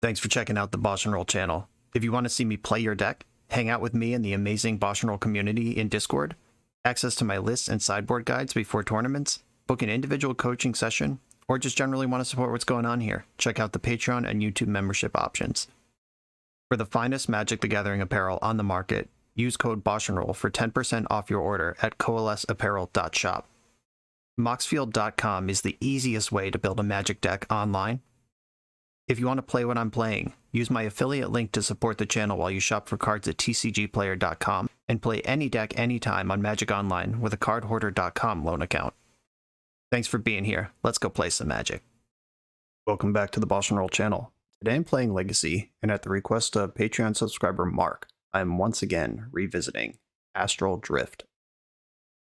Thanks for checking out the BoshNRoll channel. If you want to see me play your deck, hang out with me in the amazing BoshNRoll community in Discord, access to my lists and sideboard guides before tournaments, book an individual coaching session, or just generally want to support what's going on here, check out the Patreon and YouTube membership options. For the finest Magic the Gathering apparel on the market, use code BoshNRoll for 10% off your order at coalesceapparel.shop. Moxfield.com is the easiest way to build a Magic deck online. If you want to play what I'm playing, use my affiliate link to support the channel while you shop for cards at tcgplayer.com and play any deck anytime on Magic Online with a cardhoarder.com loan account. Thanks for being here. Let's go play some Magic. Welcome back to the BoshNRoll channel. Today I'm playing Legacy, and at the request of Patreon subscriber Mark, I'm once again revisiting Astral Drift.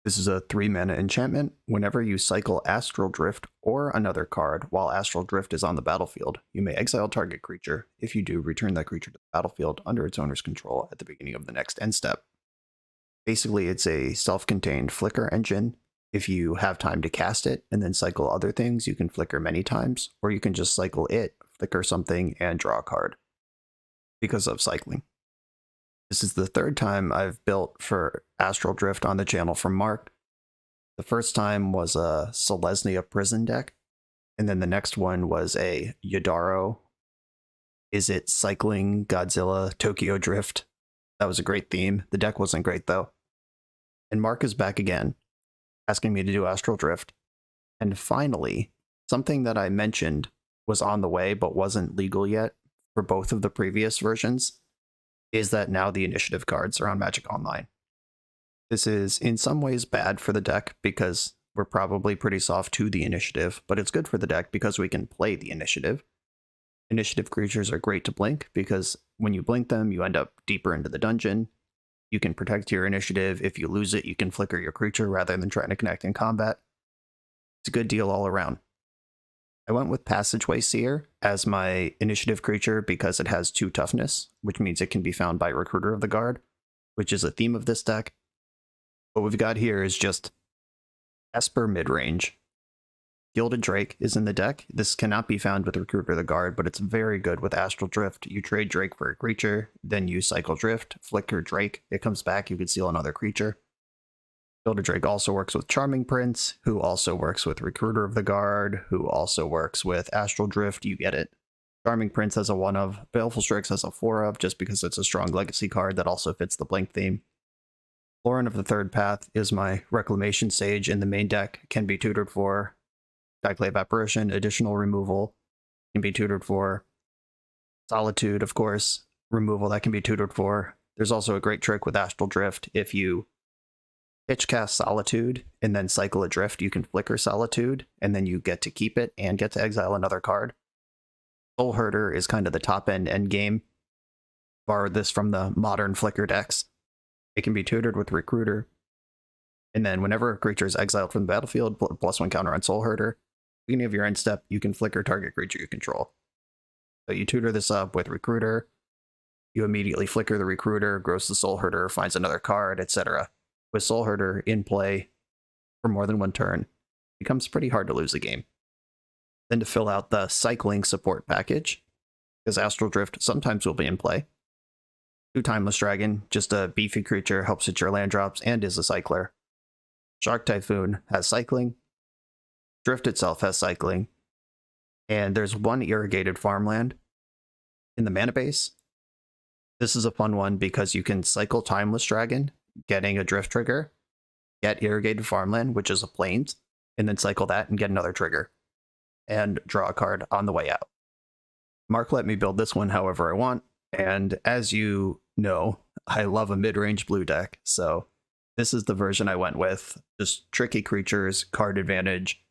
This is a 3-mana enchantment. Whenever you cycle Astral Drift or another card while Astral Drift is on the battlefield, you may exile target creature. If you do, return that creature to the battlefield under its owner's control at the beginning of the next end step. Basically, it's a self-contained flicker engine. If you have time to cast it and then cycle other things, you can flicker many times, or you can just cycle it, flicker something, and draw a card because of cycling. This is the third time I've built for Astral Drift on the channel from Mark. The first time was a Selesnya Prison deck, and then the next one was a Yadaro. Is it Cycling Godzilla Tokyo Drift? That was a great theme. The deck wasn't great though. And Mark is back again, asking me to do Astral Drift. And finally, something that I mentioned was on the way but wasn't legal yet for both of the previous versions, is that now the initiative cards are on Magic Online. This is in some ways bad for the deck because we're probably pretty soft to the initiative, but it's good for the deck because we can play the initiative. Initiative creatures are great to blink because when you blink them, you end up deeper into the dungeon. You can protect your initiative. If you lose it, you can flicker your creature rather than trying to connect in combat. It's a good deal all around. I went with Passageway Seer as my initiative creature because it has 2 toughness, which means it can be found by Recruiter of the Guard, which is a theme of this deck. What we've got here is just Esper midrange. Gilded Drake is in the deck. This cannot be found with Recruiter of the Guard, but it's very good with Astral Drift. You trade Drake for a creature, then you cycle Drift, flicker Drake, it comes back, you can steal another creature. Gilded Drake also works with Charming Prince, who also works with Recruiter of the Guard, who also works with Astral Drift, you get it. Charming Prince has a 1 of, Baleful Strix has a 4 of, just because it's a strong legacy card that also fits the Blink theme. Lauren of the Third Path is my Reclamation Sage in the main deck, can be tutored for. Skyclave Apparition, additional removal, can be tutored for. Solitude, of course, removal that can be tutored for. There's also a great trick with Astral Drift. If you pitch cast Solitude and then cycle a Drift, you can flicker Solitude, and then you get to keep it and get to exile another card. Soul Herder is kind of the top end endgame. Borrowed this from the modern flicker decks. It can be tutored with Recruiter, and then whenever a creature is exiled from the battlefield, +1 counter on Soul Herder. Beginning of your end step, you can flicker target creature you control. So you tutor this up with Recruiter, you immediately flicker the Recruiter, grows the Soul Herder, finds another card, etc. With Soul Herder in play for more than 1 turn, it becomes pretty hard to lose a game. Then to fill out the cycling support package, because Astral Drift sometimes will be in play. 2 Timeless Dragon, just a beefy creature, helps hit your land drops, and is a cycler. Shark Typhoon has cycling. Drift itself has cycling. And there's 1 irrigated farmland in the mana base. This is a fun one because you can cycle Timeless Dragon, getting a Drift trigger, get irrigated farmland, which is a plains, and then cycle that and get another trigger, and draw a card on the way out. Mark let me build this one however I want, and as you know, I love a mid-range blue deck, so this is the version I went with. Just tricky creatures, card advantage,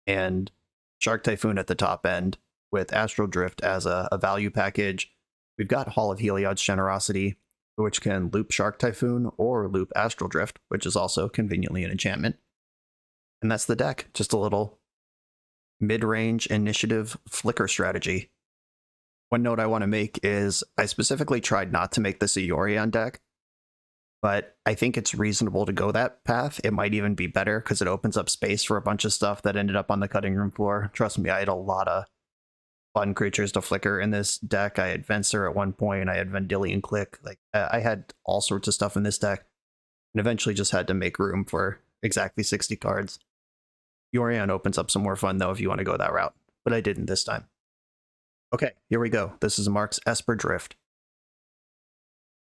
and Shark Typhoon at the top end with Astral Drift as a value package. We've got Hall of Heliod's Generosity, which can loop Shark Typhoon or loop Astral Drift, which is also conveniently an enchantment. And that's the deck, just a little mid-range initiative flicker strategy. One note I want to make is I specifically tried not to make this a Yorion deck, but I think it's reasonable to go that path. It might even be better because it opens up space for a bunch of stuff that ended up on the cutting room floor. Trust me, I had a lot of fun creatures to flicker in this deck. I had Venser at one point, I had Vendilion Click. Like I had all sorts of stuff in this deck, and eventually just had to make room for exactly 60 cards. Yorion opens up some more fun though if you want to go that route, but I didn't this time. Okay, here we go. This is Mark's Esper Drift.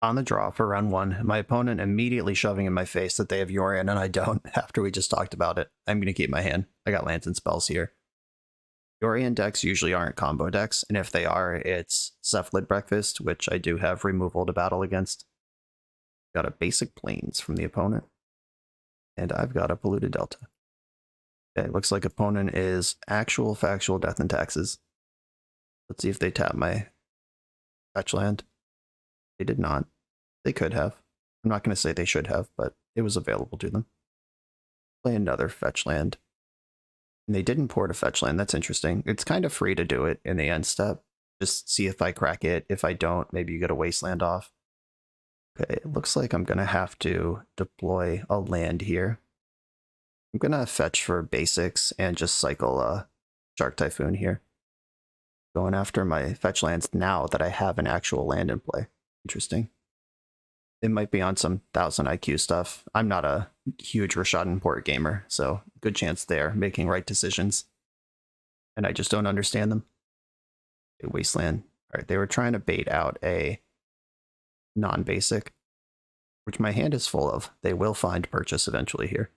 On the draw for round 1, my opponent immediately shoving in my face that they have Yorion and I don't after we just talked about it. I'm going to keep my hand. I got lands and spells here. Yorion decks usually aren't combo decks, and if they are, it's Cephalid Breakfast, which I do have removal to battle against. Got a basic Plains from the opponent, and I've got a Polluted Delta. Okay, looks like opponent is actual factual Death and Taxes. Let's see if they tap my fetch land. They did not. They could have. I'm not going to say they should have, but it was available to them. Play another fetch land. And they didn't port a fetch land. That's interesting. It's kind of free to do it in the end step. Just see if I crack it. If I don't, maybe you get a wasteland off. Okay, it looks like I'm going to have to deploy a land here. I'm going to fetch for basics and just cycle a Shark Typhoon here. Going after my fetch lands now that I have an actual land in play. Interesting. It might be on some 1000 IQ stuff. I'm not a huge Rishadan Port gamer, so good chance they're making right decisions. And I just don't understand them. A wasteland. Alright, they were trying to bait out a non-basic, which my hand is full of. They will find purchase eventually here.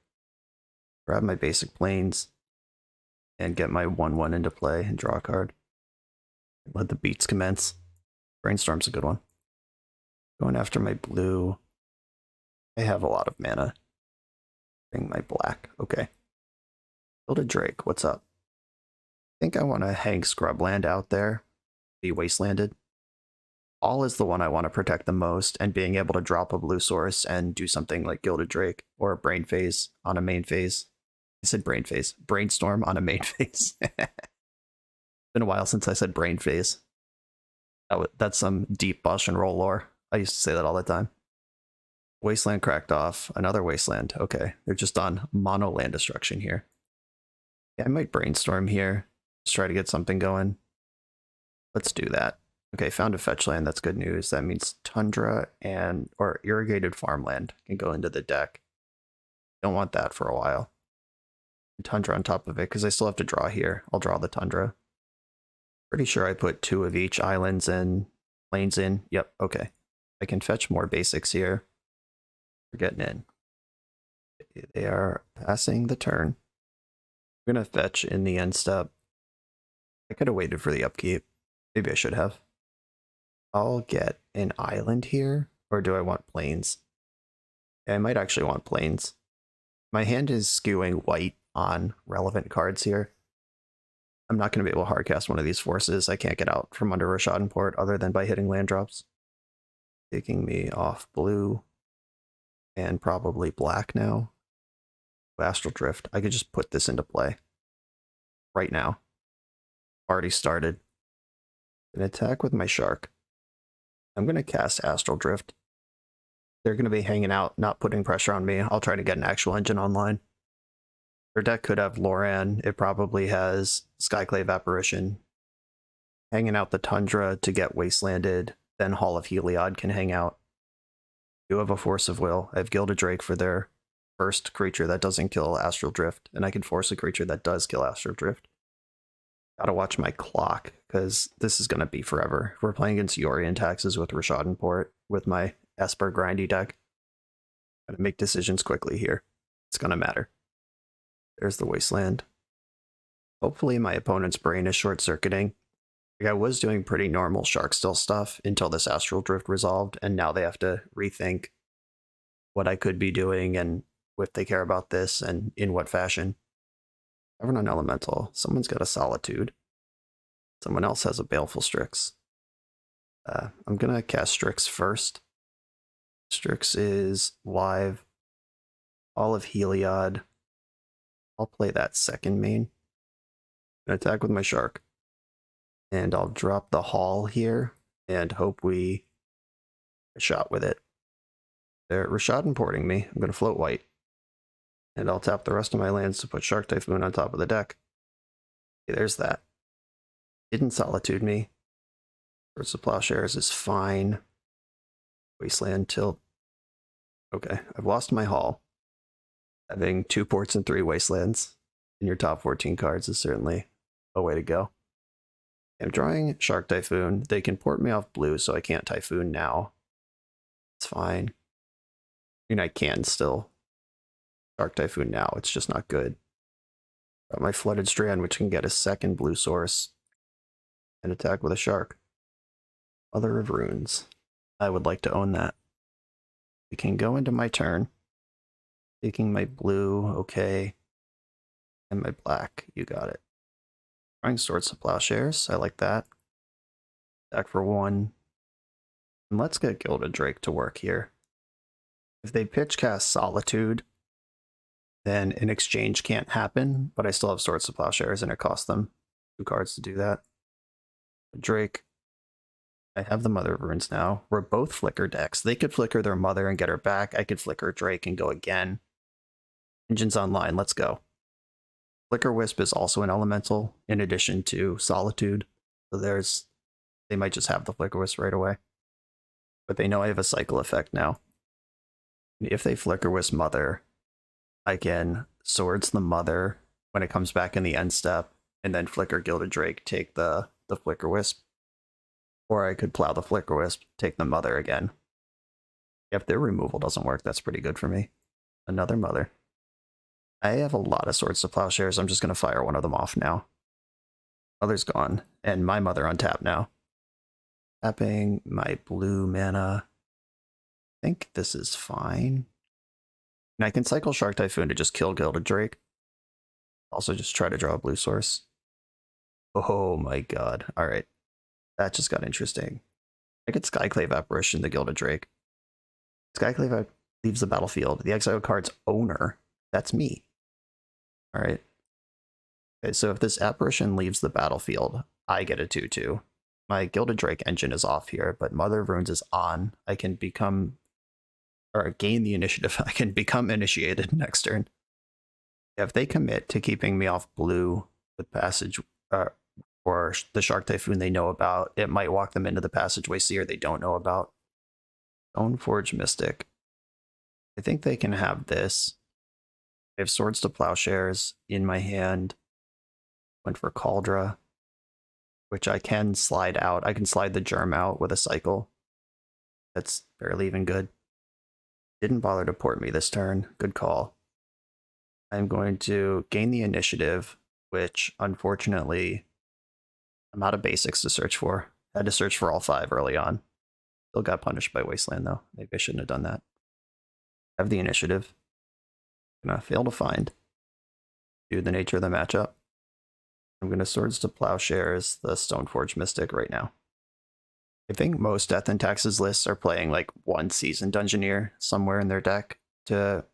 Grab my basic Plains and get my 1/1 into play and draw a card. Let the beats commence. Brainstorm's a good one. Going after my blue. I have a lot of mana. Bring my black. Okay. Build a Drake. What's up? I think I want to hang Scrubland out there. Be wastelanded. All is the one I want to protect the most, and being able to drop a blue source and do something like Gilded Drake or a Brain Phase on a main phase. I said Brain Phase. Brainstorm on a main phase. Been a while since I said Brain Phase. That's some deep BoshNRoll lore. I used to say that all the time. Wasteland cracked off. Another Wasteland. Okay, they're just on mono land destruction here. Yeah, I might Brainstorm here. Just try to get something going. Let's do that. Okay, found a fetch land. That's good news. That means Tundra or Irrigated Farmland can go into the deck. Don't want that for a while. And Tundra on top of it, because I still have to draw here. I'll draw the Tundra. Pretty sure I put 2 of each islands and plains in. Yep, okay. I can fetch more basics here. We're getting in. They are passing the turn. I'm going to fetch in the end step. I could have waited for the upkeep. Maybe I should have. I'll get an island here, or do I want plains? Yeah, I might actually want plains. My hand is skewing white on relevant cards here. I'm not going to be able to hardcast one of these forces. I can't get out from under Rishadan Port other than by hitting land drops. Taking me off blue and probably black now. Astral Drift. I could just put this into play right now. Already started. An attack with my shark. I'm going to cast Astral Drift. They're going to be hanging out, not putting pressure on me. I'll try to get an actual engine online. Their deck could have Loran. It probably has Skyclave Apparition. Hanging out the Tundra to get wastelanded. Then Hall of Heliod can hang out. You have a Force of Will. I have Gilded Drake for their first creature that doesn't kill Astral Drift. And I can force a creature that does kill Astral Drift. Gotta watch my clock, because this is going to be forever. If we're playing against Yorion Taxes with Rishadan Port, with my Esper grindy deck, gotta make decisions quickly here. It's going to matter. There's the Wasteland. Hopefully my opponent's brain is short-circuiting. Like, I was doing pretty normal Shark Still stuff until this Astral Drift resolved, and now they have to rethink what I could be doing and if they care about this and in what fashion. Cavern Elemental. Someone's got a Solitude. Someone else has a Baleful Strix. I'm going to cast Strix first. Strix is live. All of Heliod. I'll play that second main. And attack with my shark. And I'll drop the Hall here and hope we shot with it. They're Rishadan porting me. I'm going to float white. And I'll tap the rest of my lands to put Shark Typhoon on top of the deck. Okay, there's that. Didn't Solitude me. Swords of Plowshares is fine. Wasteland Tilt. Okay, I've lost my haul. Having 2 ports and 3 wastelands in your top 14 cards is certainly a way to go. I'm drawing Shark Typhoon. They can port me off blue, so I can't Typhoon now. It's fine. I mean, I can still Shark Typhoon now. It's just not good. Got my Flooded Strand, which can get a second blue source and attack with a shark. Mother of Runes. I would like to own that. We can go into my turn. Taking my blue, okay. And my black, you got it. Drawing Swords of Plowshares, I like that. Attack for 1. And let's get Gilded Drake to work here. If they pitch cast Solitude, then an exchange can't happen, but I still have Swords of Plowshares and it costs them 2 cards to do that. Drake, I have the Mother of Runes now. We're both Flicker decks. They could flicker their mother and get her back. I could flicker Drake and go again. Engines online, let's go. Flicker Wisp is also an elemental in addition to Solitude. So they might just have the Flicker Wisp right away. But they know I have a cycle effect now. If they Flicker Wisp Mother, I can Swords the Mother when it comes back in the end step, and then Flicker Gilded Drake, take the Flicker Wisp. Or I could plow the Flicker Wisp, take the Mother again. If their removal doesn't work, that's pretty good for me. Another Mother. I have a lot of Swords to Plowshares. I'm just going to fire one of them off now. Mother's gone, and my Mother on tap now. Tapping my blue mana. I think this is fine. And I can cycle Shark Typhoon to just kill Gilded Drake. Also just try to draw a blue source. Oh my god. Alright. That just got interesting. I could Skyclave Apparition the Gilded Drake. Skyclave leaves the battlefield. The exile card's owner. That's me. Alright. Okay, so if this Apparition leaves the battlefield, I get a 2/2. My Gilded Drake engine is off here, but Mother of Runes is on. I can become, or gain the initiative. I can become initiated next turn. If they commit to keeping me off blue with Passage, or the Shark Typhoon they know about, it might walk them into the Passageway Seer they don't know about. Stoneforge Mystic. I think they can have this. I have Swords to Plowshares in my hand. Went for Cauldra, which I can slide out. I can slide the Germ out with a cycle. That's barely even good. Didn't bother to port me this turn. Good call. I'm going to gain the initiative, which unfortunately I'm out of basics to search for. Had to search for all 5 early on. Still got punished by Wasteland though. Maybe I shouldn't have done that. Have the initiative. Gonna fail to find. Due to the nature of the matchup. I'm gonna Swords to Plowshares the Stoneforge Mystic right now. I think most Death and Taxes lists are playing like 1 Seasoned Dungeoneer somewhere in their deck to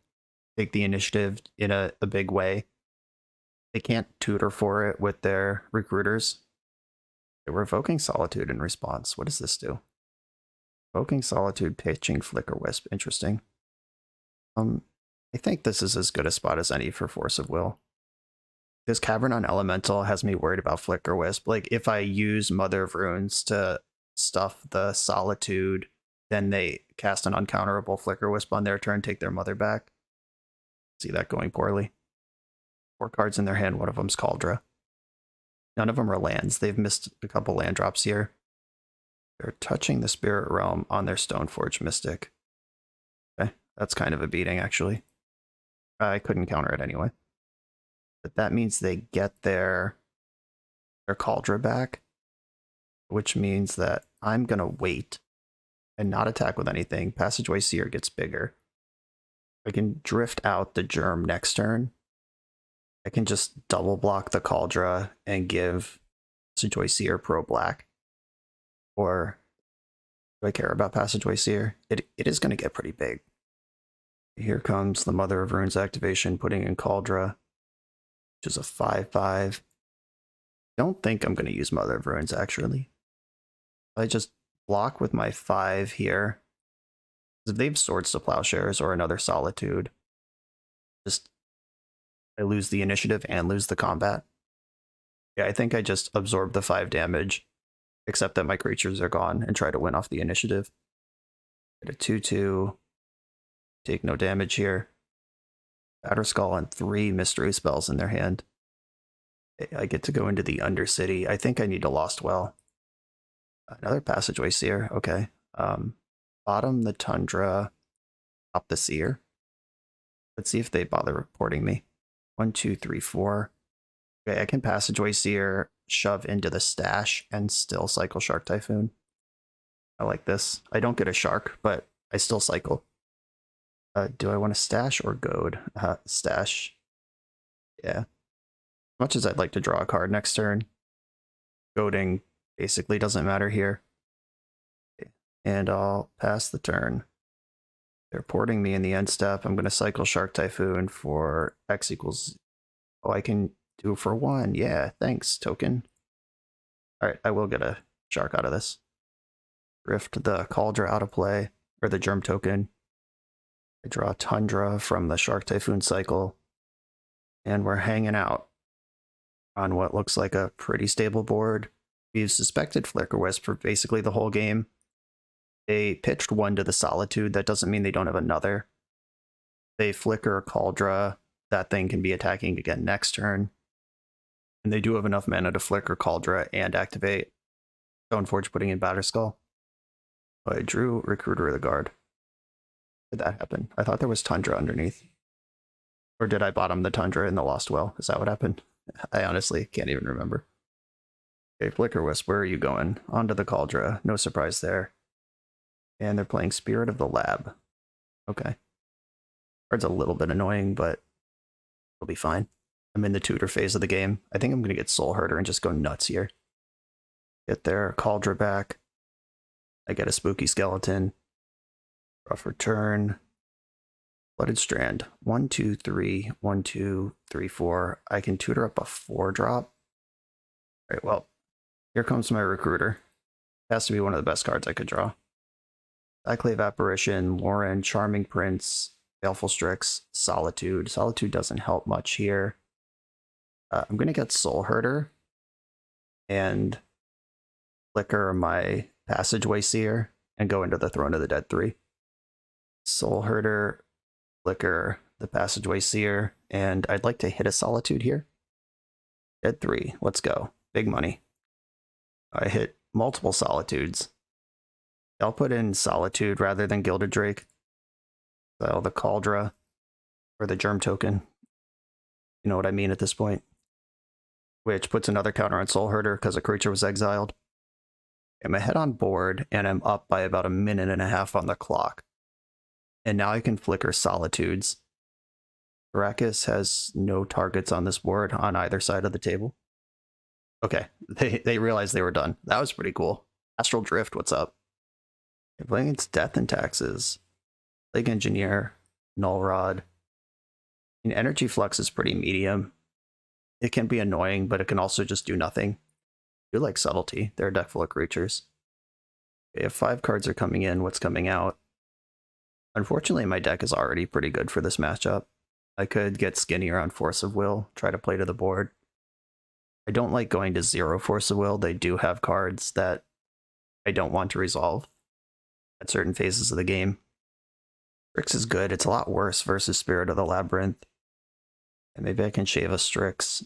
take the initiative in a big way. They can't tutor for it with their recruiters. They were Evoking Solitude in response. What does this do? Evoking Solitude, pitching Flicker Wisp. Interesting. I think this is as good a spot as any for Force of Will. This Cavern on Elemental has me worried about Flicker Wisp. Like, if I use Mother of Runes to stuff the Solitude, then they cast an uncounterable Flicker Wisp on their turn, take their Mother back. See that going poorly. 4 cards in their hand, one of them's Cauldra. None of them are lands. They've missed a couple land drops here. They're touching the Spirit Realm on their Stoneforge Mystic. Okay, that's kind of a beating, actually. I couldn't counter it anyway. But that means they get their Cauldra back, which means that I'm going to wait and not attack with anything. Passageway Seer gets bigger. I can drift out the Germ next turn. I can just double block the Cauldra and give Passageway Seer pro black. Or do I care about Passageway Seer? It is going to get pretty big. Here comes the Mother of Runes activation, putting in Cauldra, which is a 5/5. Don't think I'm going to use Mother of Runes, actually. I just block with my 5 here. If they have Swords to Plowshares or another Solitude, I lose the initiative and lose the combat. Yeah, I think I just absorbed the 5 damage, except that my creatures are gone, and try to win off the initiative. Get a 2/2. Take no damage here. Batterskull and 3 mystery spells in their hand. I get to go into the Undercity. I think I need a Lost Well. Another Passageway Seer. Okay. Bottom the Tundra, top the Seer. Let's see if they bother reporting me. 1, 2, 3, 4. Okay, I can Passageway Seer, shove into the stash, and still cycle Shark Typhoon. I like this. I don't get a shark, but I still cycle. Do I want to stash or goad? Stash. Yeah. As much as I'd like to draw a card next turn, goading basically doesn't matter here. Okay. And I'll pass the turn. They're porting me in the end step. I'm going to cycle Shark Typhoon for X equals... Oh, I can do for 1. Yeah, thanks, token. Alright, I will get a shark out of this. Drift the Cauldra out of play, or the Germ token. I draw Tundra from the Shark Typhoon cycle, and we're hanging out on what looks like a pretty stable board. We've suspected Flicker Wisp for basically the whole game. They pitched 1 to the Solitude. That doesn't mean they don't have another. They flicker Cauldra. That thing can be attacking again next turn. And they do have enough mana to flicker Cauldra and activate Stoneforge, putting in Batterskull. I drew Recruiter of the Guard. Did that happen? I thought there was Tundra underneath. Or did I bottom the Tundra in the Lost Well? Is that what happened? I honestly can't even remember. Okay, Flicker Wisp, where are you going? Onto the Cauldra. No surprise there. And they're playing Spirit of the Lab. Okay. Card's a little bit annoying, but it'll be fine. I'm in the tutor phase of the game. I think I'm going to get Soul Herder and just go nuts here. Get their Cauldra back. I get a Spooky Skeleton. Draw for turn. Blooded Strand. 1, 2, 3. 1, 2, 3, 4. I can tutor up a 4-drop. Alright, well, here comes my Recruiter. Has to be one of the best cards I could draw. Cyclave Apparition, Lauren, Charming Prince, Baleful Strix, Solitude. Solitude doesn't help much here. I'm going to get Soul Herder and flicker my Passageway Seer and go into the Throne of the Dead 3. Soul Herder, flicker the Passageway Seer, and I'd like to hit a Solitude here. Dead 3, let's go. Big money. I hit multiple Solitudes. I'll put in Solitude rather than Gilded Drake. So the Cauldra, or the Germ token. You know what I mean at this point. Which puts another counter on Soul Herder because a creature was exiled. I'm ahead on board, and I'm up by about 1.5 minutes on the clock. And now I can flicker Solitudes. Arrakis has no targets on this board on either side of the table. Okay, they realized they were done. That was pretty cool. Astral Drift, what's up? They're playing against Death and Taxes. Plague Engineer, Null Rod. Energy Flux is pretty medium. It can be annoying, but it can also just do nothing. I do like Subtlety. They're a deck full of creatures. Okay, if 5 cards are coming in, what's coming out? Unfortunately, my deck is already pretty good for this matchup. I could get skinnier on Force of Will, try to play to the board. I don't like going to 0 Force of Will. They do have cards that I don't want to resolve at certain phases of the game. Strix is good. It's a lot worse versus Spirit of the Labyrinth. And maybe I can shave a Strix.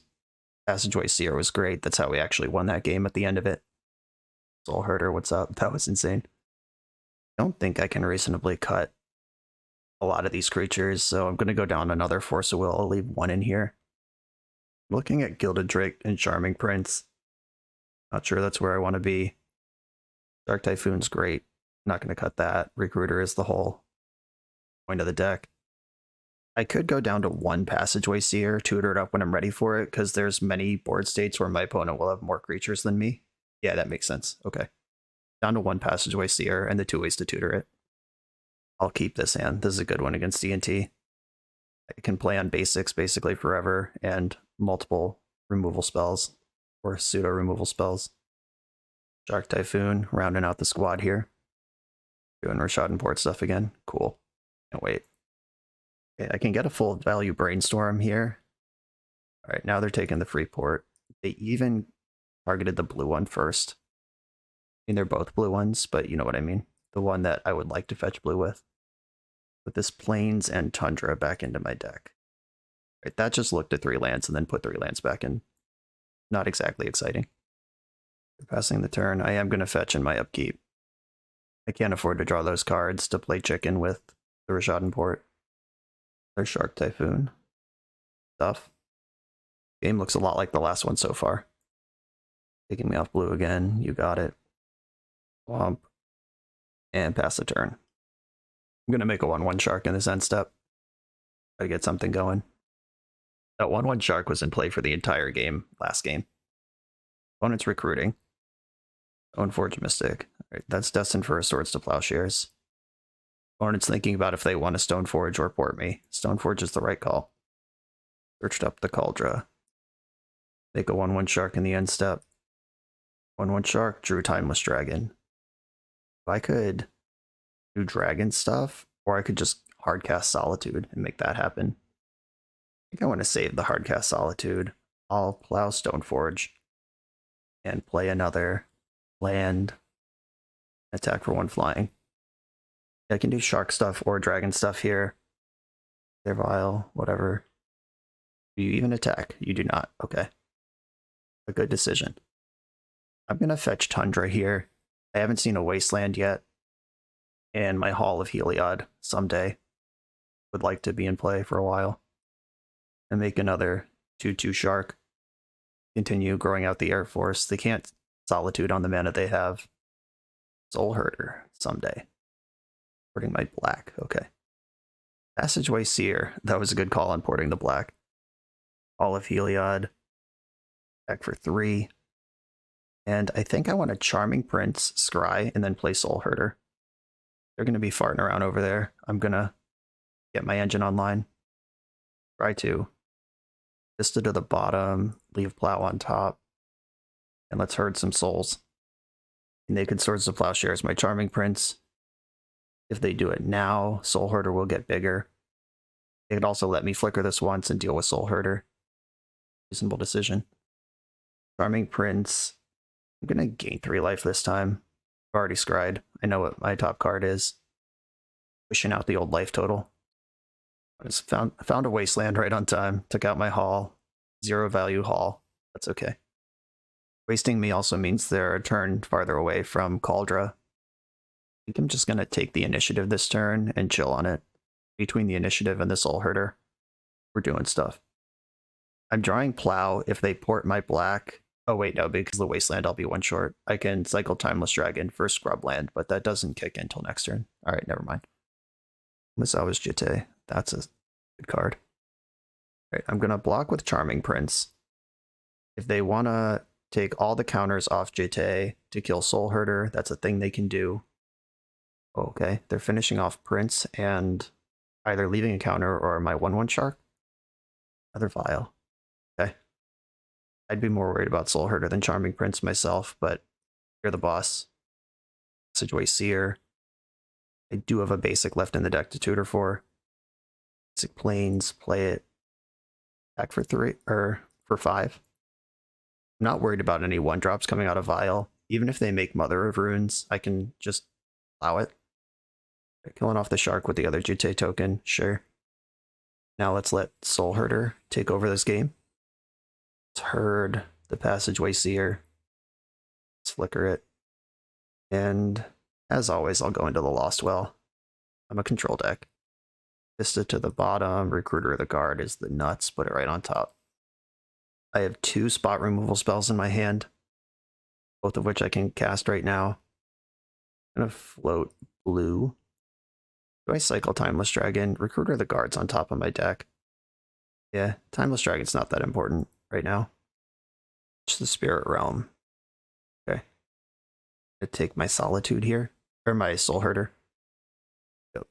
Passageway Seer was great. That's how we actually won that game at the end of it. Soul Herder, what's up? That was insane. I don't think I can reasonably cut a lot of these creatures, so I'm going to go down another Force of Will. I'll leave 1 in here. Looking at Gilded Drake and Charming Prince. Not sure that's where I want to be. Dark Typhoon's great. Not going to cut that. Recruiter is the whole point of the deck. I could go down to 1 Passageway Seer, tutor it up when I'm ready for it, because there's many board states where my opponent will have more creatures than me. Yeah, that makes sense. Okay. Down to 1 Passageway Seer and the 2 ways to tutor it. I'll keep this hand. This is a good one against D&T. I can play on basics basically forever and multiple removal spells or pseudo removal spells. Shark Typhoon, rounding out the squad here. Doing Rashad and Port stuff again. Cool. Can't wait. Okay, I can get a full value Brainstorm here. Alright, now they're taking the free port. They even targeted the blue one first. I mean, they're both blue ones, but you know what I mean. The one that I would like to fetch blue with. Put this Plains and Tundra back into my deck. Right, that just looked at 3 lands and then put 3 lands back in. Not exactly exciting. Passing the turn, I am going to fetch in my upkeep. I can't afford to draw those cards to play chicken with the Rashad Port. There's Shark Typhoon. Stuff. Game looks a lot like the last one so far. Taking me off blue again. You got it. Womp. And pass the turn. I'm going to make a 1/1 Shark in this end step. Try to get something going. That 1/1 Shark was in play for the entire game, last game. Opponent's recruiting. Stoneforge Mystic. All right, that's destined for a Swords to Plowshares. Opponent's thinking about if they want to Stoneforge or port me. Stoneforge is the right call. Searched up the Cauldra. Make a 1/1 Shark in the end step. 1/1 Shark, drew Timeless Dragon. If I could do dragon stuff, or I could just hardcast Solitude and make that happen. I think I want to save the hardcast Solitude. I'll plow Stoneforge and play another land, attack for 1 flying. I can do shark stuff or dragon stuff here. They're vile, whatever. Do you even attack? You do not. Okay. A good decision. I'm going to fetch Tundra here. I haven't seen a Wasteland yet. And my Hall of Heliod someday. Would like to be in play for a while. And make another 2/2 shark. Continue growing out the Air Force. They can't Solitude on the mana they have. Soul Herder someday. Porting my black. Okay. Passageway Seer. That was a good call on porting the black. Hall of Heliod. Back for 3. And I think I want a Charming Prince, Scry, and then play Soul Herder. They're going to be farting around over there. I'm going to get my engine online. Try to. Vista to the bottom, leave Plow on top. And let's herd some souls. Naked Swords to Plowshares, my Charming Prince. If they do it now, Soul Herder will get bigger. They could also let me flicker this once and deal with Soul Herder. Reasonable decision. Charming Prince. I'm going to gain 3 life this time. I've already scried. I know what my top card is. Pushing out the old life total. I just found a Wasteland right on time. Took out my Hall. 0 value Hall. That's okay. Wasting me also means they're a turn farther away from Cauldra. I think I'm just going to take the initiative this turn and chill on it. Between the initiative and the Soul Herder, we're doing stuff. I'm drawing Plow if they port my black. Oh wait, no, because the Wasteland I'll be 1 short. I can cycle Timeless Dragon for Scrubland, but that doesn't kick in until next turn. Alright, never mind. Misawa's Jite. That's a good card. Alright, I'm going to block with Charming Prince. If they want to take all the counters off Jite to kill Soul Herder, that's a thing they can do. Okay, they're finishing off Prince and either leaving a counter or my 1/1 Shark. Another Vile. Okay. I'd be more worried about Soul Herder than Charming Prince myself, but you're the boss. Passageway Seer. I do have a basic left in the deck to tutor for. Basic Plains, play it. Back for 3, or for 5. I'm not worried about any 1-drops coming out of Vile. Even if they make Mother of Runes, I can just allow it. Killing off the shark with the other Jite token, sure. Now let's let Soul Herder take over this game. Let's herd the Passageway Seer. Let's flicker it. And as always, I'll go into the Lost Well. I'm a control deck. Vista to the bottom, Recruiter of the Guard is the nuts, put it right on top. I have 2 spot removal spells in my hand, both of which I can cast right now. I'm gonna float blue. Do I cycle Timeless Dragon? Recruiter of the Guard's on top of my deck. Yeah, Timeless Dragon's not that important right now. It's the Spirit Realm. Okay. I'm gonna take my Solitude here, or my Soul Herder. Yep.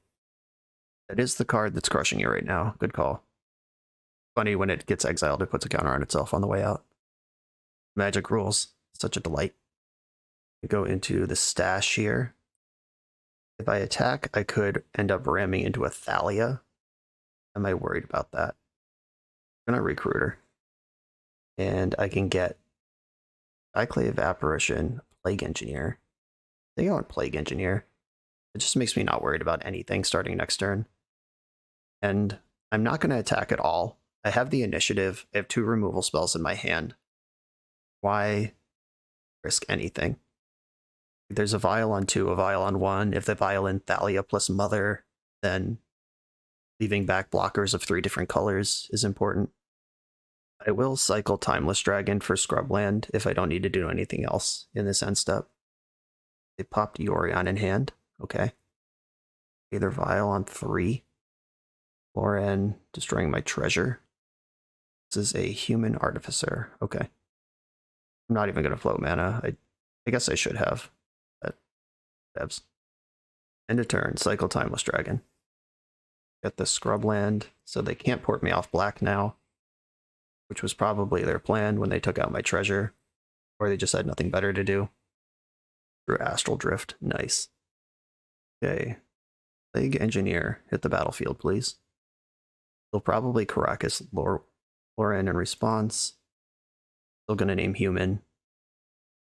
That is the card that's crushing you right now. Good call. Funny, when it gets exiled, it puts a counter on itself on the way out. Magic rules. Such a delight. We go into the stash here. If I attack, I could end up ramming into a Thalia. Am I worried about that? I'm gonna Recruiter. And I can get Cyclave Apparition, Plague Engineer. I think I want Plague Engineer. It just makes me not worried about anything starting next turn. And I'm not going to attack at all. I have the initiative. I have 2 removal spells in my hand. Why risk anything? There's a Vial on 2, a Vial on 1. If the Vial in Thalia plus Mother, then leaving back blockers of 3 different colors is important. I will cycle Timeless Dragon for Scrubland if I don't need to do anything else in this end step. They popped Yorion in hand. Okay. Either Vial on 3. Lauren destroying my treasure. This is a Human Artificer. Okay. I'm not even going to float mana. I guess I should have. But devs. End of turn. Cycle Timeless Dragon. Get the Scrubland, so they can't port me off black now, which was probably their plan when they took out my treasure, or they just had nothing better to do. Through Astral Drift. Nice. Okay. Plague Engineer. Hit the battlefield, please. They'll probably Caracas Lauren in response. Still gonna name Human.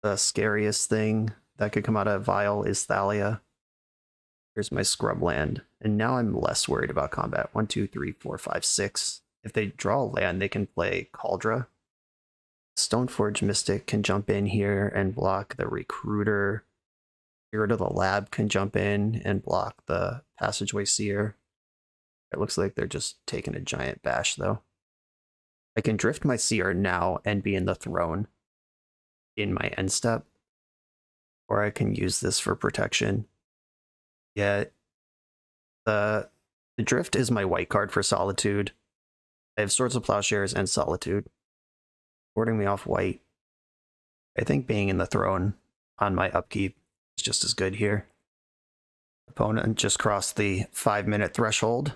The scariest thing that could come out of Vial is Thalia. Here's my Scrubland. And now I'm less worried about combat. 1, 2, 3, 4, 5, 6. If they draw land, they can play Cauldra. Stoneforge Mystic can jump in here and block the Recruiter. Spirit of the Lab can jump in and block the Passageway Seer. It looks like they're just taking a giant bash, though. I can drift my Seer now and be in the throne in my end step. Or I can use this for protection. Yeah, the drift is my white card for Solitude. I have Swords of Plowshares and Solitude. Boarding me off white. I think being in the throne on my upkeep is just as good here. Opponent just crossed the 5-minute threshold.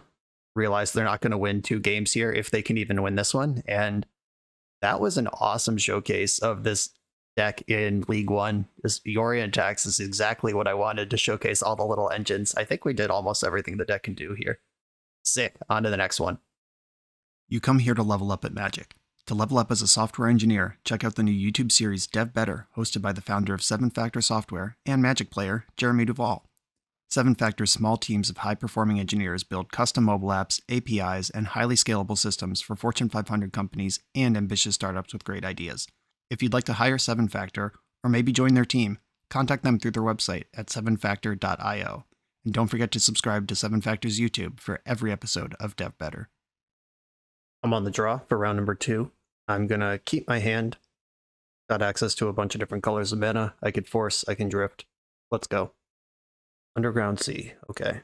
Realized they're not going to win 2 games here if they can even win this one. And that was an awesome showcase of this deck in League One. This Yorion Jax is exactly what I wanted to showcase all the little engines. I think we did almost everything the deck can do here. Sick. On to the next one. You come here to level up at Magic. To level up as a software engineer, check out the new YouTube series Dev Better, hosted by the founder of 7 Factor Software and Magic player, Jeremy Duvall. 7 Factor's small teams of high-performing engineers build custom mobile apps, APIs, and highly scalable systems for Fortune 500 companies and ambitious startups with great ideas. If you'd like to hire 7 Factor, or maybe join their team, contact them through their website at 7factor.io. And don't forget to subscribe to 7 Factor's YouTube for every episode of Dev Better. I'm on the draw for round number 2. I'm going to keep my hand. Got access to a bunch of different colors of mana. I could force, I can drift. Let's go. Underground Sea. Okay.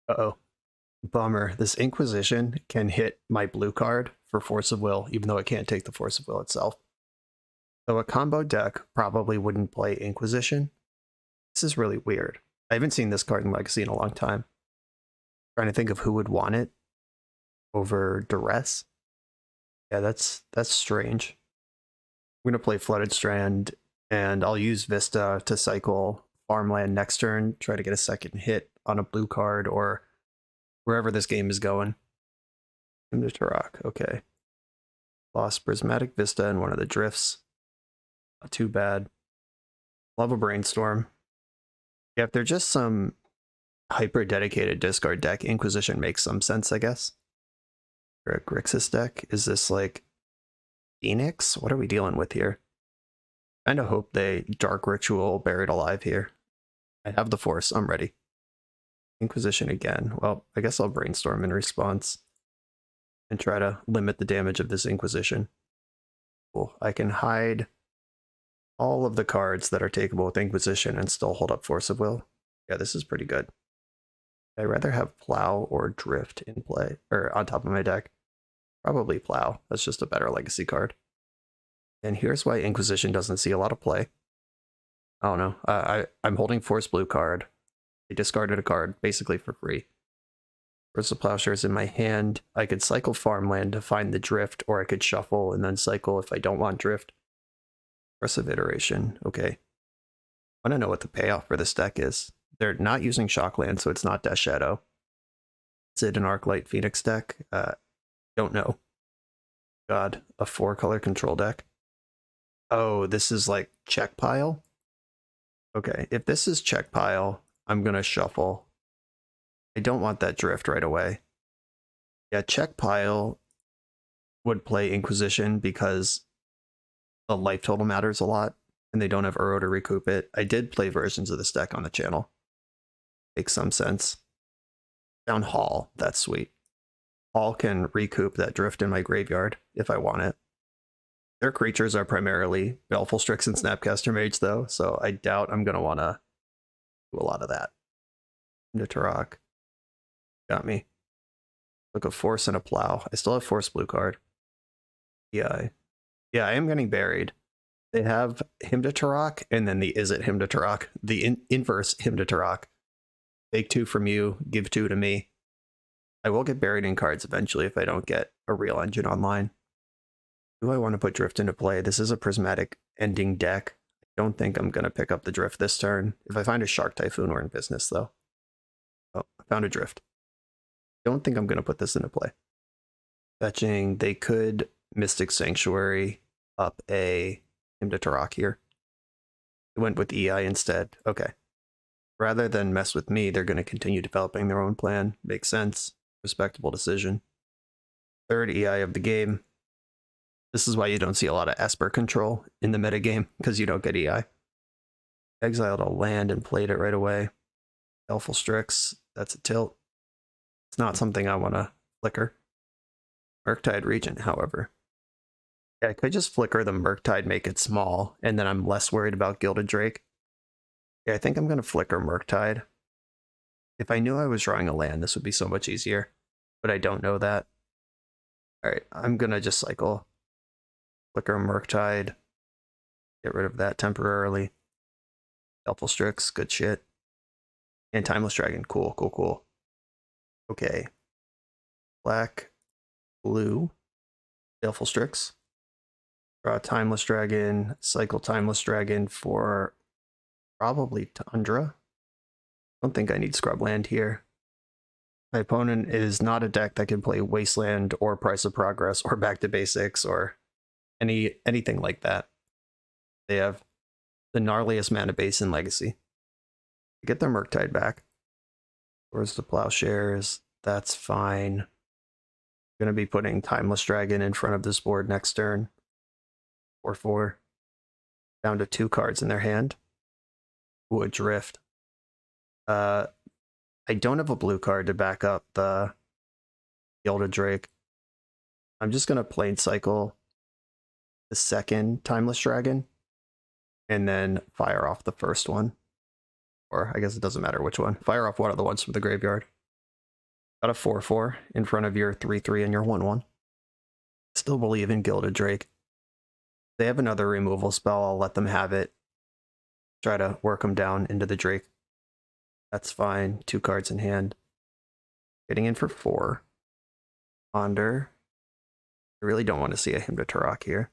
Uh-oh. Bummer. This Inquisition can hit my blue card for Force of Will, even though it can't take the Force of Will itself. So a combo deck probably wouldn't play Inquisition. This is really weird. I haven't seen this card in Legacy in a long time. Trying to think of who would want it over Duress. Yeah, that's strange. I'm going to play Flooded Strand, and I'll use Vista to cycle Farmland next turn, try to get a second hit on a blue card or wherever this game is going. Into Turok, okay. Lost Prismatic Vista in one of the drifts. Not too bad. Love a Brainstorm. Yeah, if they're just some hyper-dedicated discard deck, Inquisition makes some sense, I guess. For a Grixis deck, is this like Phoenix? What are we dealing with here? Kind of hope they Dark Ritual Buried Alive here. I have the Force, I'm ready. Inquisition again. Well, I guess I'll Brainstorm in response and try to limit the damage of this Inquisition. Cool. I can hide all of the cards that are takeable with Inquisition and still hold up Force of Will. Yeah, this is pretty good. I'd rather have Plow or Drift in play, or on top of my deck. Probably Plow. That's just a better legacy card. And here's why Inquisition doesn't see a lot of play. I don't know. I'm holding Force Blue card. I discarded a card basically for free. Force of Plowshares in my hand. I could cycle Farmland to find the Drift, or I could shuffle and then cycle if I don't want Drift. Aggressive Iteration. Okay. I want to know what the payoff for this deck is. They're not using Shockland, so it's not Death Shadow. Is it an Arclight Phoenix deck? Don't know. God, a 4-color control deck. Oh, this is like check pile? Okay, if this is check pile, I'm going to shuffle. I don't want that drift right away. Yeah, check pile would play Inquisition because the life total matters a lot, and they don't have Uro to recoup it. I did play versions of this deck on the channel. Makes some sense. Down Hall, that's sweet. Hall can recoup that drift in my graveyard if I want it. Their creatures are primarily Baleful Strix and Snapcaster Mage, though, so I doubt I'm going to want to do a lot of that. Into Turok. Got me. Look, a Force and a Plow. I still have Force blue card. Yeah, I am getting buried. They have Hymn to Turok, and then the Is It Hymn to Turok? The inverse Hymn to Turok. Take 2 from you, give 2 to me. I will get buried in cards eventually if I don't get a real engine online. Do I want to put Drift into play? This is a Prismatic ending deck. I don't think I'm going to pick up the Drift this turn. If I find a Shark Typhoon, we're in business, though. Oh, I found a Drift. Don't think I'm going to put this into play. Fetching, they could Mystic Sanctuary up a Hymn to Turok here. They went with EI instead. Okay. Rather than mess with me, they're going to continue developing their own plan. Makes sense. Respectable decision. Third EI of the game. This is why you don't see a lot of Esper control in the metagame, because you don't get EI. Exiled a land and played it right away. Baleful Strix, that's a tilt. It's not something I want to flicker. Murktide Regent, however. Yeah, I could just flicker the Murktide, make it small, and then I'm less worried about Gilded Drake. Yeah, I think I'm going to flicker Murktide. If I knew I was drawing a land, this would be so much easier, but I don't know that. Alright, I'm going to just cycle. Flicker Murktide. Get rid of that temporarily. Baleful Strix, good shit. And Timeless Dragon, cool. Okay. Black, blue, Baleful Strix. Draw Timeless Dragon, cycle Timeless Dragon for probably Tundra. Don't think I need Scrubland here. My opponent is not a deck that can play Wasteland or Price of Progress or Back to Basics or anything like that. They have the gnarliest mana base in Legacy. Get their Murktide back. Where's the Plowshares? That's fine. Going to be putting Timeless Dragon in front of this board next turn. 4/4. Down to 2 cards in their hand. Ooh, a Drift. I don't have a blue card to back up the Gilded Drake. I'm just going to plain cycle the second Timeless Dragon and then fire off the first one. Or I guess it doesn't matter which one. Fire off one of the ones from the graveyard. Got a 4/4 in front of your 3/3 and your 1/1. Still believe in Gilded Drake. If they have another removal spell, I'll let them have it. Try to work them down into the Drake. That's fine. 2 cards in hand. Getting in for 4. Ponder. I really don't want to see a Hymn to Turok here.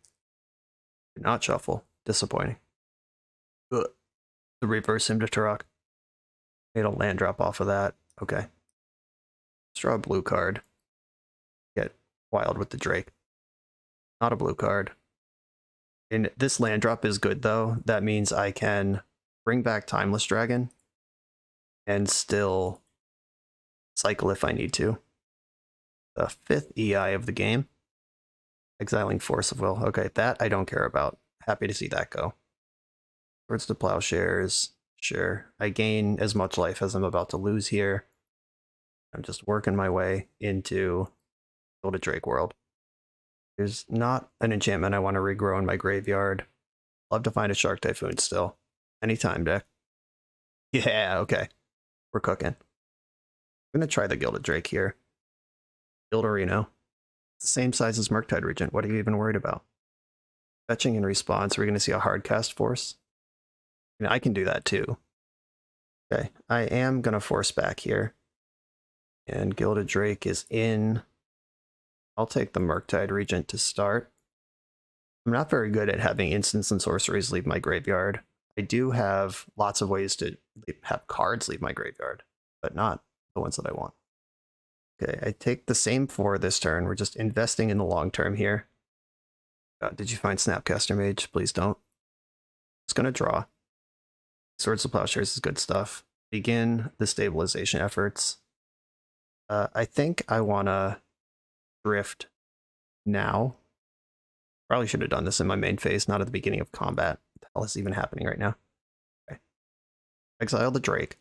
Did not shuffle. Disappointing. Ugh. The reverse Hymn to Turok. Made a land drop off of that. Okay. Let's draw a blue card. Get wild with the Drake. Not a blue card. And this land drop is good, though. That means I can bring back Timeless Dragon and still cycle if I need to. The 5th EI of the game. Exiling Force of Will. Okay, that I don't care about. Happy to see that go. Towards the Plowshares. Sure. I gain as much life as I'm about to lose here. I'm just working my way into Gilded Drake world. There's not an enchantment I want to regrow in my graveyard. Love to find a Shark Typhoon still. Anytime, deck. Yeah, okay. We're cooking. I'm going to try the Gilded Drake here. Gilderino. It's the same size as Murktide Regent. What are you even worried about? Fetching in response. We're going to see a hard cast force. I mean, I can do that too. Okay, I am going to force back here. And Gilded Drake is in. I'll take the Murktide Regent to start. I'm not very good at having instants and sorceries leave my graveyard. I do have lots of ways to have cards leave my graveyard, but not the ones that I want. Okay, I take the same 4 this turn. We're just investing in the long term here. Did you find Snapcaster Mage? Please don't. It's gonna draw. Swords of Plowshares is good stuff. Begin the stabilization efforts. I think I wanna drift now. Probably should have done this in my main phase, not at the beginning of combat. What the hell is even happening right now? Okay. Exile the Drake.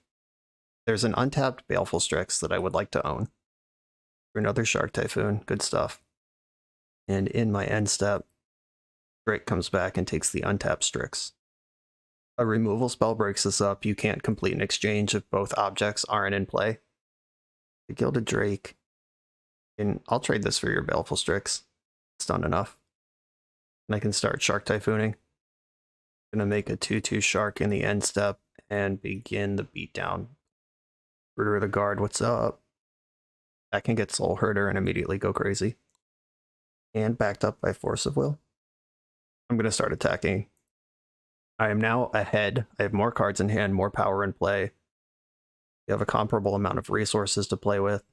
There's an untapped Baleful Strix that I would like to own. For another Shark Typhoon, good stuff. And in my end step, Drake comes back and takes the untapped Strix. A removal spell breaks this up. You can't complete an exchange if both objects aren't in play. The Gilded Drake. And I'll trade this for your Baleful Strix. It's done enough. And I can start Shark Typhooning. Gonna make a 2/2 Shark in the end step and begin the beatdown. Herder of the Guard, what's up? I can get Soul Herder and immediately go crazy. And backed up by Force of Will. I'm gonna start attacking. I am now ahead. I have more cards in hand, more power in play. You have a comparable amount of resources to play with.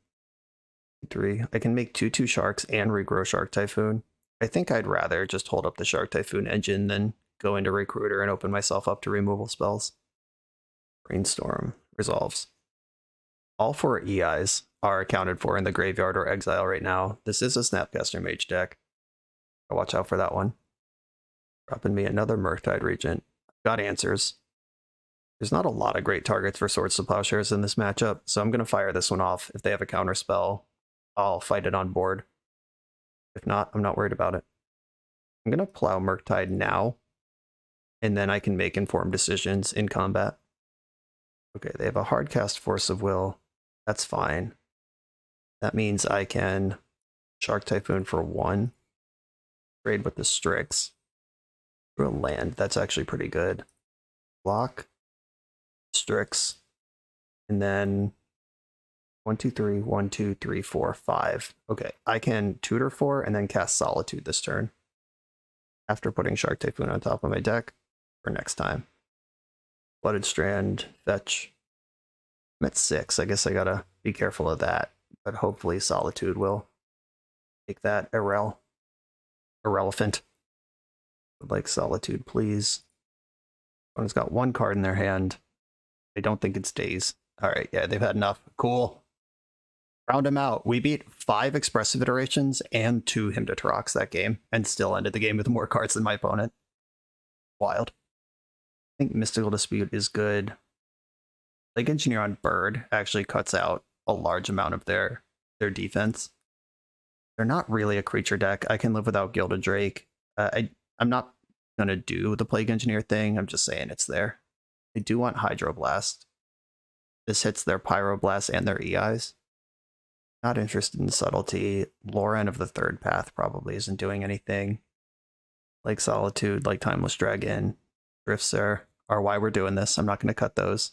3. I can make 2/2 Sharks and regrow Shark Typhoon. I think I'd rather just hold up the Shark Typhoon engine than go into Recruiter and open myself up to removal spells. Brainstorm resolves. All 4 EIs are accounted for in the graveyard or exile right now. This is a Snapcaster Mage deck. I'll watch out for that one. Dropping me another Murktide Regent. Got answers. There's not a lot of great targets for Swords to Plowshares in this matchup, so I'm going to fire this one off. If they have a counter spell, I'll fight it on board. If not, I'm not worried about it. I'm going to plow Murktide now, and then I can make informed decisions in combat. Okay, they have a hard cast Force of Will. That's fine. That means I can Shark Typhoon for 1. Trade with the Strix. For a land, that's actually pretty good. Block. Strix. And then 1, 2, 3, 1, 2, 3, 4, 5. Okay, I can tutor 4 and then cast Solitude this turn. After putting Shark Typhoon on top of my deck for next time. Blooded Strand, fetch. I'm at 6. I guess I gotta be careful of that. But hopefully Solitude will make that irrelevant. Would like Solitude, please. Someone's got 1 card in their hand. I don't think it's Daze. Alright, yeah, they've had enough. Cool. Round him out. We beat 5 Expressive Iterations and 2 Hymn to Tarox that game, and still ended the game with more cards than my opponent. Wild. I think Mystical Dispute is good. Plague Engineer on Bird actually cuts out a large amount of their defense. They're not really a creature deck. I can live without Gilded Drake. I'm not going to do the Plague Engineer thing. I'm just saying it's there. I do want Hydroblast. This hits their Pyroblast and their EIs. Not interested in Subtlety. Loran of the Third Path probably isn't doing anything. Like Solitude, like Timeless Dragon, Driftser are why we're doing this. I'm not going to cut those.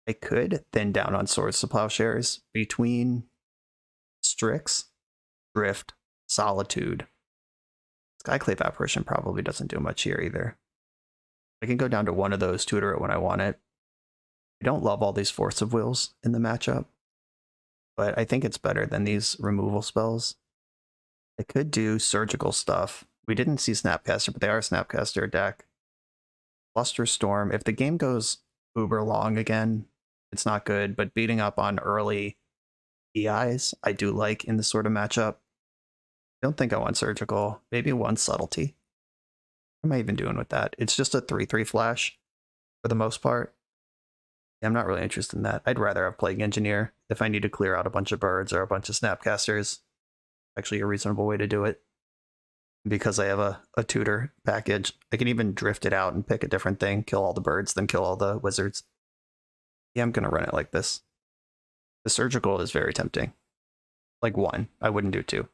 I could thin down on Swords to Plowshares between Strix, Drift, Solitude. Skyclave Apparition probably doesn't do much here either. I can go down to one of those, tutor it when I want it. I don't love all these Force of Wills in the matchup, but I think it's better than these removal spells. I could do surgical stuff. We didn't see Snapcaster, but they are a Snapcaster deck. Bluster Storm. If the game goes uber long again, it's not good, but beating up on early EIs, I do like in this sort of matchup. I don't think I want surgical. Maybe one subtlety. What am I even doing with that? It's just a 3/3 flash for the most part. Yeah, I'm not really interested in that. I'd rather have Plague Engineer if I need to clear out a bunch of birds or a bunch of Snapcasters. Actually, a reasonable way to do it. Because I have a tutor package, I can even drift it out and pick a different thing, kill all the birds, then kill all the wizards. Yeah, I'm gonna run it like this. The surgical is very tempting. Like 1, I wouldn't do 2.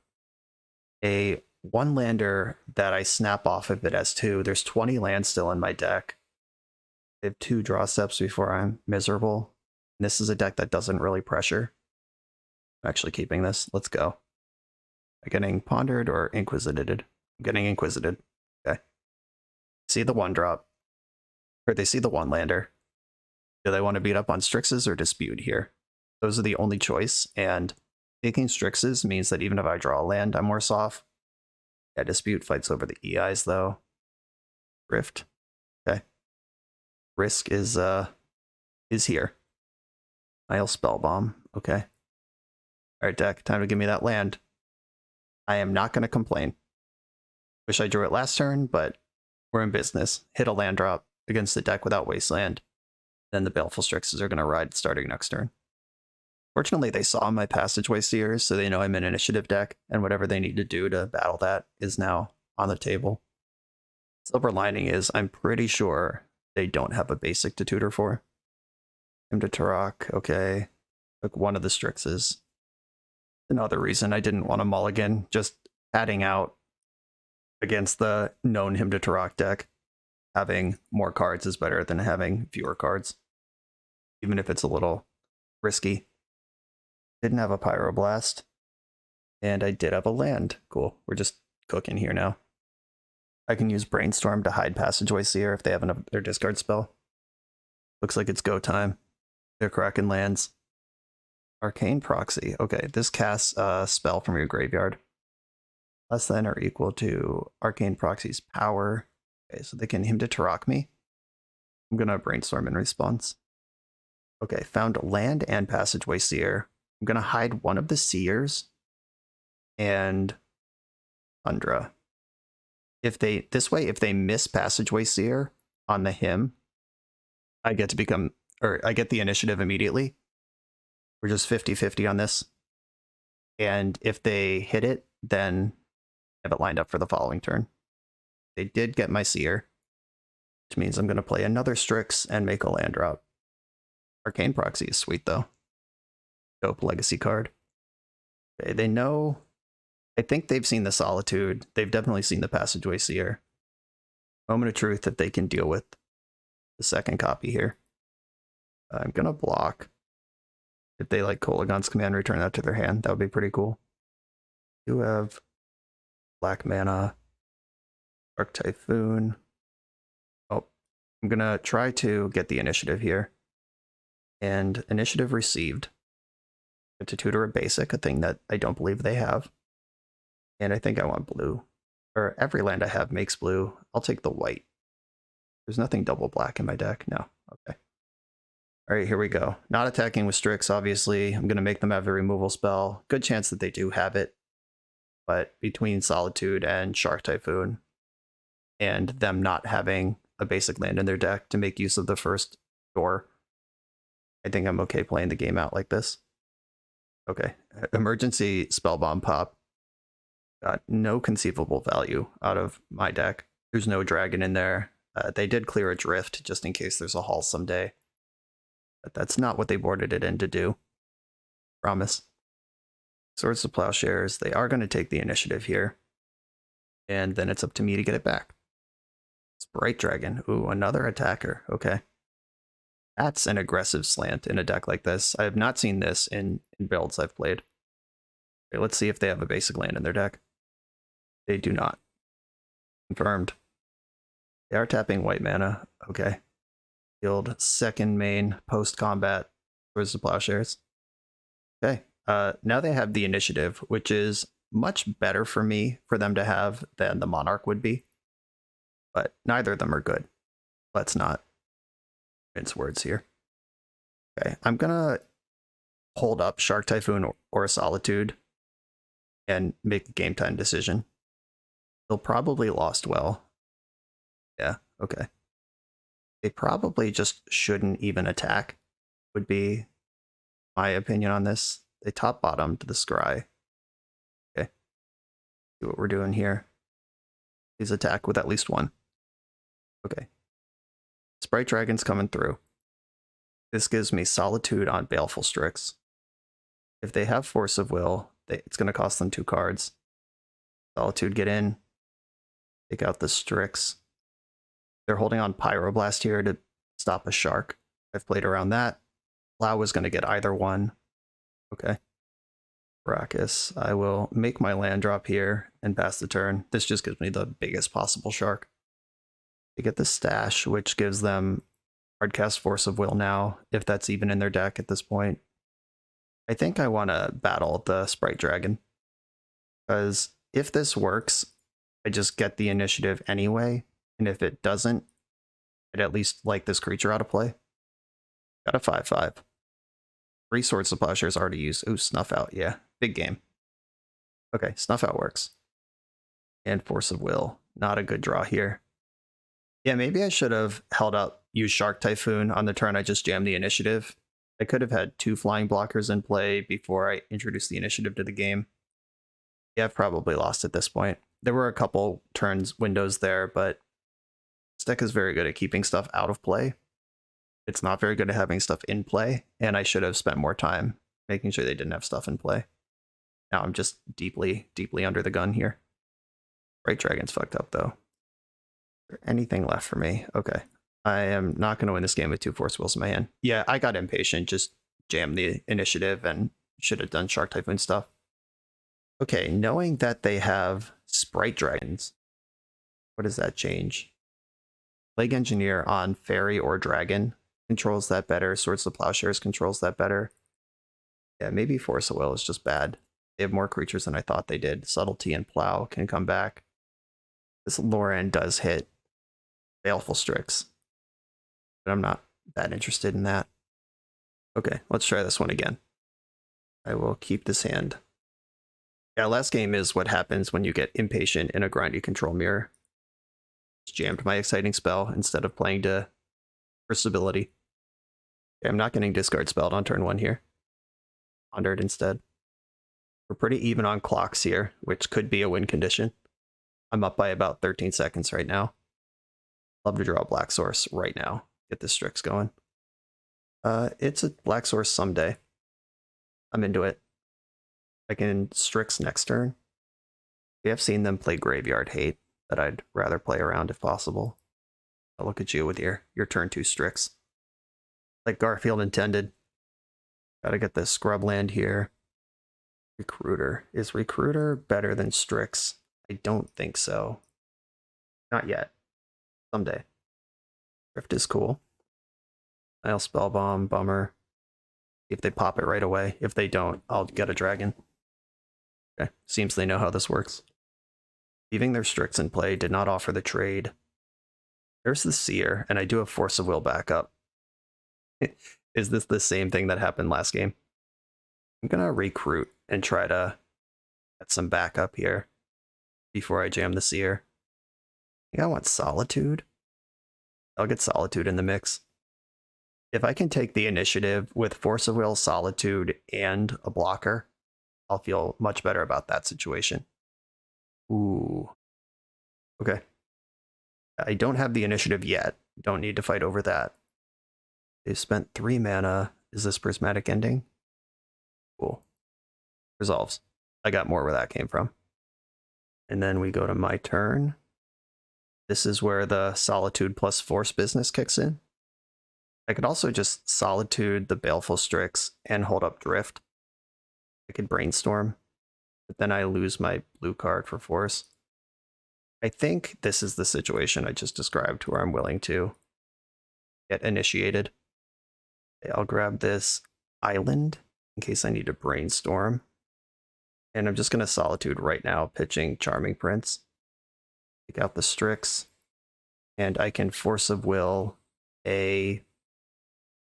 A 1-lander that I snap off if it has 2. There's 20 lands still in my deck. I have 2 draw steps before I'm miserable. And this is a deck that doesn't really pressure. I'm actually keeping this. Let's go. Am I getting pondered or inquisited? I'm getting inquisited. Okay. See the 1-drop. Or they see the 1-lander. Do they want to beat up on Strixes or Dispute here? Those are the only choice, and taking Strixes means that even if I draw a land, I'm worse off. Yeah, Dispute fights over the EIs though. Rift. Okay. Risk is here. I'll Spellbomb. Okay. Alright, deck, time to give me that land. I am not gonna complain. Wish I drew it last turn, but we're in business. Hit a land drop against the deck without Wasteland. Then the Baleful Strixes are gonna ride starting next turn. Fortunately, they saw my Passageway Seers, so they know I'm an initiative deck, and whatever they need to do to battle that is now on the table. Silver lining is I'm pretty sure they don't have a basic to tutor for. Him to Turok, okay. Took one of the Strixes. Another reason I didn't want to mulligan, just adding out against the known Him to Turok deck. Having more cards is better than having fewer cards, even if it's a little risky. Didn't have a Pyroblast, and I did have a land. Cool, we're just cooking here now. I can use Brainstorm to hide Passageway Seer if they have their discard spell. Looks like it's go time. They're cracking lands. Arcane Proxy. Okay, this casts a spell from your graveyard. Less than or equal to Arcane Proxy's power. Okay, so they can Him to Turok me. I'm gonna Brainstorm in response. Okay, found land and Passageway Seer. I'm gonna hide one of the Seers and Tundra. If they miss Passageway Seer on the Him, I get the initiative immediately. We're just 50-50 on this. And if they hit it, then I have it lined up for the following turn. They did get my Seer, which means I'm going to play another Strix and make a land drop. Arcane Proxy is sweet, though. Dope legacy card. Okay, they know... I think they've seen the Solitude. They've definitely seen the Passageway Seer. Moment of truth that they can deal with the second copy here. I'm going to block. If they like Kolagon's Command, return that to their hand. That would be pretty cool. You have black mana, Dark Typhoon. Oh, I'm going to try to get the initiative here. And initiative received. To tutor a basic, a thing that I don't believe they have. And I think I want blue. Or every land I have makes blue. I'll take the white. There's nothing double black in my deck. No. Okay. All right, here we go. Not attacking with Strix, obviously. I'm going to make them have a removal spell. Good chance that they do have it. But between Solitude and Shark Typhoon, and them not having a basic land in their deck to make use of the first door, I think I'm okay playing the game out like this. Okay, emergency Spellbomb pop. Got no conceivable value out of my deck. There's no dragon in there. They did clear a drift just in case there's a haul someday. But that's not what they boarded it in to do. Promise. Swords to Plowshares. They are going to take the initiative here. And then it's up to me to get it back. Sprite Dragon. Ooh, another attacker. Okay. That's an aggressive slant in a deck like this. I have not seen this in builds I've played. Okay, let's see if they have a basic land in their deck. They do not. Confirmed. They are tapping white mana. Okay. Field second main post-combat Swords to Plowshares. Okay. Now they have the initiative, which is much better for me for them to have than the Monarch would be. But neither of them are good. Let's not mince words here. Okay, I'm gonna hold up Shark Typhoon or Solitude and make a game time decision. They'll probably lost well. Yeah, okay. They probably just shouldn't even attack, would be my opinion on this. They top bottomed the Scry. Okay. See what we're doing here. Please attack with at least one. Okay. Sprite Dragon's coming through. This gives me Solitude on Baleful Strix. If they have Force of Will, it's going to cost them 2 cards. Solitude, get in. Take out the Strix. They're holding on Pyroblast here to stop a Shark. I've played around that. Plow is going to get either one. Okay. Brachus. I will make my land drop here and pass the turn. This just gives me the biggest possible Shark. They get the Stash, which gives them hardcast Force of Will now, if that's even in their deck at this point. I think I want to battle the Sprite Dragon. Because if this works, I just get the initiative anyway. And if it doesn't, I'd at least like this creature out of play. Got a 5/5. 3 Swords to Plowshares already used. Ooh, Snuff Out. Yeah, big game. Okay, Snuff Out works. And Force of Will. Not a good draw here. Yeah, maybe I should have held up, used Shark Typhoon on the turn I just jammed the initiative. I could have had 2 flying blockers in play before I introduced the initiative to the game. Yeah, I've probably lost at this point. There were a couple turns windows there, but this deck is very good at keeping stuff out of play. It's not very good at having stuff in play, and I should have spent more time making sure they didn't have stuff in play. Now I'm just deeply, deeply under the gun here. Right Dragon's fucked up, though. Is there anything left for me? Okay. I am not going to win this game with 2 Force Wills in my hand. Yeah, I got impatient, just jammed the initiative and should have done Shark Typhoon stuff. Okay, knowing that they have Sprite Dragons, what does that change? Plague Engineer on Fairy or Dragon controls that better. Swords to Plowshares controls that better. Yeah, maybe Force of Will is just bad. They have more creatures than I thought they did. Subtlety and Plow can come back. This Loran does hit Baleful Strix, but I'm not that interested in that. Okay, let's try this one again. I will keep this hand. Yeah, last game is what happens when you get impatient in a grindy control mirror. Just jammed my exciting spell instead of playing to for stability. Okay, I'm not getting discard spelled on turn 1 here. Pondered instead. We're pretty even on clocks here, which could be a win condition. I'm up by about 13 seconds right now. Love to draw a Black Source right now. Get this Strix going. It's a Black Source someday. I'm into it. I can Strix next turn. We have seen them play Graveyard Hate that I'd rather play around if possible. I'll look at you with your turn 2 Strix. Like Garfield intended. Gotta get this scrub land here. Recruiter. Is Recruiter better than Strix? I don't think so. Not yet. Someday. Drift is cool. I'll Spellbomb, bummer. If they pop it right away. If they don't, I'll get a dragon. Okay, seems they know how this works. Leaving their Strix in play did not offer the trade. There's the Seer, and I do have Force of Will backup. Is this the same thing that happened last game? I'm gonna recruit and try to get some backup here before I jam the Seer. I think I want Solitude. I'll get Solitude in the mix. If I can take the initiative with Force of Will, Solitude, and a blocker, I'll feel much better about that situation. Ooh. Okay. I don't have the initiative yet. Don't need to fight over that. They've spent 3 mana. Is this Prismatic Ending? Cool. Resolves. I got more where that came from. And then we go to my turn. This is where the Solitude plus Force business kicks in. I could also just Solitude the Baleful Strix and hold up Drift. I could Brainstorm, but then I lose my blue card for Force. I think this is the situation I just described where I'm willing to get initiated. Okay, I'll grab this Island in case I need to Brainstorm. And I'm just going to Solitude right now, pitching Charming Prince. Take out the Strix. And I can Force of Will a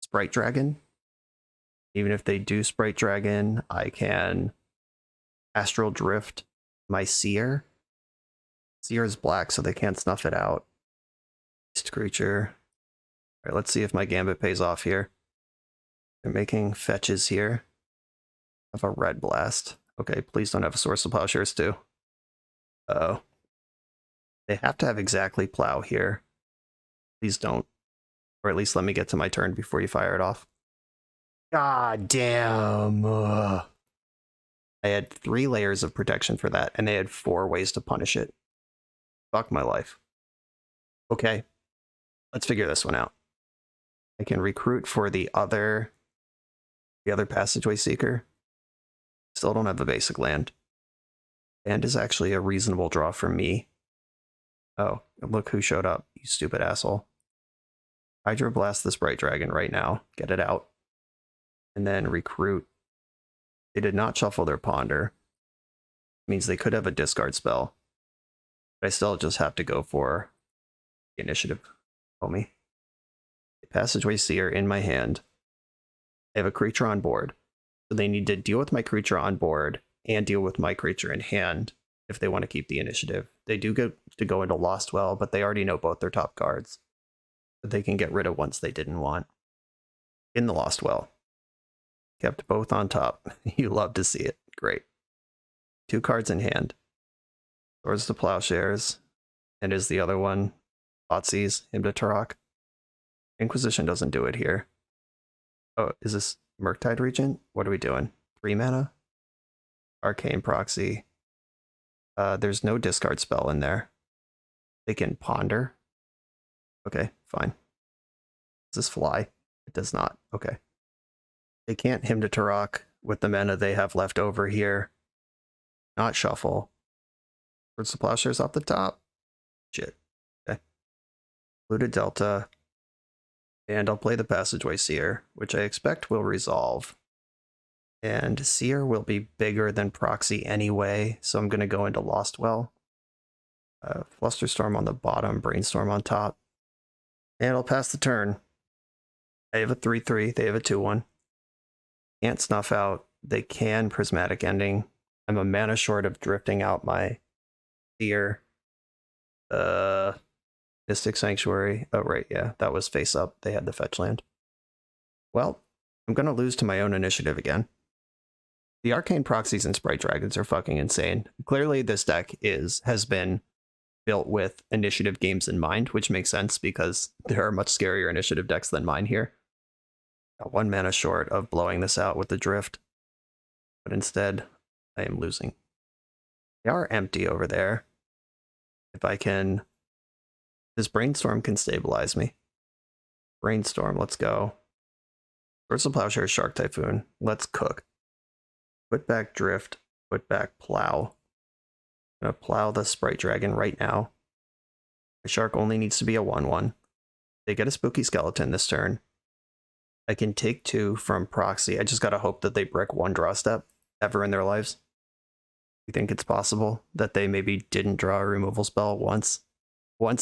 Sprite Dragon. Even if they do Sprite Dragon, I can Astral Drift my Seer. Seer is black, so they can't snuff it out. Beast creature. All right, let's see if my Gambit pays off here. They're making fetches here. I have a Red Blast. Okay, please don't have a Source of Plowshares too. Uh-oh. They have to have exactly Plow here. Please don't. Or at least let me get to my turn before you fire it off. God damn. I had 3 layers of protection for that, and they had 4 ways to punish it. Fuck my life. Okay, let's figure this one out. I can recruit for the other Passageway Seeker. Still don't have a basic land. And is actually a reasonable draw for me. Oh, look who showed up, you stupid asshole. Hydroblast this Bright Dragon right now. Get it out. And then recruit. They did not shuffle their Ponder. Means they could have a discard spell. But I still just have to go for the initiative, homie. Passageway Seer in my hand. I have a creature on board. So they need to deal with my creature on board and deal with my creature in hand if they want to keep the initiative. They do get to go into Lost Well, but they already know both their top cards that they can get rid of once they didn't want. In the Lost Well. Kept both on top. You love to see it. Great. 2 cards in hand. Swords to Plowshares. And is the other one Thoughtseize, Hymn to Turok? Inquisition doesn't do it here. Oh, is this Murktide Regent? What are we doing? 3 mana? Arcane Proxy. There's no discard spell in there. They can ponder. Okay, fine. Does this fly? It does not. Okay. They can't Hymn to Turok with the mana they have left over here. Not shuffle. Swords to Plowshares off the top. Shit. Okay. Looted Delta. And I'll play the Passageway Seer, which I expect will resolve. And Seer will be bigger than Proxy anyway, so I'm going to go into Lost Well. Flusterstorm on the bottom, Brainstorm on top. And I'll pass the turn. I have a 3/3, they have a 2/1. Can't snuff out. They can Prismatic Ending. I'm a mana short of drifting out my Seer. Mystic Sanctuary. Oh, right, yeah, that was face up. They had the fetch land. Well, I'm going to lose to my own initiative again. The Arcane Proxies and Sprite Dragons are fucking insane. Clearly, this deck has been built with initiative games in mind, which makes sense because there are much scarier initiative decks than mine here. Got 1 mana short of blowing this out with the drift. But instead, I am losing. They are empty over there. If I can... This Brainstorm can stabilize me. Brainstorm, let's go. Swords to Plowshares, Shark Typhoon. Let's cook. Put back Drift. Put back Plow. I'm going to plow the Sprite Dragon right now. The Shark only needs to be a 1/1. They get a Spooky Skeleton this turn. I can take 2 from Proxy. I just got to hope that they brick 1 draw step ever in their lives. You think it's possible that they maybe didn't draw a removal spell once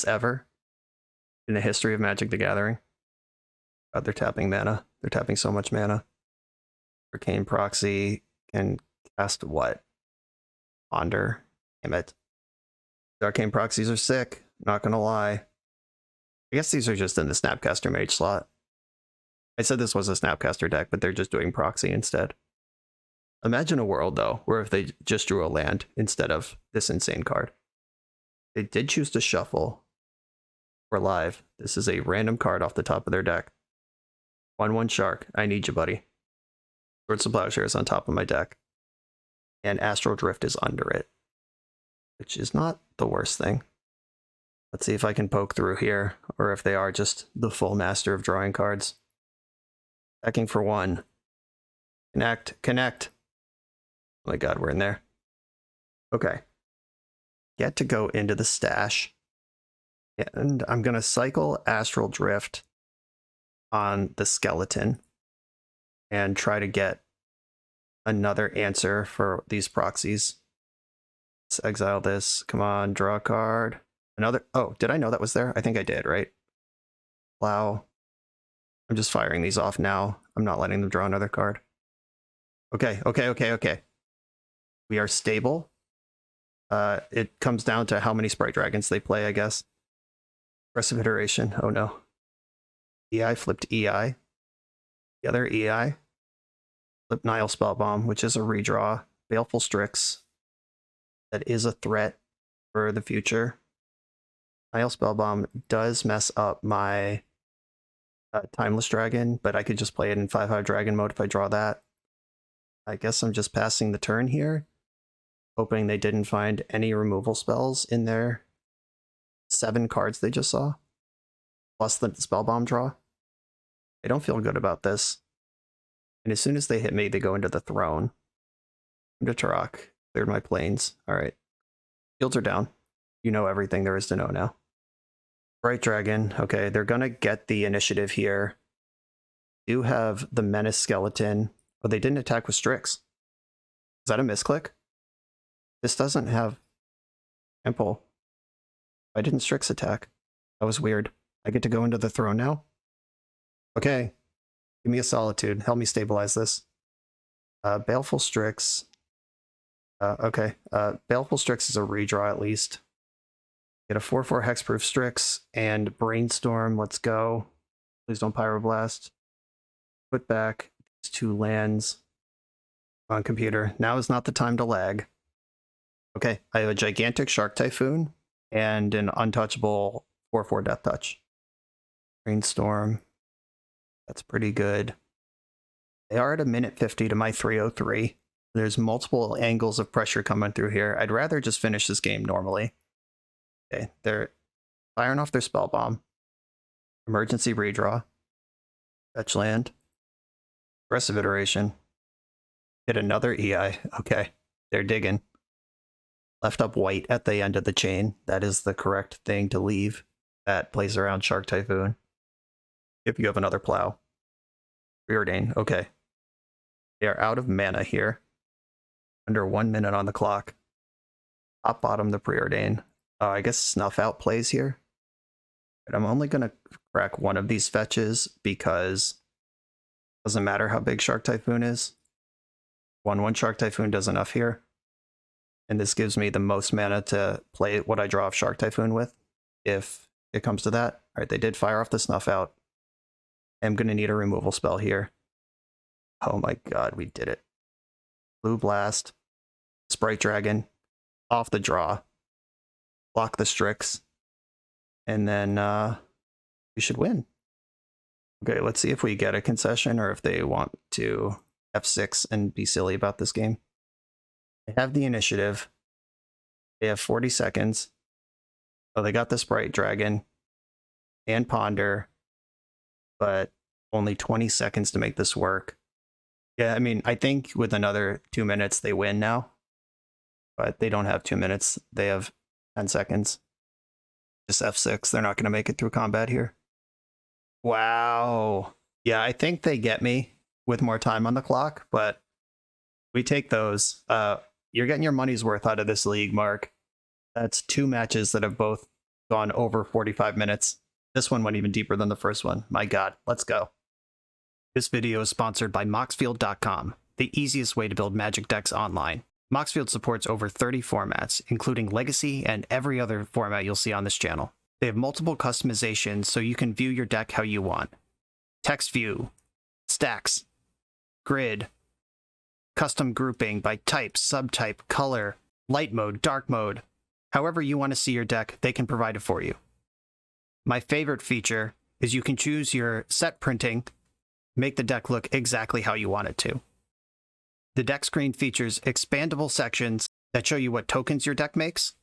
ever in the history of Magic the Gathering? God, they're tapping mana. They're tapping so much mana. Arcane Proxy can cast what? Ponder. Damn it. The Arcane Proxies are sick. Not gonna lie. I guess these are just in the Snapcaster Mage slot. I said this was a Snapcaster deck, but they're just doing Proxy instead. Imagine a world, though, where if they just drew a land instead of this insane card. They did choose to shuffle. We're live. This is a random card off the top of their deck. 1/1 Shark. I need you, buddy. Swords to Plowshares on top of my deck. And Astral Drift is under it. Which is not the worst thing. Let's see if I can poke through here, or if they are just the full master of drawing cards. Attacking for 1. Connect. Oh my god, we're in there. Okay. Get to go into the stash. And I'm going to cycle Astral Drift on the skeleton and try to get another answer for these proxies. Let's exile this. Come on, draw a card. Another. Oh, did I know that was there? I think I did, right? Plow. I'm just firing these off now. I'm not letting them draw another card. Okay. We are stable. It comes down to how many Sprite Dragons they play, I guess. Aggressive Iteration. Oh no. EI flipped EI. The other EI. Flip Nile Spellbomb, which is a redraw. Baleful Strix. That is a threat for the future. Nile Spellbomb does mess up my Timeless Dragon, but I could just play it in 5/5 Dragon mode if I draw that. I guess I'm just passing the turn here, hoping they didn't find any removal spells in their 7 cards they just saw, plus the Spellbomb draw. I don't feel good about this. And as soon as they hit me, they go into the throne. Into Turok. Cleared my planes. Alright. Fields are down. You know everything there is to know now. Bright Dragon. Okay, they're gonna get the initiative here. Do have the Menace Skeleton. Oh, they didn't attack with Strix. Is that a misclick? This doesn't have Temple. I didn't Strix attack. That was weird. I get to go into the throne now? Okay. Give me a Solitude. Help me stabilize this. Baleful Strix. Okay. Baleful Strix is a redraw at least. Get a 4/4 Hexproof Strix and Brainstorm. Let's go. Please don't Pyroblast. Put back these 2 lands on computer. Now is not the time to lag. Okay, I have a gigantic Shark Typhoon and an untouchable 4/4 Death Touch. Brainstorm. That's pretty good. They are at a minute 50 to my 303. There's multiple angles of pressure coming through here. I'd rather just finish this game normally. Okay, they're firing off their Spell Bomb. Emergency redraw. Fetch land. Aggressive iteration. Hit another EI. Okay, they're digging. Left up white at the end of the chain. That is the correct thing to leave. That plays around Shark Typhoon. If you have another plow. Preordain. Okay. They are out of mana here. Under 1 minute on the clock. Top bottom the Preordain. I guess Snuff Out plays here. But I'm only going to crack one of these fetches because it doesn't matter how big Shark Typhoon is. 1/1 Shark Typhoon does enough here. And this gives me the most mana to play what I draw off Shark Typhoon with, if it comes to that. All right, they did fire off the Snuff Out. I'm going to need a removal spell here. Oh my god, we did it. Blue Blast, Sprite Dragon, off the draw, block the Strix, and then we should win. Okay, let's see if we get a concession or if they want to F6 and be silly about this game. They have the initiative. They have 40 seconds. Oh, they got the Sprite Dragon and Ponder, but only 20 seconds to make this work. Yeah, I mean, I think with another 2 minutes, they win now. But they don't have 2 minutes. They have 10 seconds. Just F6. They're not going to make it through combat here. Wow. Yeah, I think they get me with more time on the clock, but we take those. You're getting your money's worth out of this league, Mark. That's 2 matches that have both gone over 45 minutes. This one went even deeper than the first one. My god, let's go. This video is sponsored by Moxfield.com, the easiest way to build Magic decks online. Moxfield supports over 30 formats, including Legacy and every other format you'll see on this channel. They have multiple customizations so you can view your deck how you want. Text view, stacks, grid, custom grouping by type, subtype, color, light mode, dark mode. However you want to see your deck, they can provide it for you. My favorite feature is you can choose your set printing, make the deck look exactly how you want it to. The deck screen features expandable sections that show you what tokens your deck makes,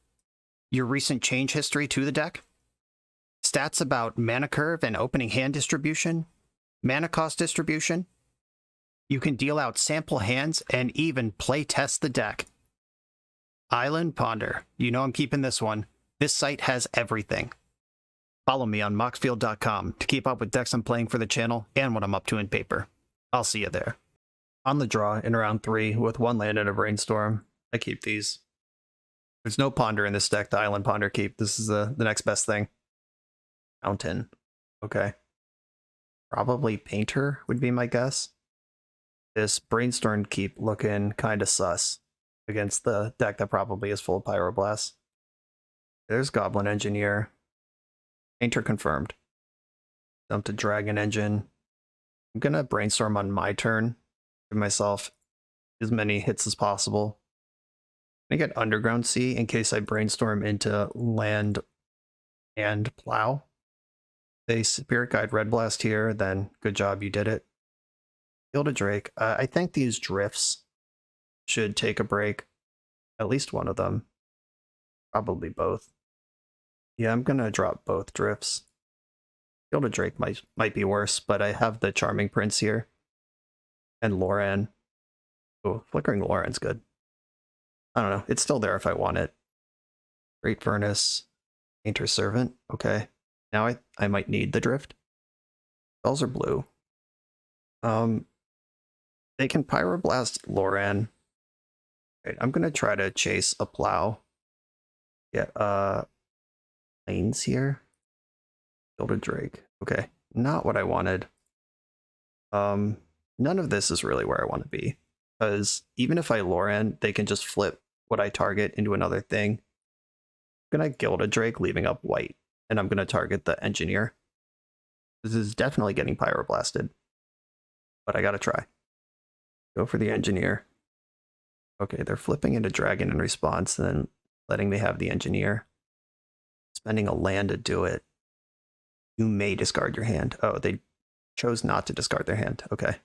your recent change history to the deck, stats about mana curve and opening hand distribution, mana cost distribution. You can deal out sample hands and even play test the deck. Island Ponder. You know I'm keeping this one. This site has everything. Follow me on Moxfield.com to keep up with decks I'm playing for the channel and what I'm up to in paper. I'll see you there. On the draw in round 3 with 1 land and a Brainstorm. I keep these. There's no Ponder in this deck. The Island Ponder keep. This is the next best thing. Mountain. Okay. Probably Painter would be my guess. This Brainstorm keep looking kind of sus against the deck that probably is full of Pyroblasts. There's Goblin Engineer. Painter confirmed. Dump to Dragon Engine. I'm gonna Brainstorm on my turn. Give myself as many hits as possible. I'm gonna get Underground Sea in case I Brainstorm into land and Plow. They Spirit Guide Red Blast here, then good job, you did it. Field of Drake. I think these drifts should take a break. At least one of them. Probably both. Yeah, I'm gonna drop both drifts. Field of Drake might be worse, but I have the Charming Prince here. And Loran. Oh, Flickering Loran's good. I don't know. It's still there if I want it. Great Furnace. Painter Servant. Okay. Now I might need the drift. Spells are blue. They can Pyroblast Loran. Right, I'm gonna try to chase a Plow. Yeah, lanes here. Gilded Drake. Okay, not what I wanted. None of this is really where I want to be. Because even if I Loran, they can just flip what I target into another thing. I'm gonna Gilded Drake, leaving up white, and I'm gonna target the Engineer. This is definitely getting Pyroblasted, but I gotta try. Go for the Engineer. Okay, they're flipping into Dragon in response, and then letting me have the Engineer. Spending a land to do it. You may discard your hand. Oh, they chose not to discard their hand. Okay.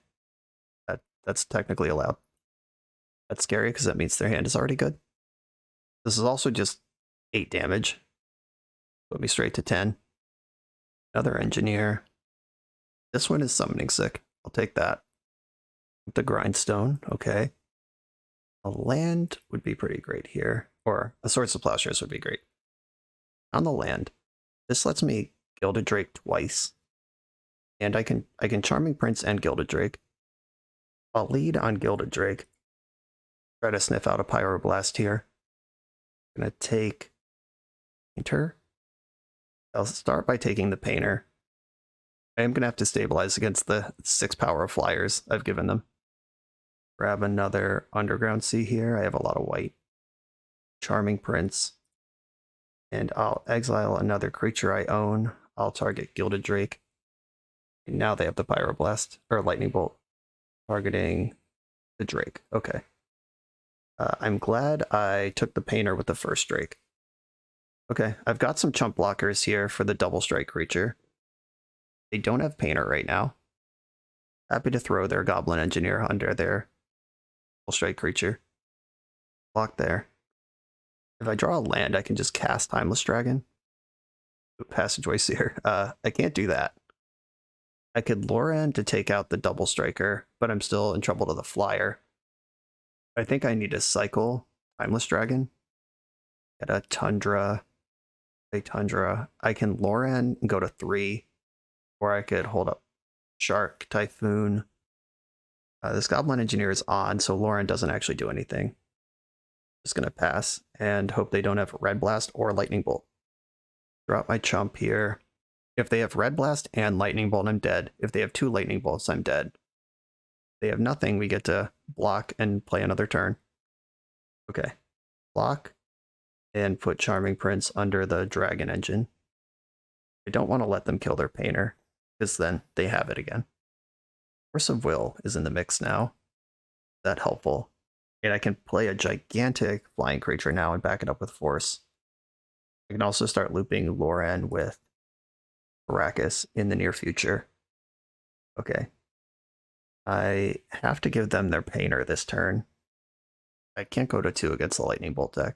That's technically allowed. That's scary because that means their hand is already good. This is also just 8 damage. Put me straight to 10. Another Engineer. This one is Summoning Sick. I'll take that. The Grindstone. Okay. A land would be pretty great here. Or a Swords of Plowshares would be great. On the land, this lets me Gilded Drake twice. And I can Charming Prince and Gilded Drake. I'll lead on Gilded Drake. Try to sniff out a Pyroblast here. I'm gonna take Painter. I'll start by taking the Painter. I am gonna have to stabilize against the 6 power of flyers I've given them. Grab another Underground Sea here. I have a lot of white. Charming Prince. And I'll exile another creature I own. I'll target Gilded Drake. And now they have the Pyroblast, or Lightning Bolt, targeting the Drake. Okay. I'm glad I took the Painter with the first Drake. Okay, I've got some chump blockers here for the double strike creature. They don't have Painter right now. Happy to throw their Goblin Engineer under their double strike creature. Block there. If I draw a land, I can just cast Timeless Dragon. Passageway Seer. I can't do that. I could Loran to take out the double striker, but I'm still in trouble to the flyer. I think I need to cycle Timeless Dragon. Get a Tundra. A Tundra. I can Loran and go to 3. Or I could hold up Shark, Typhoon. This Goblin Engineer is on, so Loran doesn't actually do anything. Just gonna pass and hope they don't have Red Blast or Lightning Bolt. Drop my chump here. If they have Red Blast and Lightning Bolt, I'm dead. If they have 2 Lightning Bolts, I'm dead. If they have nothing, we get to block and play another turn. Okay. Block and put Charming Prince under the Dragon Engine. I don't want to let them kill their Painter, because then they have it again. Force of Will is in the mix now. Is that helpful? And I can play a gigantic flying creature now and back it up with Force. I can also start looping Loran with Arrakis in the near future. Okay. I have to give them their Painter this turn. I can't go to 2 against the Lightning Bolt deck.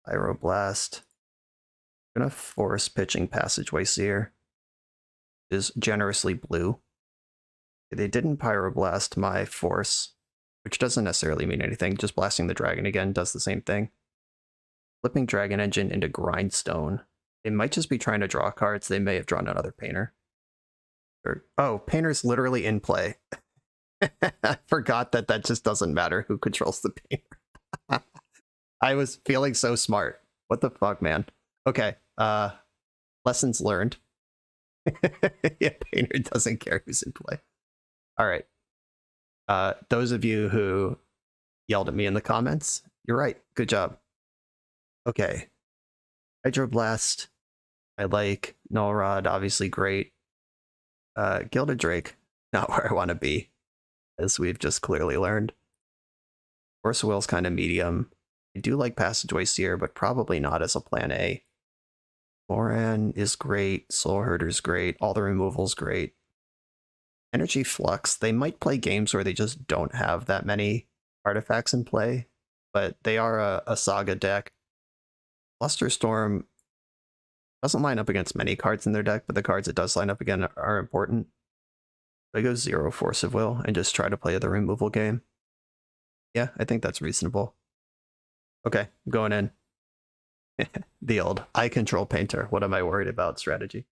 Pyroblast. I'm gonna force pitching Passageway Seer. Is generously blue. They didn't Pyroblast my Force, which doesn't necessarily mean anything. Just blasting the dragon again does the same thing. Flipping Dragon Engine into Grindstone. They might just be trying to draw cards. They may have drawn another Painter. Oh, Painter's literally in play. I forgot that just doesn't matter who controls the Painter. I was feeling so smart. What the fuck, man? Okay, lessons learned. Yeah, Painter doesn't care who's in play. All right. Those of you who yelled at me in the comments, you're right. Good job. Okay. Hydroblast. I like. Null Rod, obviously great. Gilded Drake, not where I want to be, as we've just clearly learned. Force of Will's kind of medium. I do like Passageway Seer, but probably not as a plan A. Loran is great. Soul Herder's great. All the removal's great. Energy Flux, they might play games where they just don't have that many artifacts in play, but they are a Saga deck. Flusterstorm doesn't line up against many cards in their deck, but the cards it does line up again are important. I go 0 Force of Will and just try to play the removal game. Yeah, I think that's reasonable. Okay, I'm going in. The old I control Painter. What am I worried about strategy?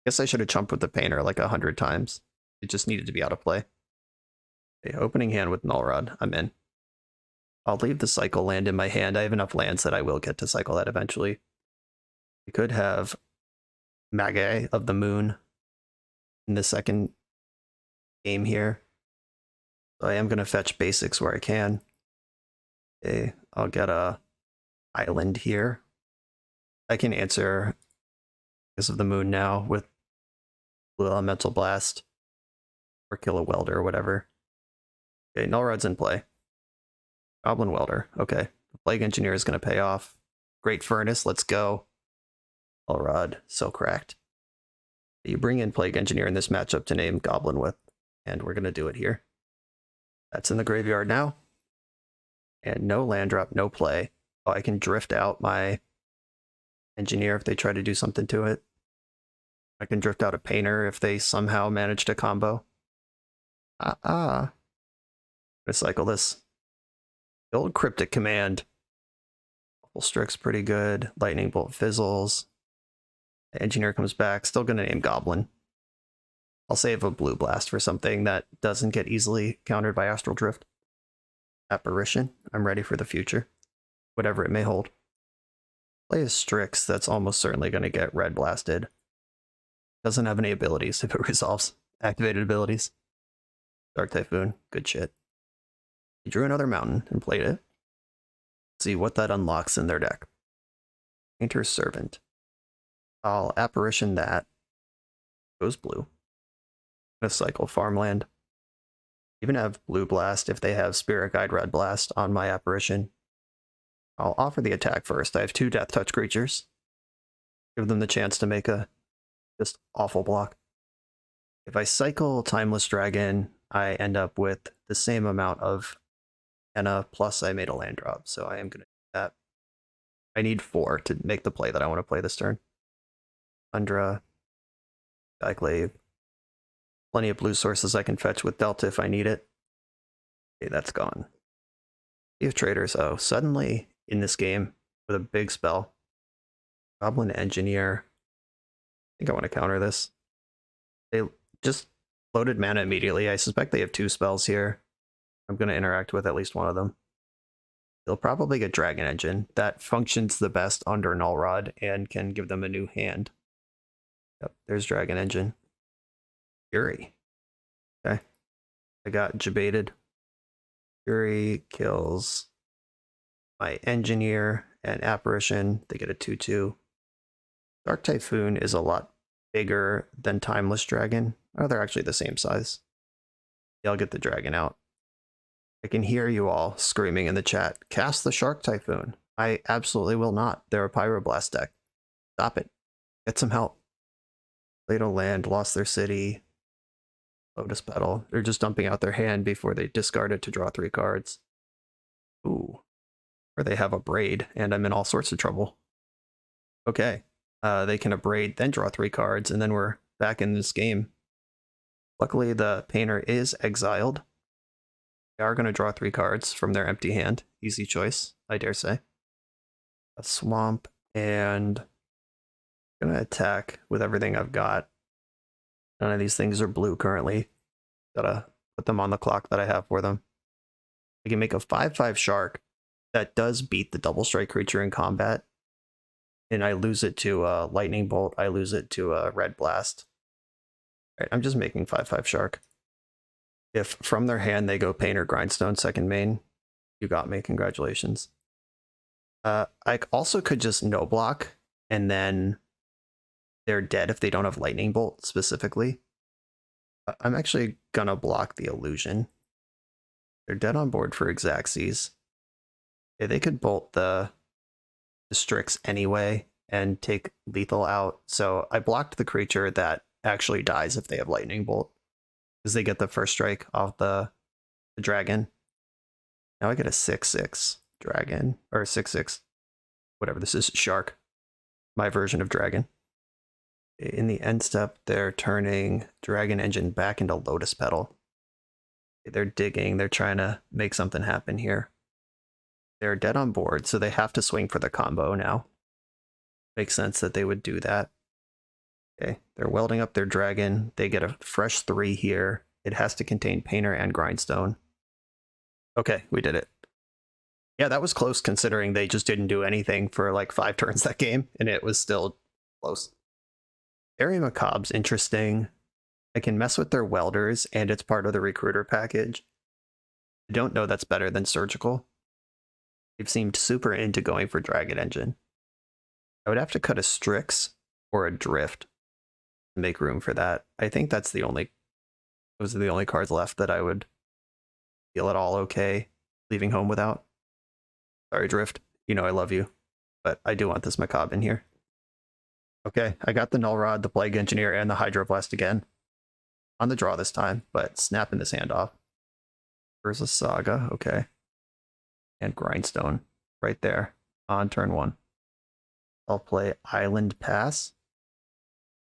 Guess I should have chumped with the Painter like 100 times. It just needed to be out of play. Okay, opening hand with Null Rod. I'm in. I'll leave the cycle land in my hand. I have enough lands that I will get to cycle that eventually. We could have Magi of the Moon in the second game here. So I am going to fetch basics where I can. Okay, I'll get a island here. I can answer because of the moon now with Blue Elemental Blast or kill a welder or whatever. Okay, Null Rod's in play. Goblin Welder. Okay, the Plague Engineer is going to pay off. Great Furnace, let's go. Null Rod, so cracked. You bring in Plague Engineer in this matchup to name Goblin with, and we're going to do it here. That's in the graveyard now. And no land drop, no play. Oh, I can drift out my Engineer if they try to do something to it. I can drift out a Painter if they somehow manage to combo. I'm gonna cycle this. The old Cryptic Command. Full Strike's pretty good. Lightning Bolt fizzles. The Engineer comes back. Still gonna name Goblin. I'll save a Blue Blast for something that doesn't get easily countered by Astral Drift. Apparition. I'm ready for the future. Whatever it may hold. Play a Strix that's almost certainly going to get red blasted. Doesn't have any abilities if it resolves. Activated abilities. Dark Typhoon. Good shit. He drew another mountain and played it. Let's see what that unlocks in their deck. Painter's Servant. I'll Apparition that. Goes blue. Gonna cycle Farmland. Even have Blue Blast if they have Spirit Guide Red Blast on my Apparition. I'll offer the attack first. I have 2 Death Touch creatures. Give them the chance to make a just awful block. If I cycle Timeless Dragon, I end up with the same amount of mana, plus I made a land drop, so I am going to do that. I need 4 to make the play that I want to play this turn. Tundra, Skyclave. Plenty of blue sources I can fetch with Delta if I need it. Okay, that's gone. Sea of Traders, oh, suddenly in this game with a big spell. Goblin Engineer. I think I want to counter this. They just loaded mana immediately. I suspect they have 2 spells here. I'm going to interact with at least one of them. They'll probably get Dragon Engine. That functions the best under Null Rod and can give them a new hand. Yep, there's Dragon Engine. Fury. Okay. I got Jebaited. Fury kills my Engineer and Apparition. They get a 2/2. Dark Typhoon is a lot bigger than Timeless Dragon. Oh, they're actually the same size. Yeah, I'll get the dragon out. I can hear you all screaming in the chat. Cast the Shark Typhoon. I absolutely will not. They're a Pyroblast deck. Stop it. Get some help. Plato Land, lost their city. Lotus Petal. They're just dumping out their hand before they discard it to draw 3 cards. Ooh. Or they have a Braid, and I'm in all sorts of trouble. Okay. They can Abrade, then draw 3 cards, and then we're back in this game. Luckily, the Painter is exiled. They are going to draw 3 cards from their empty hand. Easy choice, I dare say. A Swamp, and I'm going to attack with everything I've got. None of these things are blue currently. Gotta put them on the clock that I have for them. I can make a 5/5 Shark that does beat the double strike creature in combat. And I lose it to a Lightning Bolt. I lose it to a Red Blast. All right, I'm just making 5/5 Shark. If from their hand they go Painter Grindstone second main, you got me. Congratulations. I also could just no block, and then they're dead if they don't have Lightning Bolt specifically. I'm actually gonna block the Illusion. They're dead on board for Xaxes. Yeah, they could bolt the Strix anyway and take lethal out. So I blocked the creature that actually dies if they have Lightning Bolt, because they get the first strike off the dragon. Now I get a 6/6 dragon, or 6/6, whatever this is, Shark. My version of dragon. In the end step, they're turning Dragon Engine back into Lotus Petal. They're digging, they're trying to make something happen here. They're dead on board, so they have to swing for the combo now. Makes sense that they would do that. Okay, they're welding up their dragon. They get a fresh 3 here. It has to contain Painter and Grindstone. Okay, we did it. Yeah, that was close considering they just didn't do anything for like 5 turns that game, and it was still close. Area Macabre's interesting. I can mess with their welders, and it's part of the recruiter package. I don't know that's better than surgical. They've seemed super into going for Dragon Engine. I would have to cut a Strix or a Drift to make room for that. I think those are the only cards left that I would feel at all okay leaving home without. Sorry, Drift. You know I love you, but I do want this Macabre in here. Okay, I got the Null Rod, the Plague Engineer, and the Hydroblast again. On the draw this time, but snapping this hand off. There's a Saga, okay. And Grindstone right there on turn 1. I'll play Island Pass.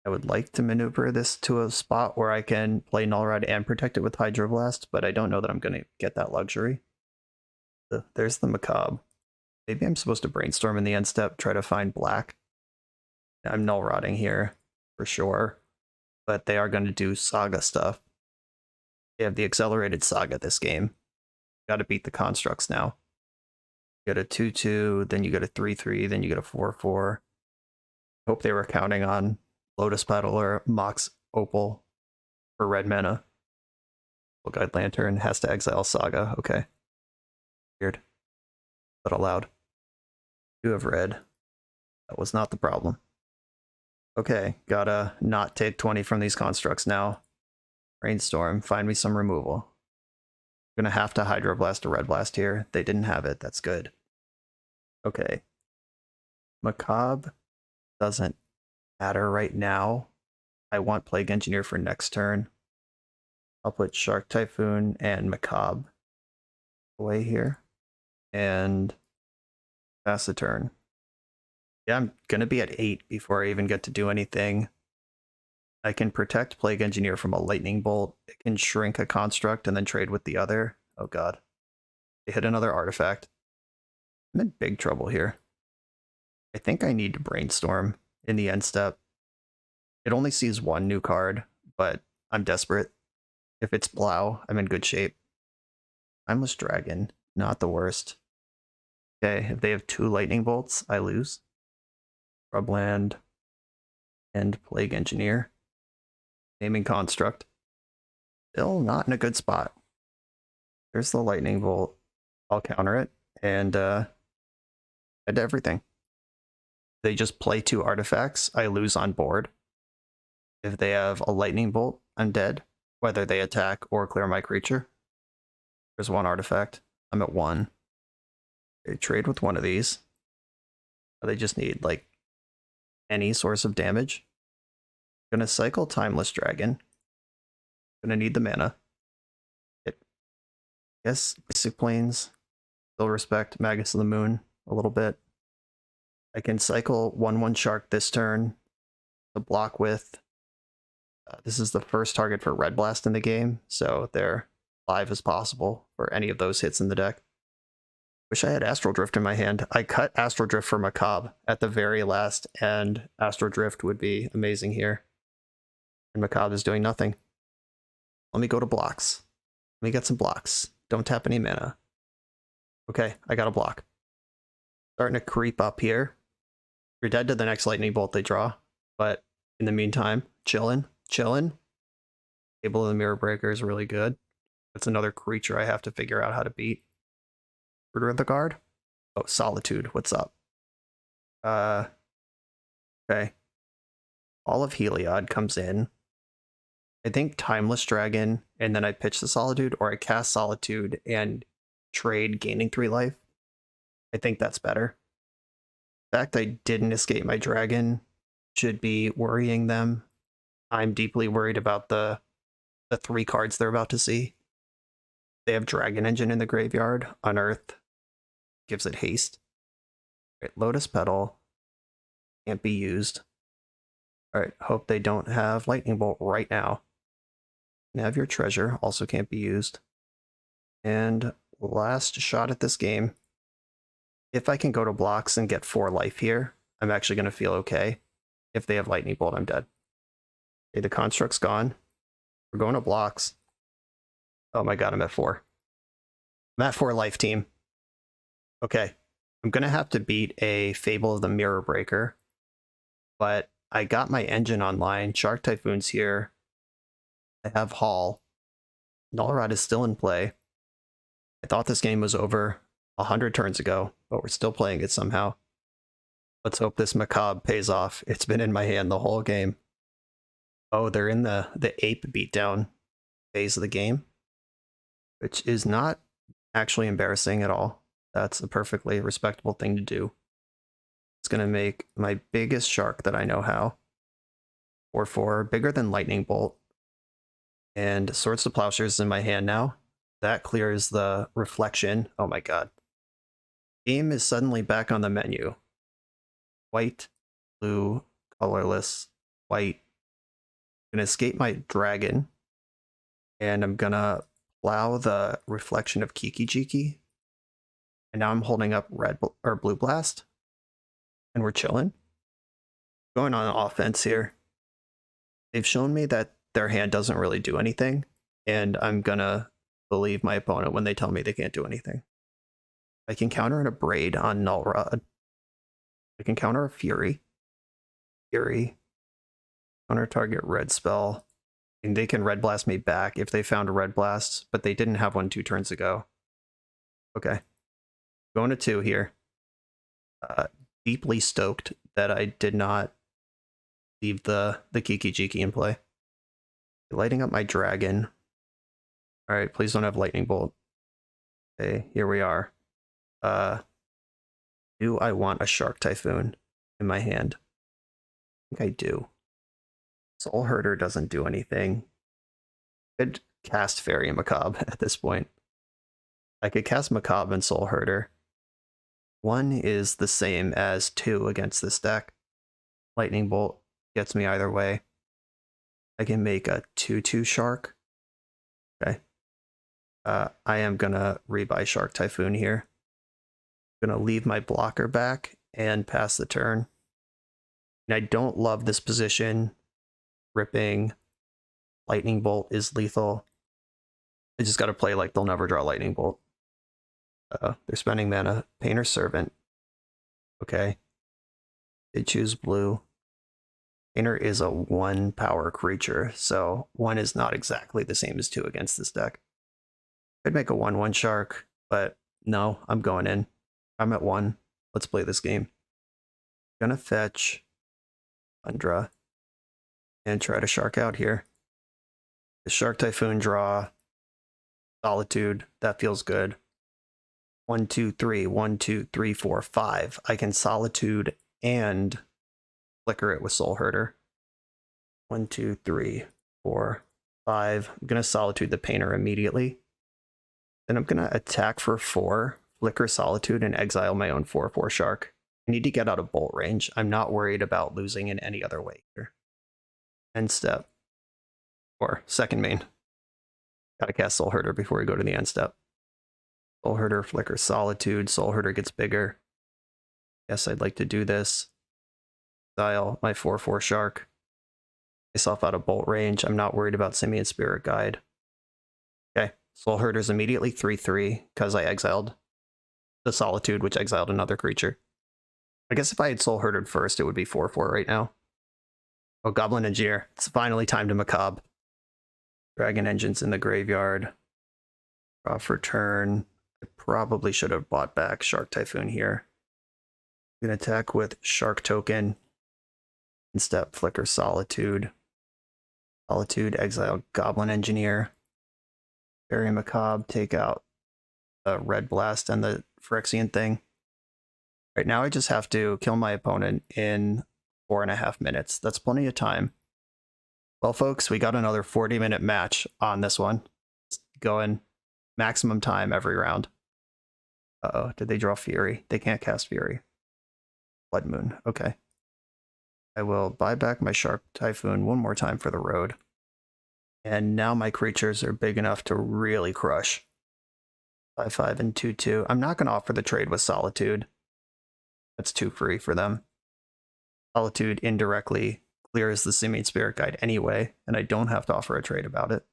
I would like to maneuver this to a spot where I can play Null Rod and protect it with Hydroblast, but I don't know that I'm going to get that luxury. There's the Macabre. Maybe I'm supposed to Brainstorm in the end step, try to find black. I'm Null Rodding here for sure, but they are going to do Saga stuff. They have the accelerated Saga this game. Got to beat the constructs now. You get a 2/2, then you get a 3/3, then you get a 4/4. Hope they were counting on Lotus Petal or Mox Opal for red mana. Guide Lantern has to exile Saga. Okay. Weird. But allowed. You have red. That was not the problem. Okay, gotta not take 20 from these constructs now. Brainstorm, find me some removal. I'm gonna have to Hydroblast a Red Blast here. They didn't have it, that's good. Okay. Macabre doesn't matter right now. I want Plague Engineer for next turn. I'll put Shark Typhoon and Macabre away here. And pass the turn. Yeah, I'm gonna be at 8 before I even get to do anything. I can protect Plague Engineer from a Lightning Bolt. It can shrink a construct and then trade with the other. Oh god. They hit another artifact. I'm in big trouble here. I think I need to Brainstorm in the end step. It only sees 1 new card, but I'm desperate. If it's Plow, I'm in good shape. Timeless Dragon, not the worst. Okay, if they have 2 Lightning Bolts, I lose. Scrubland and Plague Engineer. Naming Construct. Still not in a good spot. There's the Lightning Bolt. I'll counter it and add everything. They just play 2 artifacts, I lose on board. If they have a Lightning Bolt, I'm dead, whether they attack or clear my creature. There's 1 artifact. I'm at 1. They trade with 1 of these. They just need like any source of damage. Gonna cycle Timeless Dragon. Gonna need the mana. Yes, basic planes. Still respect Magus of the Moon a little bit. I can cycle 1/1 Shark this turn to block with. This is the first target for Red Blast in the game, so they're live as possible for any of those hits in the deck. Wish I had Astral Drift in my hand. I cut Astral Drift for Macabre at the very last, and Astral Drift would be amazing here. And Macabre is doing nothing. Let me go to blocks. Let me get some blocks. Don't tap any mana. Okay, I got a block. Starting to creep up here. You're dead to the next Lightning Bolt they draw, but in the meantime, chillin'. Table of the Mirror Breaker is really good. That's another creature I have to figure out how to beat. Fruiter of the Guard? Oh, Solitude, what's up? Okay. All of Heliod comes in. I think Timeless Dragon, and then I pitch the Solitude, or I cast Solitude and trade gaining 3 life. I think that's better. The fact I didn't escape my dragon should be worrying them. I'm deeply worried about the 3 cards they're about to see. They have Dragon Engine in the graveyard. Unearth gives it haste. Right, Lotus Petal can't be used. Alright, hope they don't have Lightning Bolt right now. You can have your treasure, also can't be used. And last shot at this game. If I can go to blocks and get 4 life here, I'm actually going to feel okay. If they have Lightning Bolt, I'm dead. Okay, the construct's gone. We're going to blocks. Oh my god, I'm at 4. I'm at 4 life, team. Okay, I'm gonna have to beat a Fable of the Mirror Breaker, but I got my engine online. Shark Typhoon's here. I have Hall. Nullrod is still in play. I thought this game was over 100 turns ago, but we're still playing it somehow. Let's hope this Macabre pays off. It's been in my hand the whole game. Oh, they're in the ape beatdown phase of the game, which is not actually embarrassing at all. That's a perfectly respectable thing to do. It's going to make my biggest shark that I know how. 4/4, bigger than Lightning Bolt. And Swords to Plowshares in my hand now. That clears the reflection. Oh my god. Game is suddenly back on the menu. White, blue, colorless, white. I'm going to escape my dragon. And I'm going to plow the reflection of Kiki Jiki. And now I'm holding up red or blue blast. And we're chilling. Going on offense here. They've shown me that their hand doesn't really do anything. And I'm going to believe my opponent when they tell me they can't do anything. I can counter an Abrade on Nullrod. I can counter a Fury. Counter target red spell. And they can red blast me back if they found a red blast, but they didn't have one 2 turns ago. Okay. Going to 2 here. Deeply stoked that I did not leave the Kiki Jiki in play. Lighting up my dragon. Alright, please don't have lightning bolt. Okay, here we are. Do I want a Shark Typhoon in my hand? I think I do. Soul Herder doesn't do anything. Could cast Fairy and Macabre at this point. I could cast Macabre and Soul Herder. 1 is the same as 2 against this deck. Lightning Bolt gets me either way. I can make a 2/2 Shark. Okay. I am gonna rebuy Shark Typhoon here. I'm gonna leave my blocker back and pass the turn. And I don't love this position. Ripping Lightning Bolt is lethal. I just gotta play like they'll never draw Lightning Bolt. They're spending mana. Painter Servant. Okay. They choose blue. Painter is a 1 power creature, so 1 is not exactly the same as 2 against this deck. Could make a 1/1 Shark, but no, I'm going in. I'm at 1. Let's play this game. Gonna fetch Undra and try to Shark out here. The Shark Typhoon draw. Solitude, that feels good. 1, 2, 3, 1, 2, 3, 4, 5. I can Solitude and flicker it with Soul Herder. 1, 2, 3, 4, 5. I'm gonna Solitude the Painter immediately. Then I'm gonna attack for 4, flicker Solitude, and exile my own 4/4 Shark. I need to get out of bolt range. I'm not worried about losing in any other way here. End step. Or second main. Gotta cast Soul Herder before we go to the end step. Soul Herder, flicker Solitude. Soul Herder gets bigger. Guess I'd like to do this. Exile my 4/4 Shark. Myself out of bolt range. I'm not worried about Simian Spirit Guide. Okay. Soul Herder's immediately 3/3 because I exiled the Solitude, which exiled another creature. I guess if I had Soul Herdered first, it would be 4/4 right now. Oh, Goblin Engineer. It's finally time to Macabre. Dragon Engine's in the graveyard. Draw for turn. I probably should have bought back Shark Typhoon here. I'm going to attack with Shark Token. Instep, flicker Solitude. Solitude, exile Goblin Engineer. Bury Macabre, take out the Red Blast and the Phyrexian thing. Right now I just have to kill my opponent in 4.5 minutes. That's plenty of time. Well, folks, we got another 40-minute match on this one. It's going maximum time every round. Uh-oh, did they draw Fury? They can't cast Fury. Blood Moon, okay. I will buy back my Shark Typhoon one more time for the road. And now my creatures are big enough to really crush. 5/5 and 2/2. I'm not going to offer the trade with Solitude. That's too free for them. Solitude indirectly clears the Simian Spirit Guide anyway, and I don't have to offer a trade about it.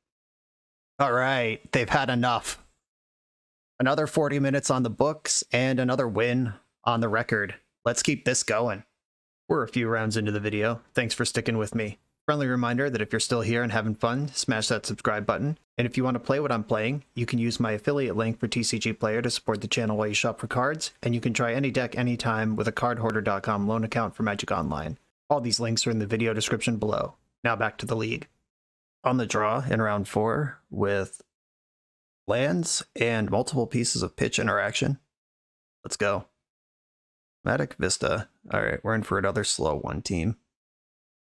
All right, they've had enough. Another 40 minutes on the books and another win on the record. Let's keep this going. We're a few rounds into the video. Thanks for sticking with me. Friendly reminder that if you're still here and having fun, smash that subscribe button. And if you want to play what I'm playing, you can use my affiliate link for TCG Player to support the channel while you shop for cards, and you can try any deck anytime with a cardhoarder.com loan account for Magic Online. All these links are in the video description below. Now back to the league. On the draw in round 4 with lands and multiple pieces of pitch interaction. Let's go. Prismatic Vista. Alright, we're in for another slow one team.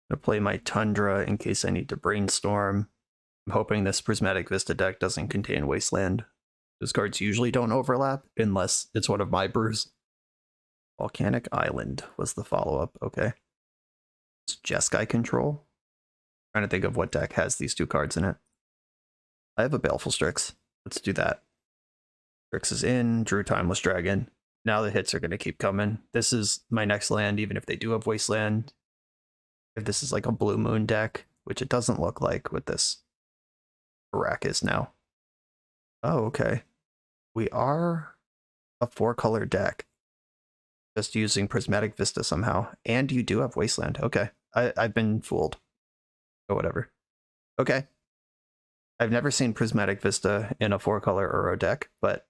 I'm going to play my Tundra in case I need to brainstorm. I'm hoping this Prismatic Vista deck doesn't contain Wasteland. Those cards usually don't overlap unless it's one of my brews. Volcanic Island was the follow-up. Okay. It's Jeskai Control. Trying to think of what deck has these two cards in it. I have a Baleful Strix. Let's do that. Strix is in. Drew Timeless Dragon. Now the hits are going to keep coming. This is my next land, even if they do have Wasteland. If this is like a Blue Moon deck, which it doesn't look like with this Arrakis now. Oh, okay. We are a 4-color deck. Just using Prismatic Vista somehow. And you do have Wasteland. Okay. I've been fooled. Or whatever. Okay. I've never seen Prismatic Vista in a 4-color Uro deck, but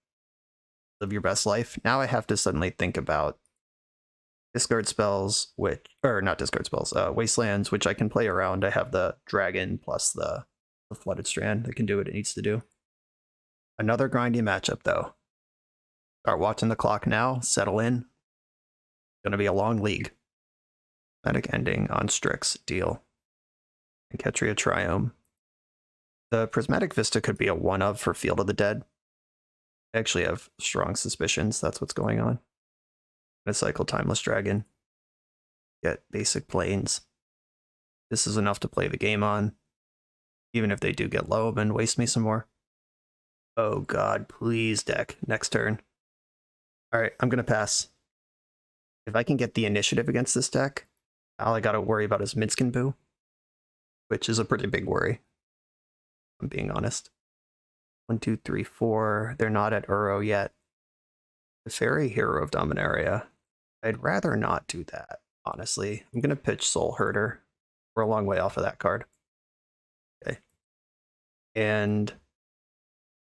live your best life. Now I have to suddenly think about discard spells, not discard spells, Wastelands, which I can play around. I have the Dragon plus the Flooded Strand that can do what it needs to do. Another grindy matchup, though. Start watching the clock now. Settle in. It's going to be a long league. Magic Ending on Strix. Deal. And Ketria Triome. The Prismatic Vista could be a one-of for Field of the Dead. I actually have strong suspicions that's what's going on. I'm going to cycle Timeless Dragon. Get basic planes. This is enough to play the game on. Even if they do get low and waste me some more. Oh god, please deck. Next turn. Alright, I'm going to pass. If I can get the initiative against this deck, all I got to worry about is Minskin Boo. Which is a pretty big worry. If I'm being honest. 1, 2, 3, 4. They're not at Uro yet. The Fairy Hero of Dominaria. I'd rather not do that, honestly. I'm going to pitch Soul Herder. We're a long way off of that card. Okay. And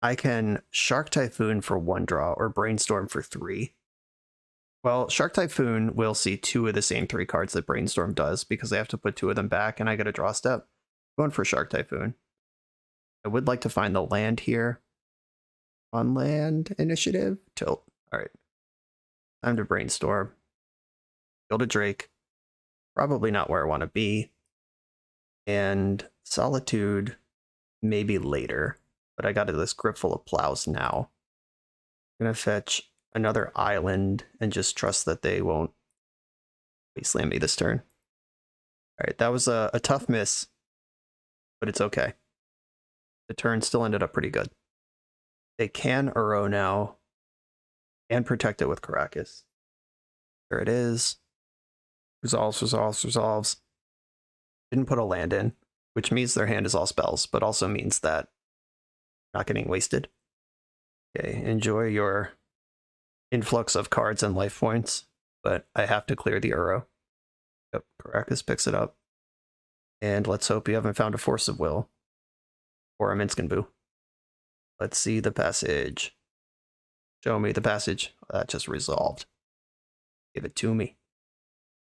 I can Shark Typhoon for 1 draw or Brainstorm for 3. Well, Shark Typhoon will see 2 of the same 3 cards that Brainstorm does because I have to put 2 of them back and I get a draw step. I'm going for Shark Typhoon. I would like to find the land here. On land initiative. Tilt. Alright. Time to brainstorm. Build a Drake. Probably not where I want to be. And Solitude maybe later. But I got this grip full of plows now. I'm going to fetch another island and just trust that they won't wasteland me this turn. Alright, that was a tough miss. But it's okay. The turn still ended up pretty good. They can Uro now and protect it with Caracas. There it is. Resolves, resolves, resolves. Didn't put a land in, which means their hand is all spells, but also means that not getting wasted. Okay, enjoy your influx of cards and life points, but I have to clear the Uro. Yep, Caracas picks it up. And let's hope you haven't found a Force of Will. Or a Minskin Boo. Let's see the passage. Show me the passage. That just resolved. Give it to me.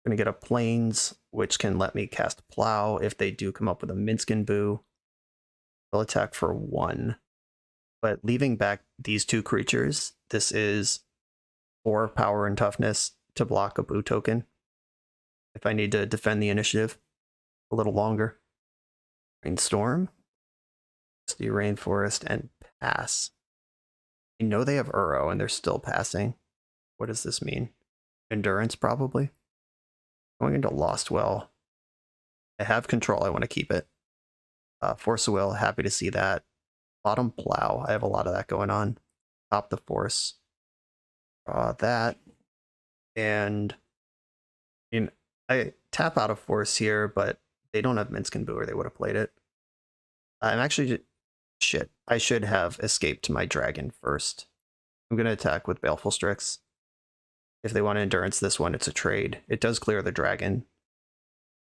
I'm going to get a Plains, which can let me cast Plow if they do come up with a Minskin Boo. They'll attack for 1. But leaving back these 2 creatures, this is 4 power and toughness to block a Boo token. If I need to defend the initiative a little longer. Brainstorm. The Rainforest and pass. I know they have Uro and they're still passing. What does this mean? Endurance, probably. Going into Lost Well. I have control. I want to keep it. Force of Will. Happy to see that. Bottom Plow. I have a lot of that going on. Top the Force. Draw that. And I tap out of Force here, but they don't have Minskin Boo or they would have played it. I'm actually... Shit. I should have escaped my dragon first. I'm going to attack with Baleful Strix. If they want to endurance this one, it's a trade. It does clear the dragon.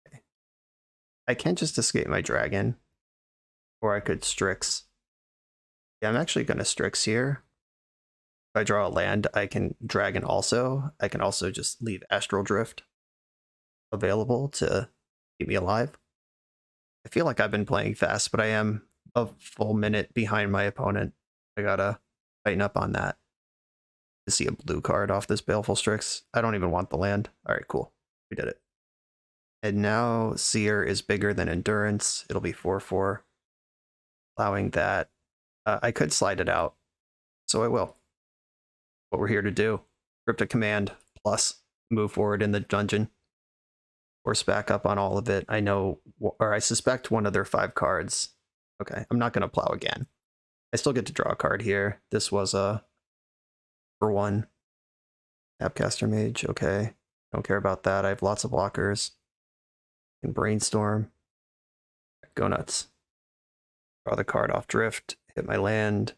Okay. I can just escape my dragon, or I could Strix. Yeah, I'm actually going to Strix here. If I draw a land, I can dragon also. I can also just leave Astral Drift available to keep me alive. I feel like I've been playing fast, but I am a full minute behind my opponent. I gotta tighten up on that. To see a blue card off this Baleful Strix. I don't even want the land. All right, cool. We did it. And now Seer is bigger than Endurance. It'll be 4/4, allowing that. I could slide it out, so I will. What we're here to do. Cryptic Command plus move forward in the dungeon. Force back up on all of it. I know, or I suspect one of their 5 cards. Okay, I'm not going to plow again. I still get to draw a card here. This was a for 1. Tapcaster Mage, okay. Don't care about that. I have lots of blockers. Can brainstorm. Go nuts. Draw the card off Drift. Hit my land.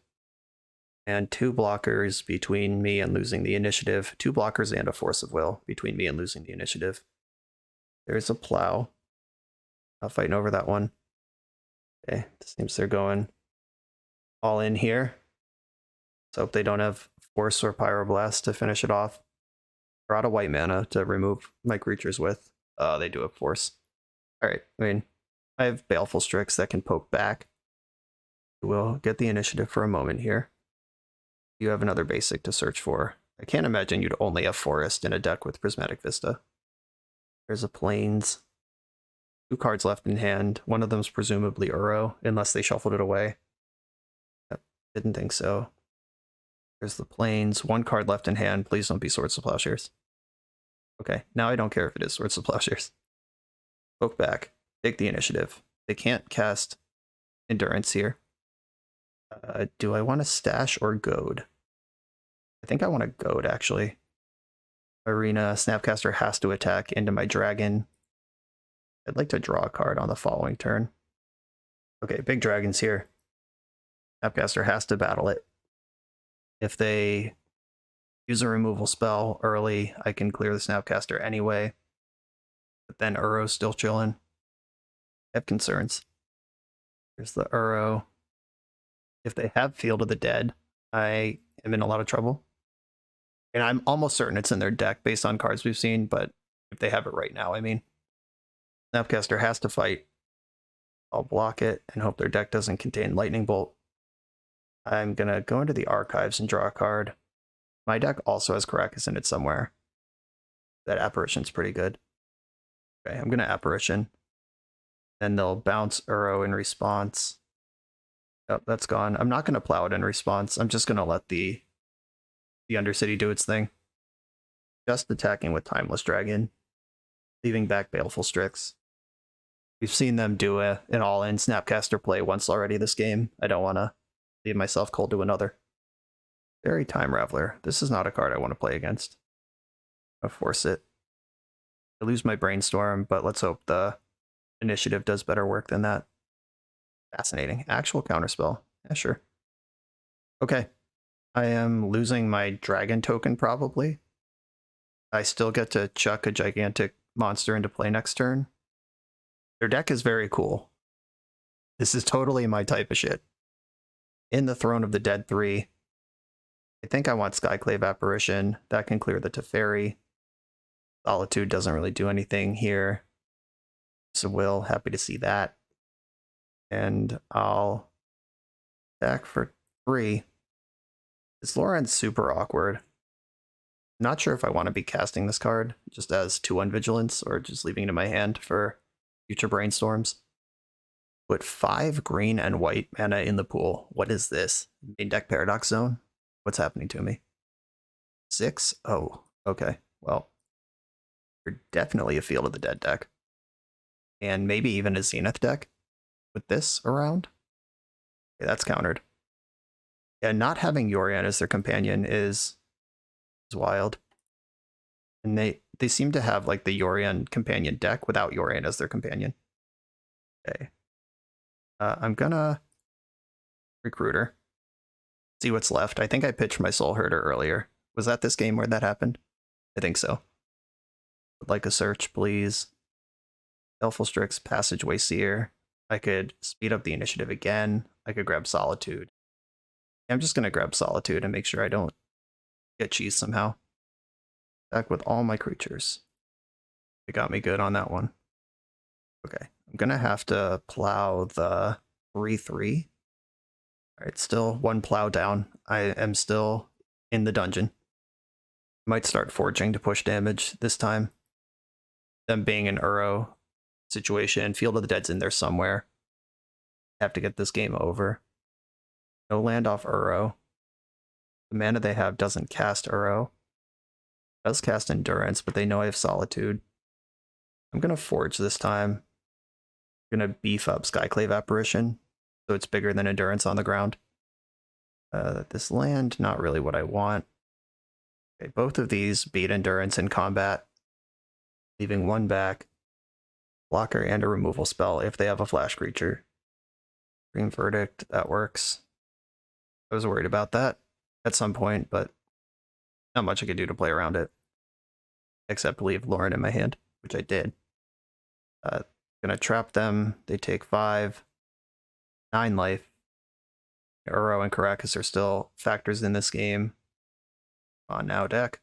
And 2 blockers between me and losing the initiative. 2 blockers and a Force of Will between me and losing the initiative. There's a plow. Not fighting over that one. Okay, seems they're going all in here. Let's hope they don't have Force or Pyroblast to finish it off. We're out of white mana to remove my creatures with. They do have Force. Alright, I mean, I have Baleful Strix that can poke back. We'll get the initiative for a moment here. You have another basic to search for. I can't imagine you'd only have Forest in a deck with Prismatic Vista. There's a Plains. 2 cards left in hand. One of them's presumably Uro, unless they shuffled it away. Yep, didn't think so. There's the Plains. 1 card left in hand. Please don't be Swords to Plowshares. Okay, now I don't care if it is Swords to Plowshares. Poke back. Take the initiative. They can't cast Endurance here. Do I want to stash or goad? I think I want to goad, actually. Arena, Snapcaster has to attack into my dragon. I'd like to draw a card on the following turn. Okay, big dragon's here. Snapcaster has to battle it. If they use a removal spell early, I can clear the Snapcaster anyway. But then Uro's still chilling. I have concerns. There's the Uro. If they have Field of the Dead, I am in a lot of trouble. And I'm almost certain it's in their deck based on cards we've seen, but if they have it right now, I mean. Snapcaster has to fight. I'll block it and hope their deck doesn't contain Lightning Bolt. I'm going to go into the archives and draw a card. My deck also has Caracas in it somewhere. That Apparition's pretty good. Okay, I'm going to Apparition. Then they'll bounce Uro in response. Oh, that's gone. I'm not going to plow it in response. I'm just going to let the Undercity do its thing. Just attacking with Timeless Dragon. Leaving back Baleful Strix. We've seen them do an all-in Snapcaster play once already this game. I don't want to leave myself cold to another. Fairy Time Raveler. This is not a card I want to play against. I'll force it. I lose my Brainstorm, but let's hope the initiative does better work than that. Fascinating. Actual counterspell. Yeah, sure. Okay. I am losing my dragon token, probably. I still get to chuck a gigantic monster into play next turn. Their deck is very cool. This is totally my type of shit. In the Throne of the Dead 3, I think I want Skyclave Apparition. That can clear the Teferi. Solitude doesn't really do anything here. So Will, happy to see that. And I'll attack for 3. This Loren's super awkward. Not sure if I want to be casting this card just as 2/1 Vigilance or just leaving it in my hand for future Brainstorms. Put 5 green and white mana in the pool. What is this? Main deck Paradox Zone? What's happening to me? 6? Oh, okay. Well, you're definitely a Field of the Dead deck. And maybe even a Zenith deck with this around. Okay, that's countered. Yeah, not having Yorion as their companion is wild. And they seem to have like the Yorion companion deck without Yorion as their companion. Okay. I'm gonna Recruiter. See what's left. I think I pitched my Soul Herder earlier. Was that this game where that happened? I think so. Would like a search, please. Elful Strix, Passageway Seer. I could speed up the initiative again. I could grab Solitude. I'm just going to grab Solitude and make sure I don't get cheese somehow. Back with all my creatures. It got me good on that one. Okay, I'm going to have to plow the 3/3. All right, still one plow down. I am still in the dungeon. Might start forging to push damage this time. Them being an Uro situation, Field of the Dead's in there somewhere. Have to get this game over. No land off Uro. The mana they have doesn't cast Uro. Does cast Endurance, but they know I have Solitude. I'm going to forge this time. I'm going to beef up Skyclave Apparition, so it's bigger than Endurance on the ground. This land, not really what I want. Okay, both of these beat Endurance in combat, leaving one back. Blocker and a removal spell if they have a flash creature. Green Verdict, that works. I was worried about that at some point, but not much I could do to play around it. Except leave Lauren in my hand, which I did. Gonna trap them. They take 5. 9 life. Uro and Caracas are still factors in this game. On now, deck.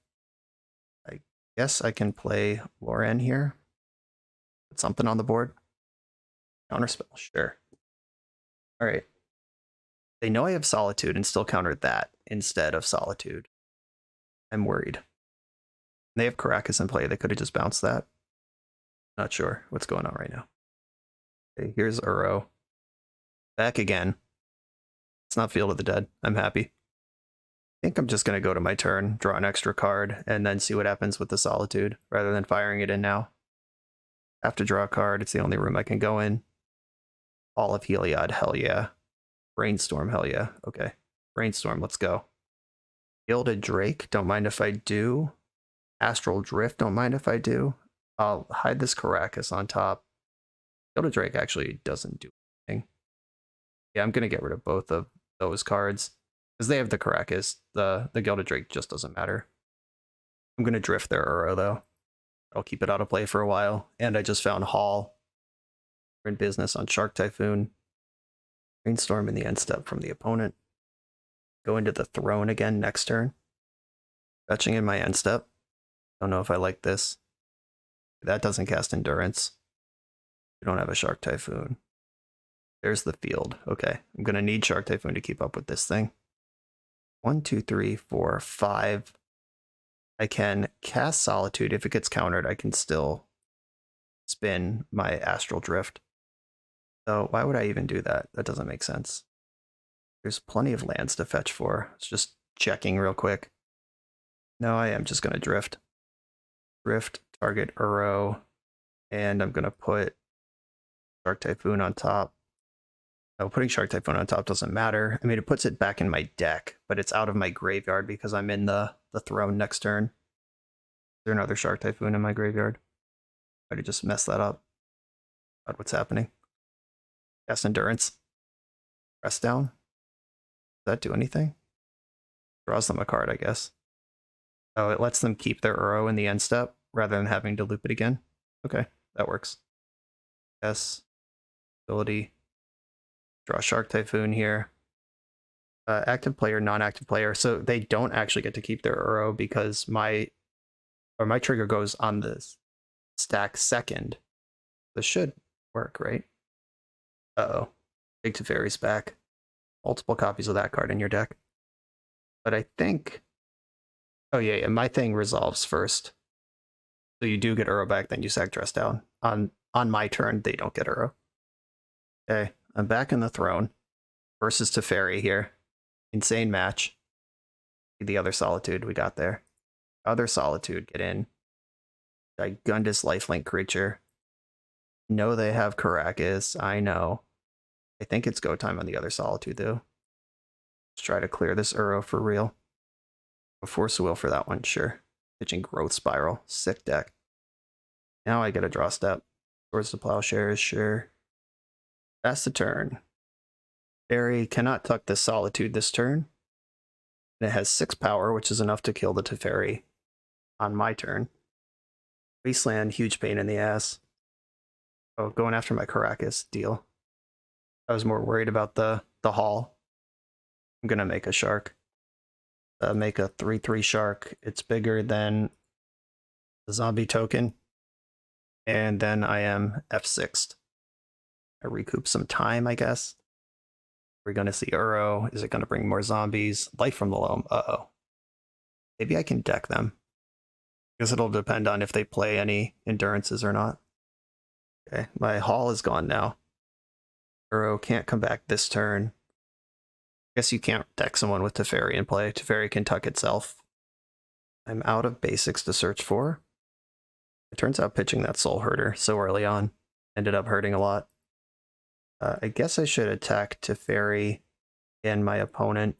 I guess I can play Lauren here. Put something on the board. Counterspell, sure. Alright. They know I have Solitude and still countered that instead of Solitude. I'm worried. They have Caracas in play. They could have just bounced that. Not sure what's going on right now. Okay, here's Uro. Back again. It's not Field of the Dead. I'm happy. I think I'm just going to go to my turn, draw an extra card, and then see what happens with the Solitude, rather than firing it in now. Have to draw a card. It's the only room I can go in. All of Heliod, hell yeah. Brainstorm, hell yeah. Okay. Brainstorm, let's go. Gilded Drake, don't mind if I do. Astral Drift, don't mind if I do. I'll hide this Caracas on top. Gilded Drake actually doesn't do anything. Yeah, I'm going to get rid of both of those cards. Because they have the Caracas. The Gilded Drake just doesn't matter. I'm going to drift their Uro, though. I'll keep it out of play for a while. And I just found Hall. We're in business on Shark Typhoon. Brainstorm in the end step from the opponent. Go into the throne again next turn. Fetching in my end step. Don't know if I like this. That doesn't cast Endurance. We don't have a Shark Typhoon. There's the field. Okay, I'm going to need Shark Typhoon to keep up with this thing. 1, 2, 3, 4, 5. I can cast Solitude. If it gets countered, I can still spin my Astral Drift. So why would I even do that? That doesn't make sense. There's plenty of lands to fetch for. It's just checking real quick. No, I am just going to drift. Drift, target Uro, and I'm going to put Shark Typhoon on top. No, putting Shark Typhoon on top doesn't matter. I mean, it puts it back in my deck, but it's out of my graveyard because I'm in the throne next turn. Is there another Shark Typhoon in my graveyard? I might have just messed that up. God, what's happening? Cast Endurance. Press down. Does that do anything? Draws them a card, I guess. Oh, it lets them keep their Uro in the end step rather than having to loop it again. Okay, that works. Yes. Ability. Draw Shark Typhoon here. Active player, non-active player. So they don't actually get to keep their Uro because my trigger goes on this stack second. This should work, right? Uh-oh. Big Teferi's back. Multiple copies of that card in your deck. But I think... Oh yeah, my thing resolves first. So you do get Uro back, then you sack Dress down. On my turn, they don't get Uro. Okay, I'm back in the throne. Versus Teferi here. Insane match. The other Solitude we got there. Other Solitude, get in. Gigundous lifelink creature. Know they have Caracas, I know. I think it's go time on the other Solitude though. Let's try to clear this Uro for real. Force of Will for that one, sure. Pitching Growth Spiral, sick deck. Now I get a draw step. Towards the Plowshares, sure. That's the turn. Barry cannot tuck this Solitude this turn. And it has 6 power, which is enough to kill the Teferi on my turn. Wasteland, huge pain in the ass. Oh, going after my Caracas, deal. I was more worried about the haul. I'm gonna make a shark. Make a 3/3 shark. It's bigger than the zombie token. And then I am F6'd. I recoup some time, I guess. We're gonna see Uro. Is it gonna bring more zombies? Life from the Loam. Uh-oh. Maybe I can deck them. I guess it'll depend on if they play any endurances or not. Okay, my haul is gone now. Uro can't come back this turn. Guess you can't deck someone with Teferi in play. Teferi can tuck itself. I'm out of basics to search for. It turns out pitching that Soul Herder so early on ended up hurting a lot. I guess I should attack Teferi and my opponent.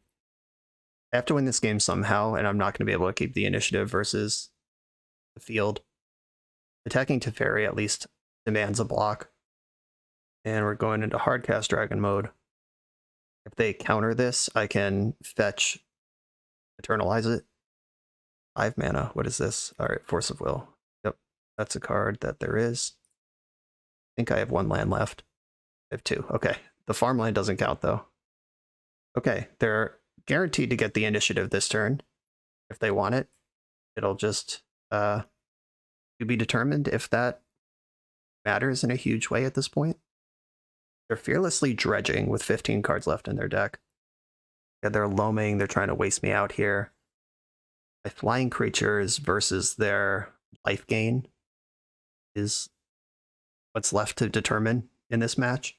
I have to win this game somehow, and I'm not going to be able to keep the initiative versus the field. Attacking Teferi at least demands a block. And we're going into Hardcast Dragon mode. If they counter this, I can fetch, Eternalize it. 5 mana. What is this? All right, Force of Will. Yep, that's a card that there is. I think I have 1 land left. I have 2. Okay, the farmland doesn't count though. Okay, they're guaranteed to get the initiative this turn. If they want it, it'll just to be determined if that matters in a huge way at this point. They're fearlessly dredging with 15 cards left in their deck. Yeah, they're loaming, they're trying to waste me out here. My flying creatures versus their life gain is what's left to determine in this match.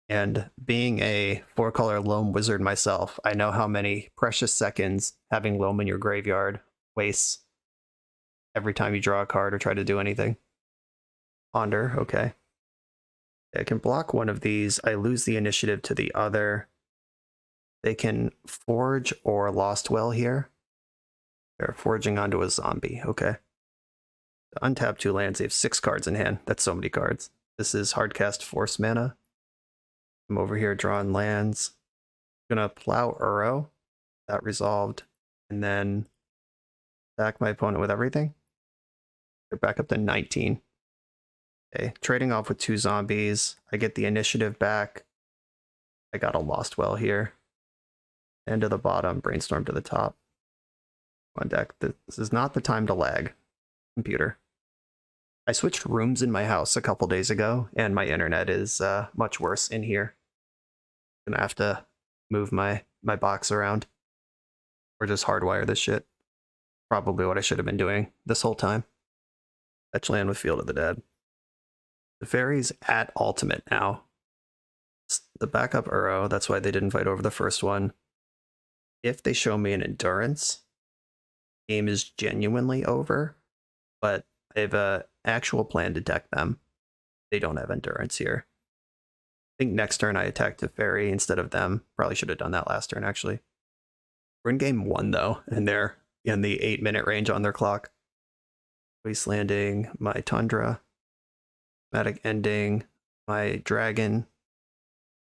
And being a 4-color loam wizard myself, I know how many precious seconds having loam in your graveyard wastes every time you draw a card or try to do anything. Ponder, okay. I can block one of these. I lose the initiative to the other. They can forge or Lost Well here. They're forging onto a zombie, okay. To untap 2 lands, they have 6 cards in hand. That's so many cards. This is Hardcast Force mana. I'm over here drawing lands. I'm gonna plow Uro. That resolved. And then attack my opponent with everything. They're back up to 19. Okay, trading off with 2 zombies. I get the initiative back. I got a Lost Well here. End to the bottom, Brainstorm to the top. On deck. This is not the time to lag, computer. I switched rooms in my house a couple days ago, and my internet is much worse in here. Gonna have to move my box around. Or just hardwire this shit. Probably what I should have been doing this whole time. Fetch land with Field of the Dead. The Fairy's at ultimate now. It's the backup Uro, that's why they didn't fight over the first one. If they show me an endurance, the game is genuinely over, but I have an actual plan to deck them. They don't have endurance here. I think next turn I attack the Fairy instead of them. Probably should have done that last turn, actually. We're in game 1, though, and they're in the 8-minute range on their clock. Wastelanding, my Tundra. Matic Ending, my Dragon.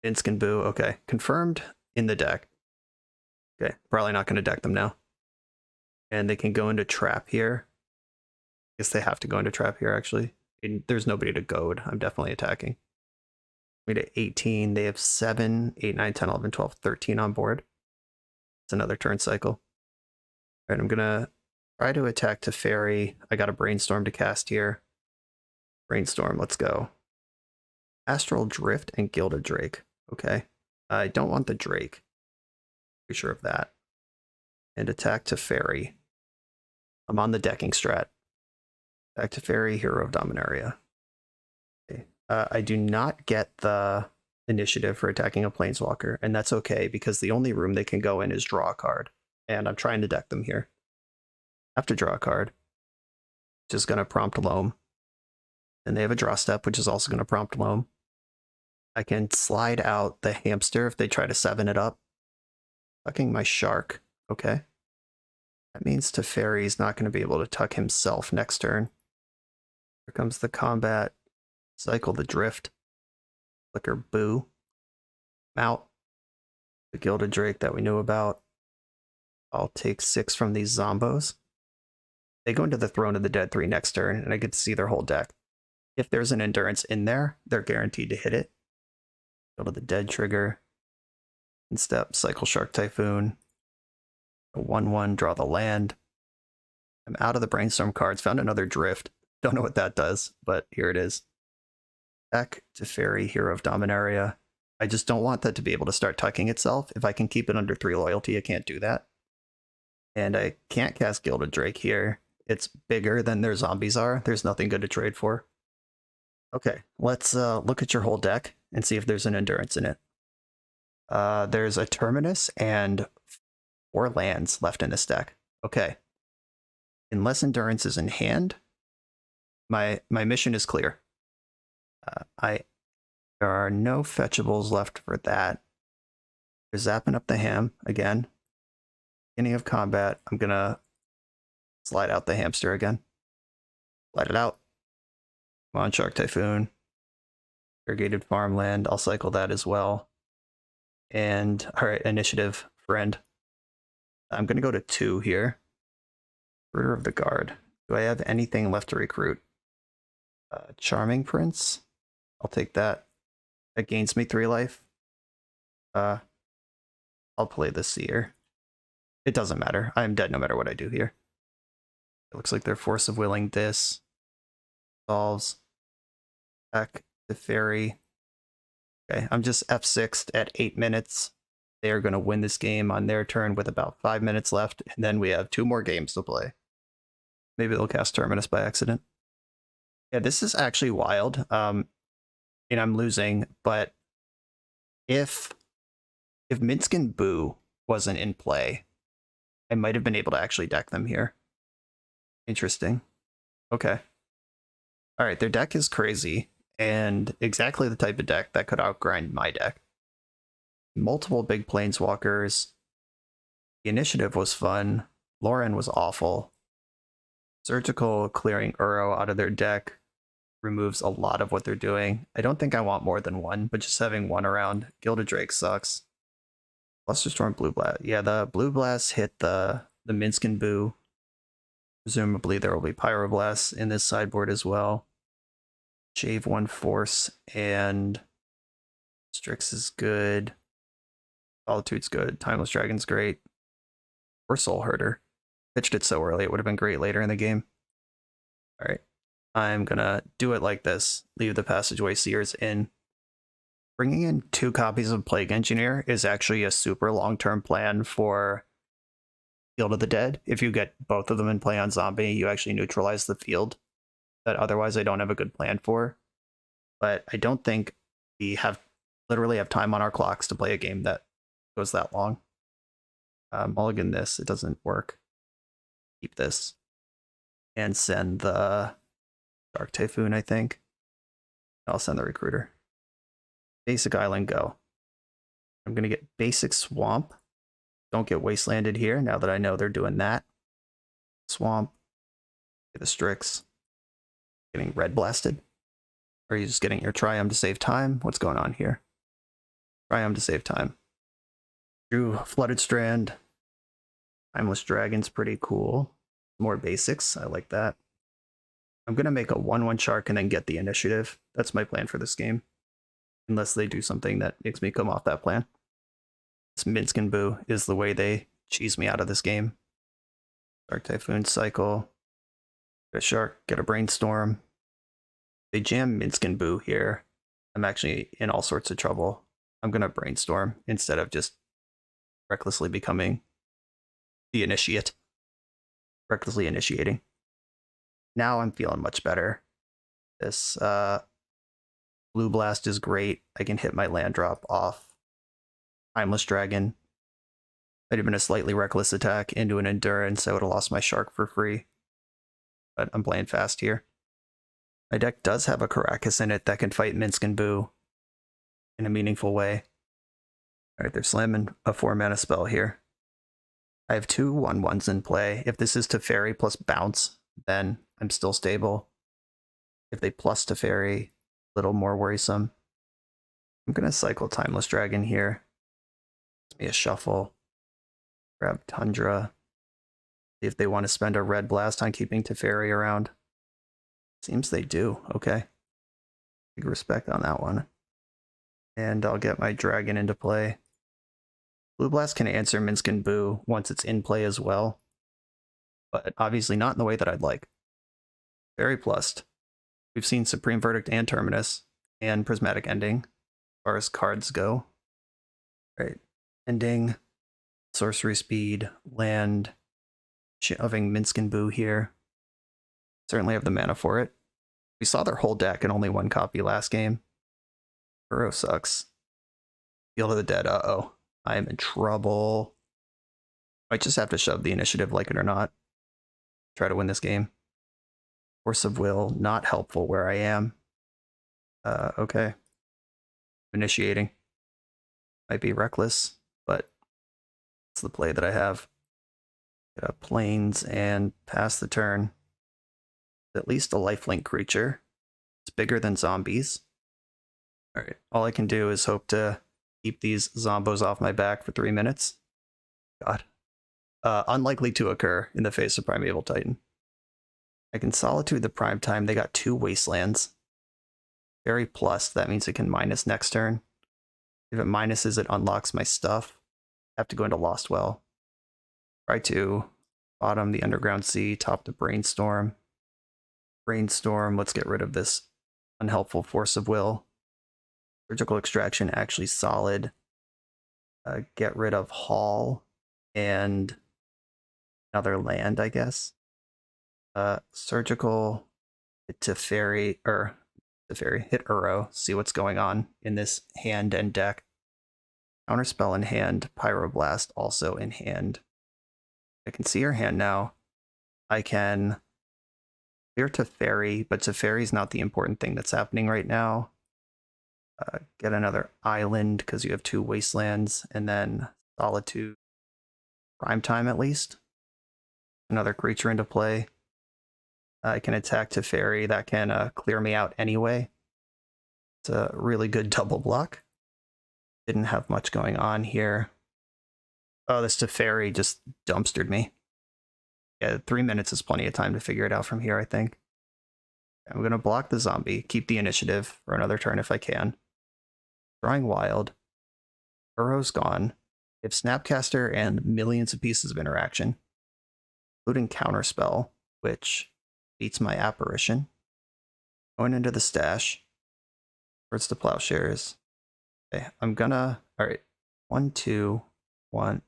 Inskin Boo. Okay, confirmed in the deck. Okay, probably not going to deck them now. And they can go into Trap here. I guess they have to go into Trap here, actually. And there's nobody to goad. I'm definitely attacking. Made it 18. They have 7, 8, 9, 10, 11, 12, 13 on board. It's another turn cycle. All right, I'm going to try to attack Teferi. I got a Brainstorm to cast here. Brainstorm, let's go. Astral Drift and Gilded Drake. Okay. I don't want the Drake. Pretty sure of that. And attack Teferi. I'm on the decking strat. Attack Teferi, Hero of Dominaria. Okay. I do not get the initiative for attacking a Planeswalker, and that's okay because the only room they can go in is draw a card. And I'm trying to deck them here. I have to draw a card, which is going to prompt Loam. And they have a draw step, which is also going to prompt Loam. I can slide out the Hamster if they try to 7 it up. Tucking my Shark. Okay. That means Teferi's not going to be able to tuck himself next turn. Here comes the combat. Cycle the Drift. Flicker Boo. I'm out. The Gilded Drake that we knew about. I'll take 6 from these zombos. They go into the Throne of the Dead 3 next turn, and I get to see their whole deck. If there's an Endurance in there, they're guaranteed to hit it. Go to the Dead trigger. Instep, cycle Shark Typhoon. A 1/1, draw the land. I'm out of the Brainstorm cards, found another Drift. Don't know what that does, but here it is. Back to Fairy, Hero of Dominaria. I just don't want that to be able to start tucking itself. If I can keep it under 3 loyalty, I can't do that. And I can't cast Gilded Drake here. It's bigger than their zombies are. There's nothing good to trade for. Okay, let's look at your whole deck and see if there's an Endurance in it. There's a Terminus and 4 lands left in this deck. Okay. Unless Endurance is in hand, my mission is clear. There are no fetchables left for that. They're zapping up the ham again. Beginning of combat, I'm gonna slide out the hamster again. Slide it out. Come on, Shark Typhoon. Irrigated farmland, I'll cycle that as well. And, alright, initiative, friend. I'm gonna go to 2 here. Recruiter of the Guard. Do I have anything left to recruit? Charming Prince. I'll take that. That gains me 3 life. I'll play the Seer. It doesn't matter. I am dead no matter what I do here. It looks like they're Force of Willing this. Solves. Back to Fairy. Okay, I'm just F6'd at 8 minutes. They are going to win this game on their turn with about 5 minutes left, and then we have 2 more games to play. Maybe they'll cast Terminus by accident. Yeah, this is actually wild. And I'm losing, but if Minsk and Boo wasn't in play, I might have been able to actually deck them here. Interesting. Okay. All right, their deck is crazy, and exactly the type of deck that could outgrind my deck. Multiple big planeswalkers. The initiative was fun. Lauren was awful. Surgical clearing Uro out of their deck removes a lot of what they're doing. I don't think I want more than 1, but just having 1 around. Gilded Drake sucks. Flusterstorm, Blue Blast. Yeah, the Blue Blast hit the Minsk and Boo. Presumably there will be Pyroblasts in this sideboard as well. Shave 1 Force, and Strix is good. Solitude's good. Timeless Dragon's great. Or Soul Herder. Pitched it so early, it would have been great later in the game. Alright. I'm gonna do it like this. Leave the Passageway Seers in. Bringing in 2 copies of Plague Engineer is actually a super long-term plan for Field of the Dead. If you get both of them in play on Zombie, you actually neutralize the field that otherwise I don't have a good plan for. But I don't think we literally have time on our clocks to play a game that goes that long. Mulligan this, it doesn't work. Keep this. And send the Dark Typhoon, I think. I'll send the Recruiter. Basic Island, go. I'm going to get Basic Swamp. Don't get Wastelanded here, now that I know they're doing that. Swamp. Get the Strix. Getting Red Blasted. Or are you just getting your Triumph to save time? What's going on here? Triumph to save time. Drew Flooded Strand. Timeless Dragon's pretty cool. More basics, I like that. I'm going to make a 1/1 Shark and then get the initiative. That's my plan for this game. Unless they do something that makes me come off that plan. This Minsk and Boo is the way they cheese me out of this game. Dark Typhoon cycle. Get a Shark, get a Brainstorm. They jam Minsk and Boo here. I'm actually in all sorts of trouble. I'm going to Brainstorm instead of just recklessly becoming the initiate. Recklessly initiating. Now I'm feeling much better. This Blue Blast is great. I can hit my land drop off. Timeless Dragon. Might have been a slightly reckless attack into an Endurance. I would have lost my Shark for free. But I'm playing fast here. My deck does have a Caracas in it that can fight Minsk and Boo in a meaningful way. Alright, they're slamming a 4-mana spell here. I have 2 1/1s in play. If this is Teferi plus bounce, then I'm still stable. If they plus Teferi, a little more worrisome. I'm going to cycle Timeless Dragon here. Give me a shuffle. Grab Tundra. See if they want to spend a red blast on keeping Teferi around. Seems they do. Okay. Big respect on that one. And I'll get my dragon into play. Blue Blast can answer Minsk and Boo once it's in play as well. But obviously not in the way that I'd like. Very plussed. We've seen Supreme Verdict and Terminus and Prismatic Ending as far as cards go. Right. Ending, Sorcery Speed, Land, shoving Minsk and Boo here. Certainly have the mana for it. We saw their whole deck in only one copy last game. Burrow sucks. Field of the Dead, uh-oh. I am in trouble. Might just have to shove the initiative, like it or not. Try to win this game. Force of Will, not helpful where I am. Okay. Initiating. Might be reckless, but it's the play that I have. Planes and pass the turn. At least a lifelink creature. It's bigger than zombies. Alright, all I can do is hope to keep these zombos off my back for 3 minutes. God. Unlikely to occur in the face of Primeval Titan. I can Solitude the Prime Time. They got 2 Wastelands. Very plus, that means it can minus next turn. If it minuses, it unlocks my stuff. I have to go into Lost Well. Try to bottom the Underground Sea, top the Brainstorm. Brainstorm, let's get rid of this unhelpful Force of Will. Surgical Extraction, actually solid. Get rid of Hall and another land, I guess. Surgical, hit Teferi, hit Uro, see what's going on in this hand and deck. Counterspell in hand, Pyroblast also in hand. I can see her hand now. I can clear Teferi, but Teferi's not the important thing that's happening right now. Get another island because you have 2 wastelands, and then Solitude. Primetime at least. Another creature into play. I can attack Teferi. That can clear me out anyway. It's a really good double block. Didn't have much going on here. Oh, this Teferi just dumpstered me. Yeah, 3 minutes is plenty of time to figure it out from here, I think. I'm going to block the zombie, keep the initiative for another turn if I can. Drawing Wild. Burrow's gone. If Snapcaster and millions of pieces of interaction, including Counterspell, which beats my Apparition. Going into the stash. Towards the Plowshares. Okay, I'm gonna... Alright. 1, 2, 1.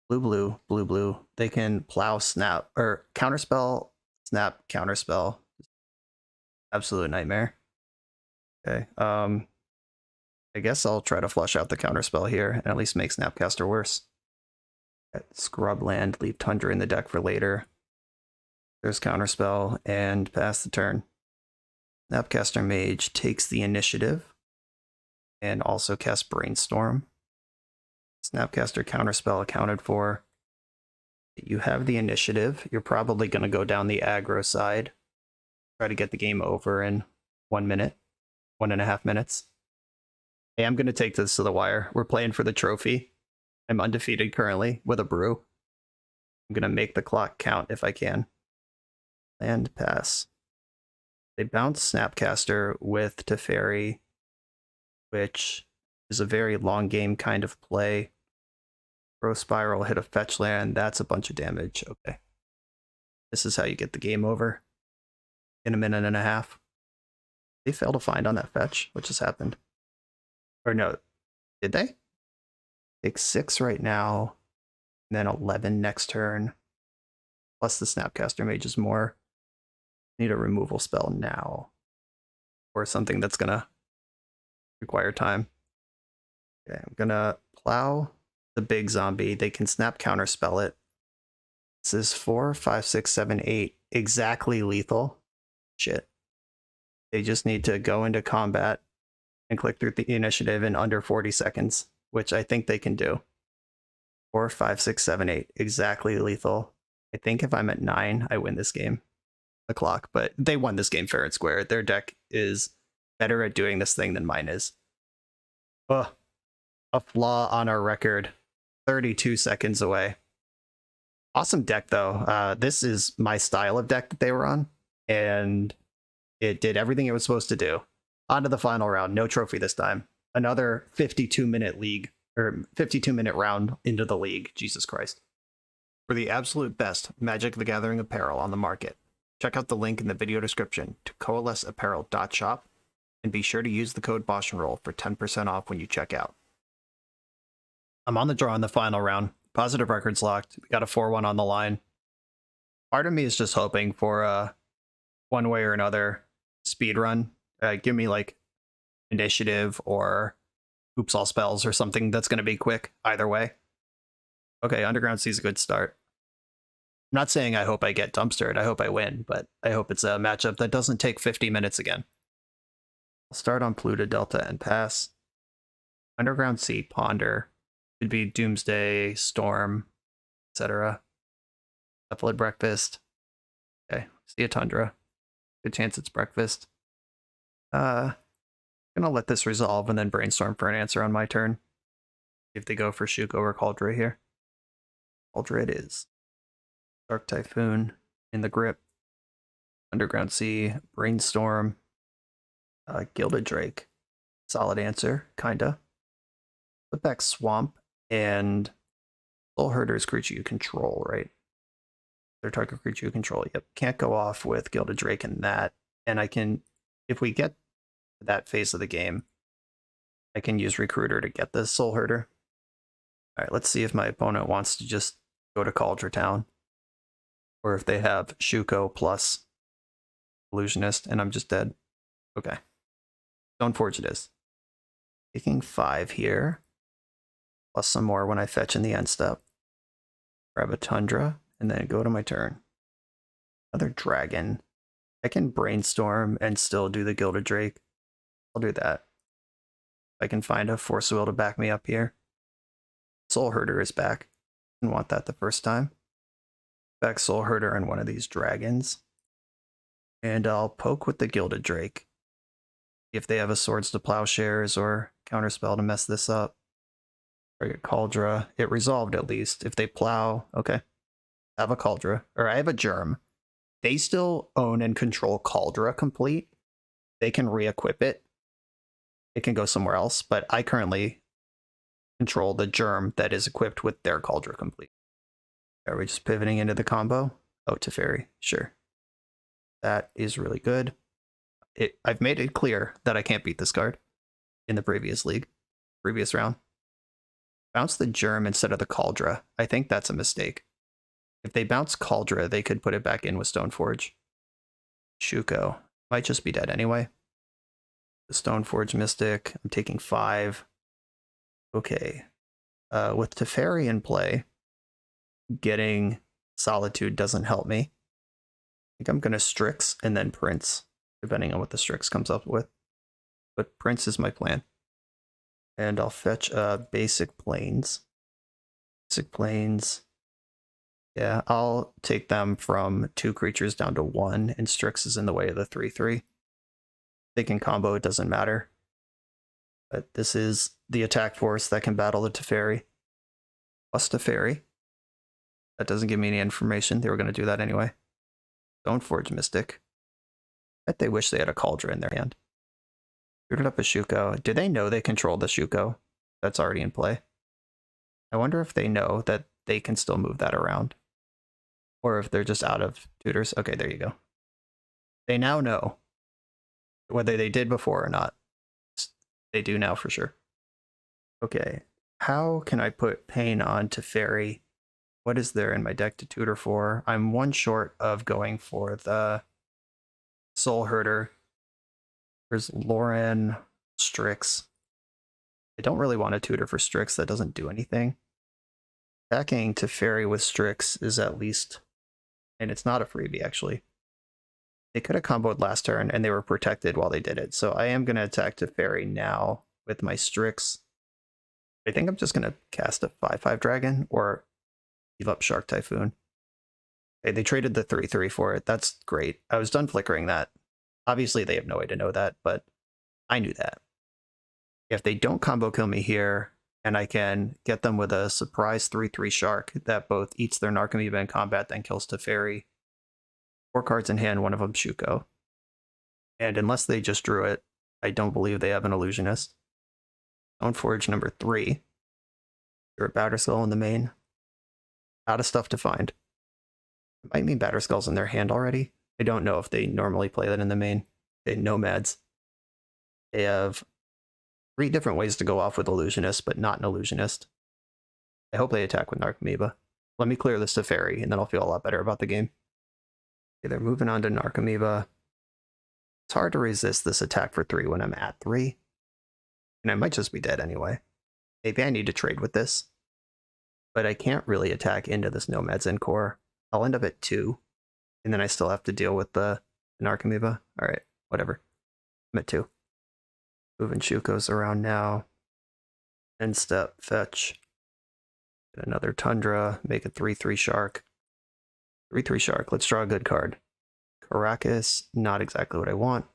Blue, blue, blue, blue. They can plow, snap, or Counterspell, snap, Counterspell. Absolute nightmare. Okay, I guess I'll try to flush out the Counterspell here and at least make Snapcaster worse. Scrub land, leave Tundra in the deck for later. There's Counterspell, and pass the turn. Snapcaster Mage takes the initiative, and also casts Brainstorm. Snapcaster Counterspell accounted for. You have the initiative. You're probably going to go down the aggro side. Try to get the game over in 1 minute, 1.5 minutes. Hey, I'm going to take this to the wire. We're playing for the trophy. I'm undefeated currently with a brew. I'm going to make the clock count if I can. Land pass. They bounce Snapcaster with Teferi, which is a very long game kind of play. Throw Spiral, hit a fetch land. That's a bunch of damage. Okay. This is how you get the game over in 1.5 minutes. They failed to find on that fetch. What just happened? Or no, did they? Take 6 right now, and then 11 next turn. Plus the Snapcaster Mage is more. Need a removal spell now. Or something that's gonna require time. Okay, I'm gonna plow the big zombie. They can snap counterspell it. This is 4, 5, 6, 7, 8. Exactly lethal. Shit. They just need to go into combat and click through the initiative in under 40 seconds, which I think they can do. 4, 5, 6, 7, 8. Exactly lethal. I think if I'm at 9, I win this game. The clock, but they won this game fair and square. Their deck is better at doing this thing than mine is. Ugh. A flaw on our record. 32 seconds away. Awesome deck, though. This is my style of deck that they were on, and it did everything it was supposed to do. On to the final round. No trophy this time. Another 52-minute league, or 52-minute round into the league. Jesus Christ. For the absolute best Magic the Gathering apparel on the market, check out the link in the video description to coalesceapparel.shop, and be sure to use the code BoshNRoll for 10% off when you check out. I'm on the draw in the final round. Positive records locked. We got a 4-1 on the line. Part of me is just hoping for a one way or another speed run. Give me like initiative or oops all spells or something that's going to be quick either way. Okay, Underground Sea is a good start. I'm not saying I hope I get dumpstered. I hope I win, but I hope it's a matchup that doesn't take 50 minutes again. I'll start on Pluto, Delta, and pass. Underground Sea, Ponder. Could be Doomsday, Storm, etc. Cephalid Breakfast. Okay, see a Tundra. Good chance it's Breakfast. Gonna let this resolve and then brainstorm for an answer on my turn. If they go for Shuko or Cauldra here. Cauldra it is. Dark Typhoon in the grip. Underground Sea, Brainstorm, Gilded Drake. Solid answer, kinda. Put back Swamp and Soul Herder is creature you control, right? Their target creature you control. Yep. Can't go off with Gilded Drake and that. And I can, if we get to that phase of the game, I can use Recruiter to get this Soul Herder. Alright, let's see if my opponent wants to just go to Cauldra Town. Or if they have Shuko plus Illusionist and I'm just dead. Okay. Stoneforge it is. Taking 5 here. Plus some more when I fetch in the end step. Grab a Tundra, and then go to my turn. Another Dragon. I can Brainstorm and still do the Gilded Drake. I'll do that. I can find a Force Will to back me up here. Soul Herder is back. Didn't want that the first time. Back Soul Herder on one of these Dragons. And I'll poke with the Gilded Drake. If they have a Swords to Plowshares or Counterspell to mess this up. Target Cauldra. It resolved at least. If they plow, okay. I have a Cauldra, or I have a Germ. They still own and control Cauldra complete. They can re-equip it. It can go somewhere else, but I currently control the Germ that is equipped with their Cauldra complete. Are we just pivoting into the combo? Oh, Teferi, sure. That is really good. I've made it clear that I can't beat this card in the previous round. Bounce the Germ instead of the Cauldra. I think that's a mistake. If they bounce Cauldra, they could put it back in with Stoneforge. Shuko might just be dead anyway. The Stoneforge Mystic. I'm taking 5. Okay. With Teferi in play, getting Solitude doesn't help me. I think I'm going to Strix and then Prince, depending on what the Strix comes up with. But Prince is my plan. And I'll fetch Basic Plains. Basic Plains. Yeah, I'll take them from 2 creatures down to 1, and Strix is in the way of the 3/3. They can combo, it doesn't matter. But this is the attack force that can battle the Teferi. Plus Teferi. That doesn't give me any information. They were going to do that anyway. Stoneforge Mystic. I bet they wish they had a Cauldra in their hand. Booted up a Shuko. Do they know they control the Shuko that's already in play? I wonder if they know that they can still move that around. Or if they're just out of tutors. Okay, there you go. They now know. Whether they did before or not. They do now for sure. Okay. How can I put Pain on Teferi? What is there in my deck to tutor for? I'm 1 short of going for the Soul Herder. There's Lauren, Strix. I don't really want to tutor for Strix. That doesn't do anything. Attacking Teferi with Strix is at least... And it's not a freebie, actually. They could have comboed last turn, and they were protected while they did it. So I am going to attack Teferi now with my Strix. I think I'm just going to cast a 5/5 Dragon, or give up Shark Typhoon. Okay, they traded the 3/3 for it. That's great. I was done flickering that. Obviously, they have no way to know that, but I knew that. If they don't combo kill me here, and I can get them with a surprise 3/3 shark that both eats their Narcomoeba in combat, then kills Teferi. 4 cards in hand, one of them Shuko. And unless they just drew it, I don't believe they have an illusionist. Stoneforge number 3. You're a Batterskull in the main. Out of stuff to find. It might mean Batterskull's in their hand already. I don't know if they normally play that in the main. Okay, Nomads. They have 3 different ways to go off with Illusionist, but not an Illusionist. I hope they attack with Narcomoeba. Let me clear this Teferi, and then I'll feel a lot better about the game. Okay, they're moving on to Narcomoeba. It's hard to resist this attack for 3 when I'm at 3. And I might just be dead anyway. Maybe I need to trade with this. But I can't really attack into this Nomad's End Core. I'll end up at 2. And then I still have to deal with the Narcomoeba. Alright, whatever. I'm at 2. Moving Shuko's around now. End step, fetch. Get another Tundra, make a 3/3 shark. 3/3 shark, let's draw a good card. Caracas, not exactly what I want.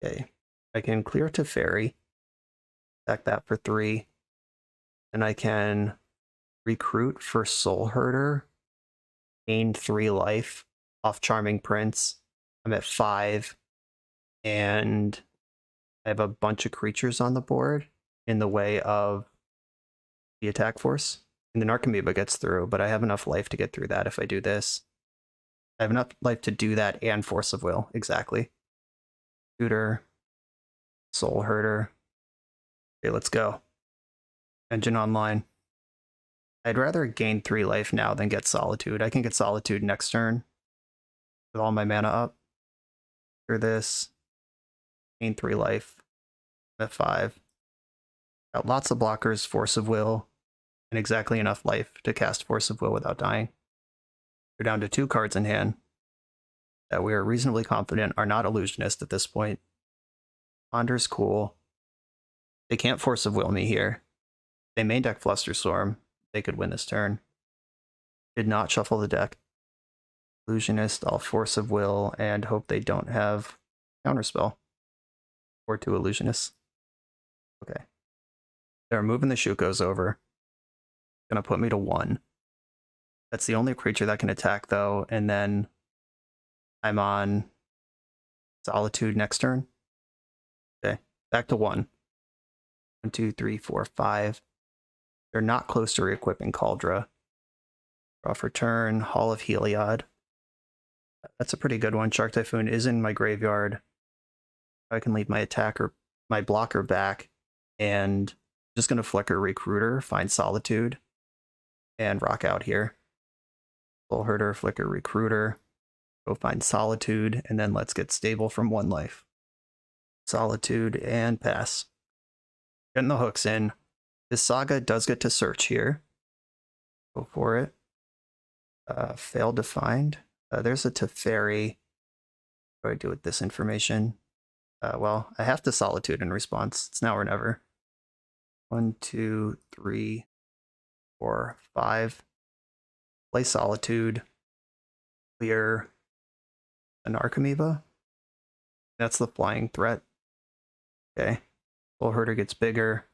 Okay, I can clear Teferi. Attack that for 3. And I can recruit for Soul Herder. Gain 3 life off Charming Prince. I'm at 5. And I have a bunch of creatures on the board in the way of the attack force. And the Narcomoeba gets through, but I have enough life to get through that if I do this. I have enough life to do that and Force of Will, exactly. Shooter, Soul Herder. Okay, let's go. Engine online. I'd rather gain 3 life now than get Solitude. I can get Solitude next turn with all my mana up. After this, gain 3 life. I'm at 5. Got lots of blockers, Force of Will, and exactly enough life to cast Force of Will without dying. We're down to 2 cards in hand that we are reasonably confident are not Illusionist at this point. Ponder's cool. They can't Force of Will me here. They main deck Flusterstorm. They could win this turn. Did not shuffle the deck. Illusionist, I'll Force of Will and hope they don't have Counterspell. Or 2 Illusionists. Okay. They're moving the Shukos over. Gonna put me to 1. That's the only creature that can attack, though, and then I'm on Solitude next turn. Okay, back to 1. 1, 2, 3, 4, 5. They're not close to re-equipping Kaldra. Draw for turn, Hall of Heliod. That's a pretty good one. Shark Typhoon is in my graveyard. I can leave my attacker, my blocker back, and I'm just going to Flicker Recruiter, find Solitude, and rock out here. Soul Herder, Flicker Recruiter, go find Solitude, and then let's get stable from 1 life. Solitude and pass. Getting the hooks in. This Saga does get to search here. Go for it. Failed to find. There's a Teferi. What do I do with this information? Well, I have to Solitude in response. It's now or never. 1, 2, 3, 4, 5. Play Solitude. Clear an Narcomoeba. That's the flying threat. Okay. Soul Herder gets bigger.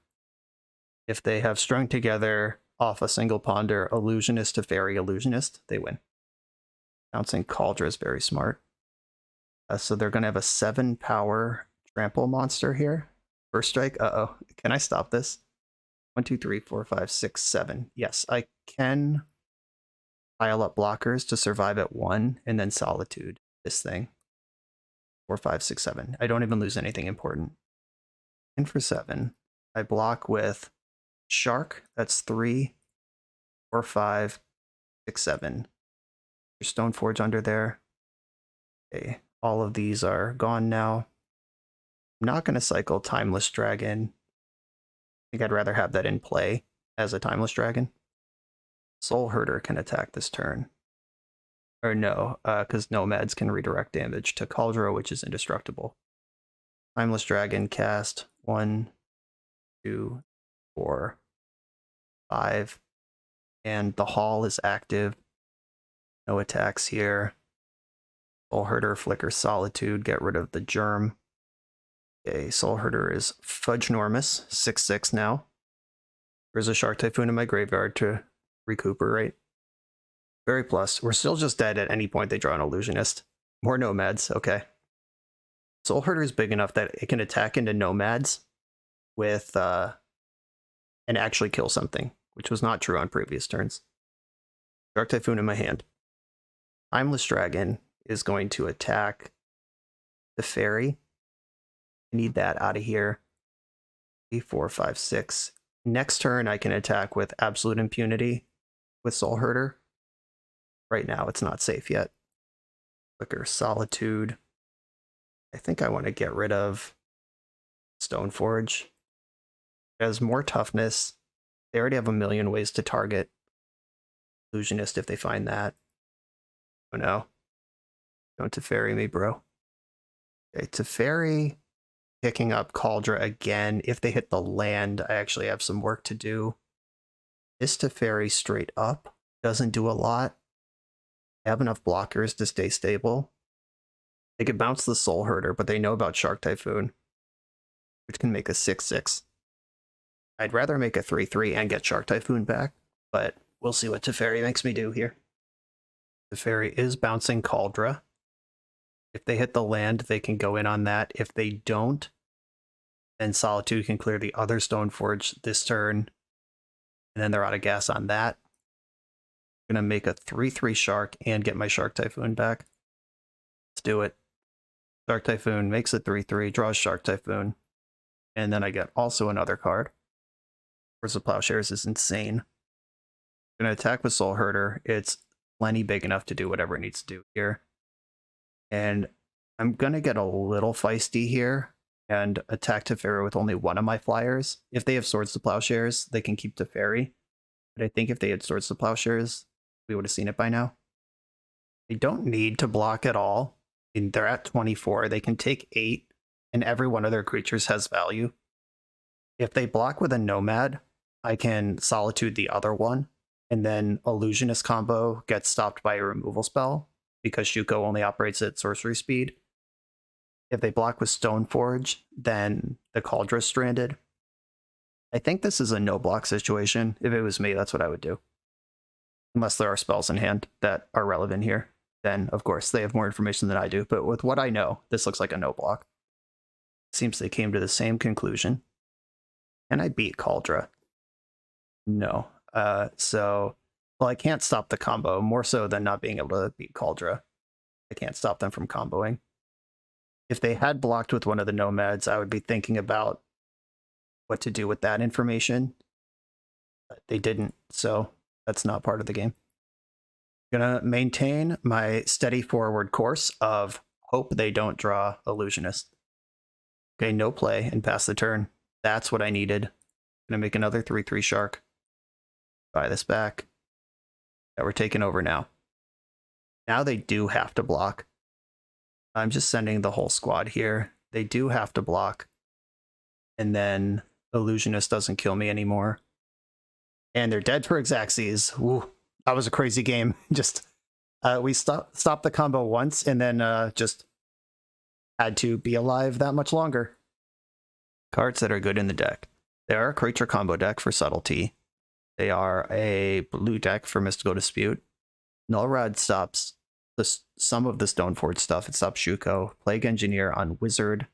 If they have strung together off a single ponder, Illusionist to Fairy Illusionist, they win. Bouncing Kaldra is very smart. So they're going to have a 7 power trample monster here. First strike. Uh-oh. Can I stop this? 1, 2, 3, 4, 5, 6, 7. Yes, I can pile up blockers to survive at 1 and then Solitude this thing. 4, 5, 6, 7. I don't even lose anything important. In for 7. I block with Shark. That's 3, 4, 5, 6, 7. There's Stoneforge under there. Okay. All of these are gone now. I'm not going to cycle Timeless Dragon. I think I'd rather have that in play as a Timeless Dragon. Soul Herder can attack this turn. Or no, because Nomads can redirect damage to Kaldra, which is indestructible. Timeless Dragon cast 1, 2, 4, 5. And the Hall is active. No attacks here. Soul Herder, Flicker Solitude, get rid of the Germ. Okay, Soul Herder is Fudgenormous, 6/6 now. There's a Shark Typhoon in my graveyard to recuperate. Very plus. We're still just dead at any point they draw an Illusionist. More Nomads, okay. Soul Herder is big enough that it can attack into Nomads with and actually kill something, which was not true on previous turns. Shark Typhoon in my hand. Timeless Dragon is going to attack the Fairy. I need that out of here. 3, 4, 5, 6. Next turn, I can attack with Absolute Impunity with Soul Herder. Right now, it's not safe yet. Flicker, Solitude. I think I want to get rid of Stoneforge. It has more toughness. They already have a million ways to target Illusionist if they find that. Oh no. Don't Teferi me, bro. Okay, Teferi picking up Cauldra again. If they hit the land, I actually have some work to do. This Teferi straight up doesn't do a lot. I have enough blockers to stay stable. They could bounce the Soul Herder, but they know about Shark Typhoon, which can make a 6/6. I'd rather make a 3/3 and get Shark Typhoon back, but we'll see what Teferi makes me do here. Teferi is bouncing Cauldra. If they hit the land, they can go in on that. If they don't, then Solitude can clear the other Stoneforge this turn, and then they're out of gas on that. I'm going to make a 3/3 Shark and get my Shark Typhoon back. Let's do it. Shark Typhoon makes a 3/3, draws Shark Typhoon, and then I get also another card. Force of Plowshares is insane. I'm going to attack with Soul Herder. It's plenty big enough to do whatever it needs to do here. And I'm going to get a little feisty here and attack Teferi with only one of my flyers. If they have Swords to Plowshares, they can keep Teferi. But I think if they had Swords to Plowshares, we would have seen it by now. They don't need to block at all. And they're at 24. They can take 8, and every one of their creatures has value. If they block with a Nomad, I can Solitude the other one, and then Illusionist combo gets stopped by a removal spell, because Shuko only operates at sorcery speed. If they block with Stoneforge, then the Cauldra is stranded. I think this is a no-block situation. If it was me, that's what I would do. Unless there are spells in hand that are relevant here. Then, of course, they have more information than I do. But with what I know, this looks like a no-block. Seems they came to the same conclusion. Can I beat Cauldra? No. Well, I can't stop the combo, more so than not being able to beat Cauldra. I can't stop them from comboing. If they had blocked with one of the Nomads, I would be thinking about what to do with that information. But they didn't, so that's not part of the game. Gonna maintain my steady forward course of hope they don't draw Illusionist. Okay, no play and pass the turn. That's what I needed. Gonna make another 3/3 Shark. Buy this back. Yeah, we're taking over now. Now they do have to block. I'm just sending the whole squad here. They do have to block. And then Illusionist doesn't kill me anymore. And they're dead for Xaxes. Ooh, that was a crazy game. Just we stopped the combo once and then just had to be alive that much longer. Cards that are good in the deck. They are a creature combo deck for Subtlety. They are a blue deck for Mystical Dispute. Nullrod stops some of the Stoneforge stuff. It stops Shuko. Plague Engineer on Wizard.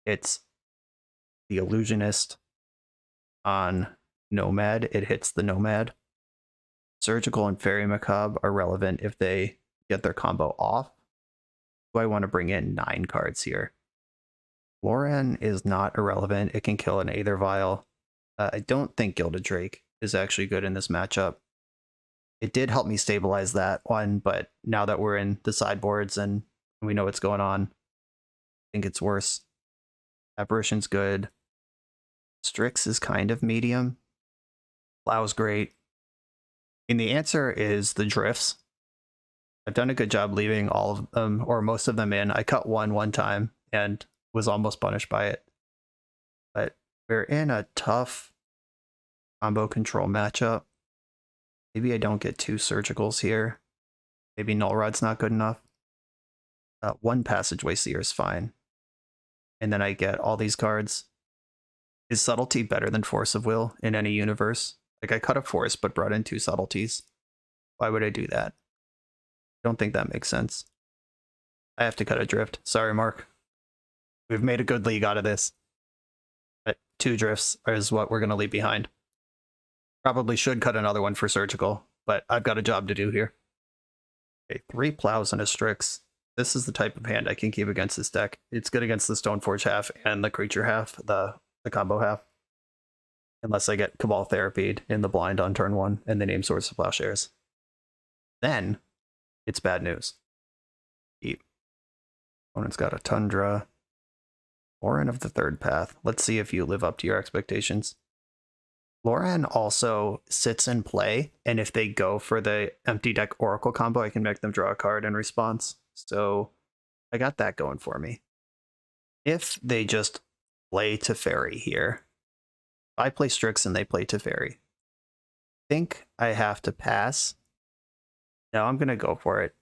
It's the Illusionist on Nomad. It hits the Nomad. Surgical and Fairy Macabre are relevant if they get their combo off. Do I want to bring in 9 cards here? Loran is not irrelevant. It can kill an Aether Vial. I don't think Gilded Drake is actually good in this matchup. It did help me stabilize that one, but now that we're in the sideboards and we know what's going on, I think it's worse. Apparition's good. Strix is kind of medium. Plow's great. And the answer is the drifts. I've done a good job leaving all of them, or most of them in. I cut one time and was almost punished by it. But we're in a tough combo control matchup. Maybe I don't get 2 surgicals here. Maybe Nullrod's not good enough. 1 Passageway Seer is fine. And then I get all these cards. Is subtlety better than force of will in any universe? Like, I cut a force but brought in 2 subtleties. Why would I do that? Don't think that makes sense. I have to cut a drift. Sorry, Mark. We've made a good league out of this. But 2 drifts is what we're going to leave behind. Probably should cut another one for surgical, but I've got a job to do here. Okay, 3 plows and a Strix. This is the type of hand I can keep against this deck. It's good against the Stoneforge half and the creature half, the combo half. Unless I get Cabal Therapied in the blind on turn 1 and they name Swords to Plowshares. Then it's bad news. Keep. Opponent's got a Tundra. Lauren of the Third Path. Let's see if you live up to your expectations. Lauren also sits in play, and if they go for the empty deck Oracle combo, I can make them draw a card in response. So I got that going for me. If they just play Teferi here, if I play Strix and they play Teferi, I think I have to pass. No, I'm going to go for it.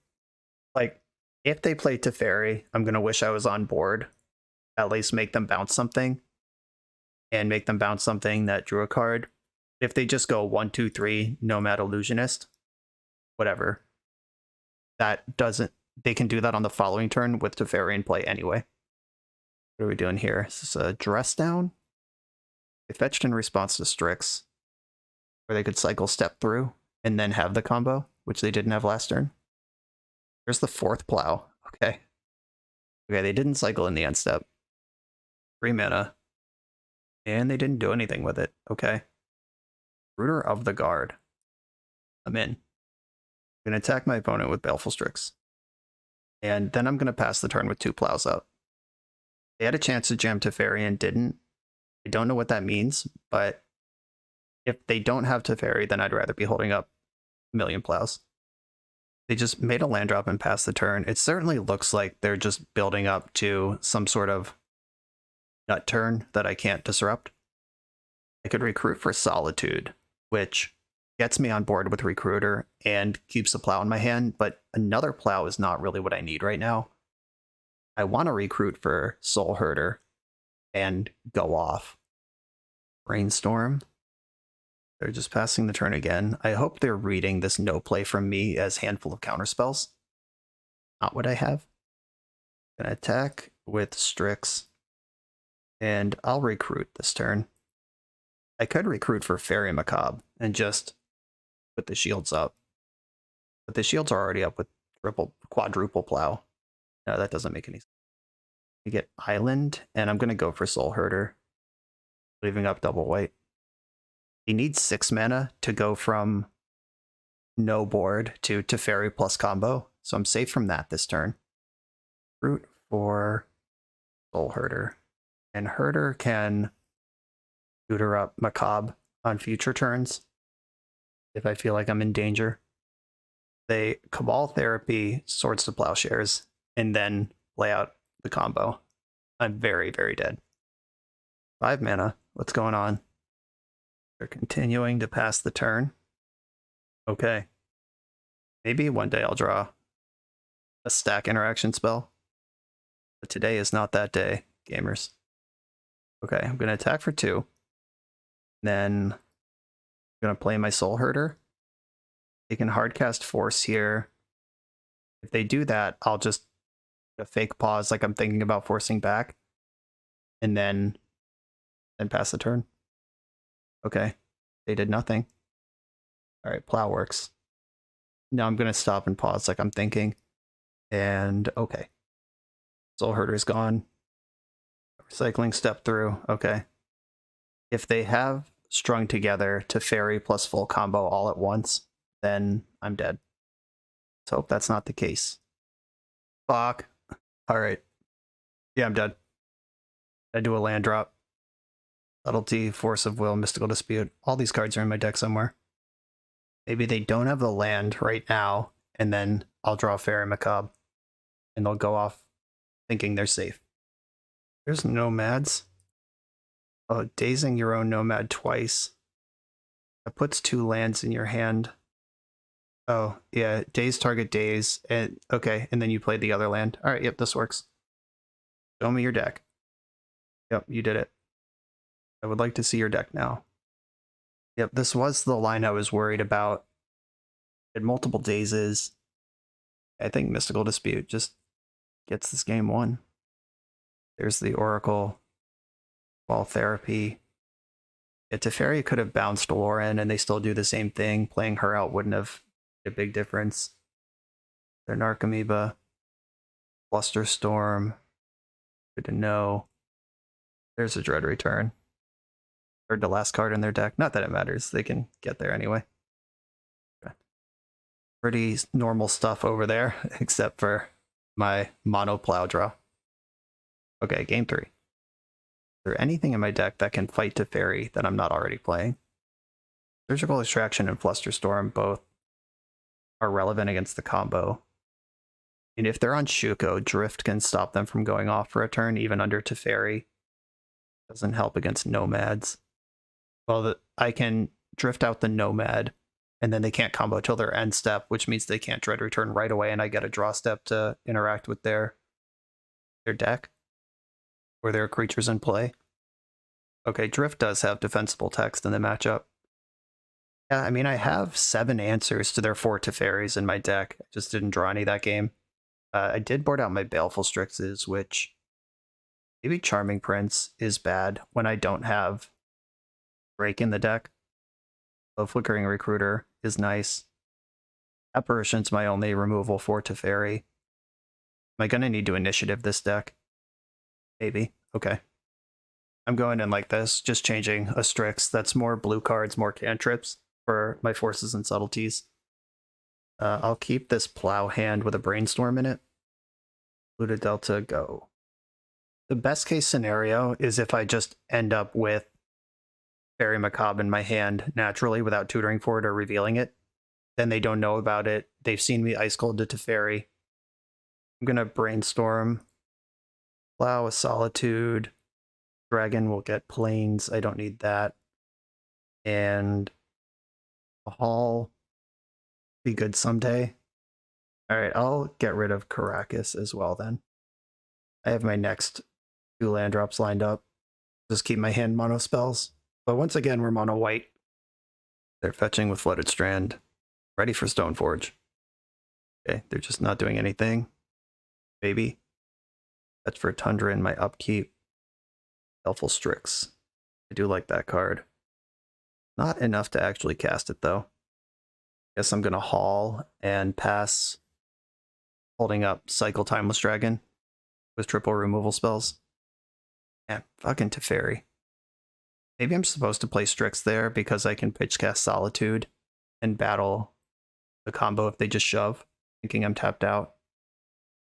Like, if they play Teferi, I'm going to wish I was on board. At least make them bounce something. And make them bounce something that drew a card. If they just go 1, 2, 3, Nomad Illusionist, whatever, that doesn't, they can do that on the following turn with Teferi in play anyway. What are we doing here? Is this a dress down? They fetched in response to Strix, where they could cycle step through and then have the combo, which they didn't have last turn. There's the 4th plow. Okay. Okay, they didn't cycle in the end step. 3 mana. And they didn't do anything with it. Okay. Rooter of the Guard. I'm in. I'm going to attack my opponent with Baleful Strix. And then I'm going to pass the turn with 2 plows up. They had a chance to jam Teferi and didn't. I don't know what that means, but if they don't have Teferi, then I'd rather be holding up a million plows. They just made a land drop and passed the turn. It certainly looks like they're just building up to some sort of nut turn that I can't disrupt. I could recruit for Solitude, which gets me on board with Recruiter and keeps the plow in my hand, but another plow is not really what I need right now. I want to recruit for Soul Herder and go off. Brainstorm. They're just passing the turn again. I hope they're reading this no play from me as handful of counterspells. Not what I have. Gonna attack with Strix. And I'll recruit this turn. I could recruit for Fairy Macabre and just put the shields up. But the shields are already up with quadruple plow. No, that doesn't make any sense. You get Island, and I'm going to go for Soul Herder, leaving up double white. He needs 6 mana to go from no board to Teferi plus combo, so I'm safe from that this turn. Root for Soul Herder. And Herder can tutor up Macabre on future turns if I feel like I'm in danger. They Cabal Therapy, Swords to Plowshares, and then play out the combo. I'm very, very dead. 5 mana. What's going on? They're continuing to pass the turn. Okay. Maybe one day I'll draw a stack interaction spell. But today is not that day, gamers. Okay, I'm going to attack for 2. Then I'm going to play my Soul Herder. They can hardcast Force here. If they do that, I'll just a fake pause like I'm thinking about forcing back. And then pass the turn. Okay, they did nothing. All right, plow works. Now I'm going to stop and pause like I'm thinking. And okay. Soul Herder's gone. Recycling step through. Okay. If they have strung together Teferi plus full combo all at once, then I'm dead. Let's hope that's not the case. Fuck. All right. Yeah, I'm dead. I do a land drop. Subtlety, Force of Will, Mystical Dispute. All these cards are in my deck somewhere. Maybe they don't have the land right now, and then I'll draw Fairy Macabre, and they'll go off thinking they're safe. There's Nomads. Oh, dazing your own Nomad twice. That puts 2 lands in your hand. Oh, yeah, daze target daze. And okay, and then you play the other land. All right, yep, this works. Show me your deck. Yep, you did it. I would like to see your deck now. Yep, this was the line I was worried about. Had multiple dazes. I think Mystical Dispute just gets this game won. There's the Oracle. Wall Therapy. Yeah, Teferi could have bounced Lauren and they still do the same thing. Playing her out wouldn't have made a big difference. Their Narcomoeba. Flusterstorm. Good to know. There's a Dread Return. Or the last card in their deck. Not that it matters. They can get there anyway. Okay. Pretty normal stuff over there, except for my mono plow draw. Okay, game 3. Is there anything in my deck that can fight Teferi that I'm not already playing? Surgical Extraction and Flusterstorm both are relevant against the combo. And if they're on Shuko, Drift can stop them from going off for a turn, even under Teferi. Doesn't help against Nomads. Well, I can drift out the Nomad, and then they can't combo till their end step, which means they can't Dread Return right away, and I get a draw step to interact with their deck or their creatures in play. Okay, Drift does have defensible text in the matchup. Yeah, I mean, I have 7 answers to their 4 Teferis in my deck. I just didn't draw any that game. I did board out my Baleful Strixes, which maybe Charming Prince is bad when I don't have Drake in the deck. So Flickering Recruiter is nice. Apparition's my only removal for Teferi. Am I going to need to initiative this deck? Maybe. Okay. I'm going in like this, just changing a Strix. That's more blue cards, more cantrips for my Forces and Subtleties. I'll keep this Plow hand with a Brainstorm in it. Pluto Delta, go. The best case scenario is if I just end up with Fairy Macabre in my hand naturally without tutoring for it or revealing it. Then they don't know about it. They've seen me Ice Cold to Teferi. I'm going to Brainstorm. Plow a Solitude. Dragon will get Plains. I don't need that. And a Hall be good someday. Alright, I'll get rid of Caracas as well then. I have my next 2 land drops lined up. Just keep my hand mono spells. But once again, we're mono white. They're fetching with Flooded Strand. Ready for Stoneforge. Okay, they're just not doing anything. Maybe. Fetch for Tundra in my upkeep. Helpful Strix. I do like that card. Not enough to actually cast it though. Guess I'm gonna haul and pass holding up Cycle Timeless Dragon with triple removal spells. Man, fucking Teferi. Maybe I'm supposed to play Strix there because I can pitch cast Solitude and battle the combo if they just shove, thinking I'm tapped out.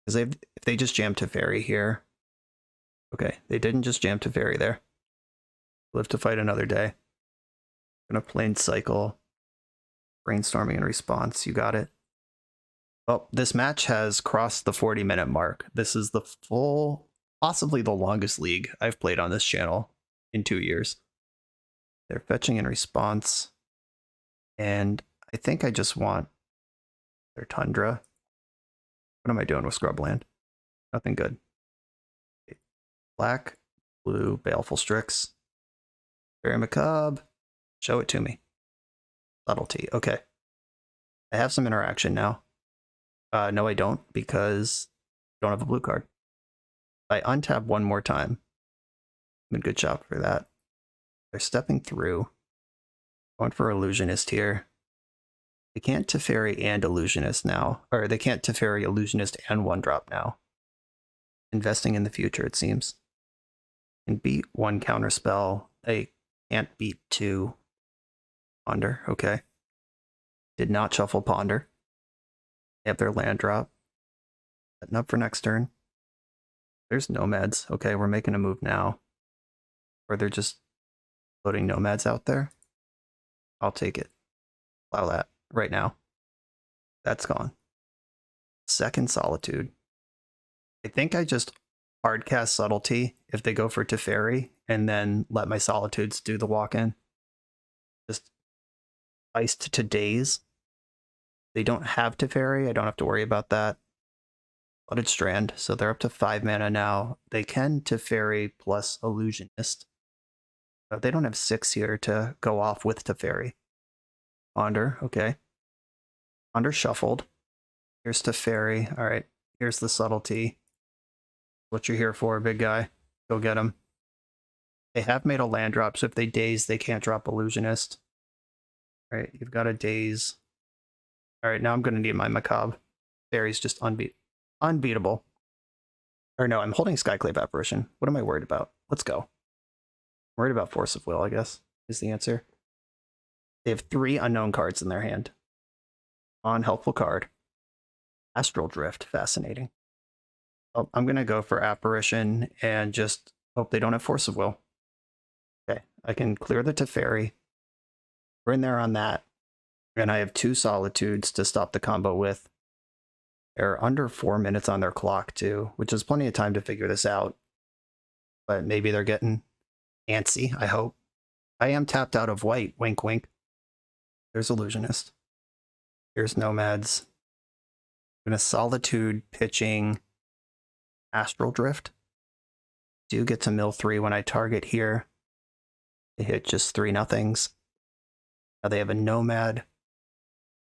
Because if they just jam Teferi here. Okay, they didn't just jam Teferi there. Live to fight another day. Gonna Plain Cycle. Brainstorming in response, you got it. Well, this match has crossed the 40-minute mark. This is the full, possibly the longest league I've played on this channel in 2 years. They're fetching in response. And I think I just want their Tundra. What am I doing with Scrubland? Nothing good. Black, blue, Baleful Strix. Fairy Macabre. Show it to me. Subtlety. Okay. I have some interaction now. No, I don't, because I don't have a blue card. I untap one more time. I'm in good shot for that. They're stepping through. Going for Illusionist here. They can't Teferi and Illusionist now. Or they can't Teferi, Illusionist, and 1-drop now. Investing in the future, it seems. Can beat 1 counterspell. They can't beat 2. Ponder, okay. Did not shuffle Ponder. They have their land drop. Setting up for next turn. There's Nomads. Okay, we're making a move now. Or they're just loading Nomads out there. I'll take it. Allow that right now. That's gone. Second Solitude. I think I just hardcast Subtlety if they go for Teferi and then let my Solitudes do the walk-in. Just iced to Daze. They don't have Teferi. I don't have to worry about that. Flooded Strand. So they're up to 5 mana now. They can Teferi plus Illusionist. Oh, they don't have 6 here to go off with Teferi. Ponder, okay. Ponder shuffled. Here's Teferi. All right, here's the subtlety. What you're here for, big guy. Go get him. They have made a land drop, so if they daze, they can't drop Illusionist. All right, you've got a daze. All right, now I'm going to need my Macabre. Fairy's just unbeatable. Or no, I'm holding Skyclave Apparition. What am I worried about? Let's go. I'm worried about Force of Will, I guess, is the answer. They have 3 unknown cards in their hand. Unhelpful card. Astral Drift, fascinating. Oh, I'm going to go for Apparition and just hope they don't have Force of Will. Okay, I can clear the Teferi. We're in there on that. And I have 2 Solitudes to stop the combo with. They're under 4 minutes on their clock, too, which is plenty of time to figure this out. But maybe they're getting antsy, I hope. I am tapped out of white, wink wink. There's Illusionist. Here's Nomads. I'm going to Solitude pitching Astral Drift. Do get to mill 3 when I target here. They hit just 3-0s. Now they have a Nomad.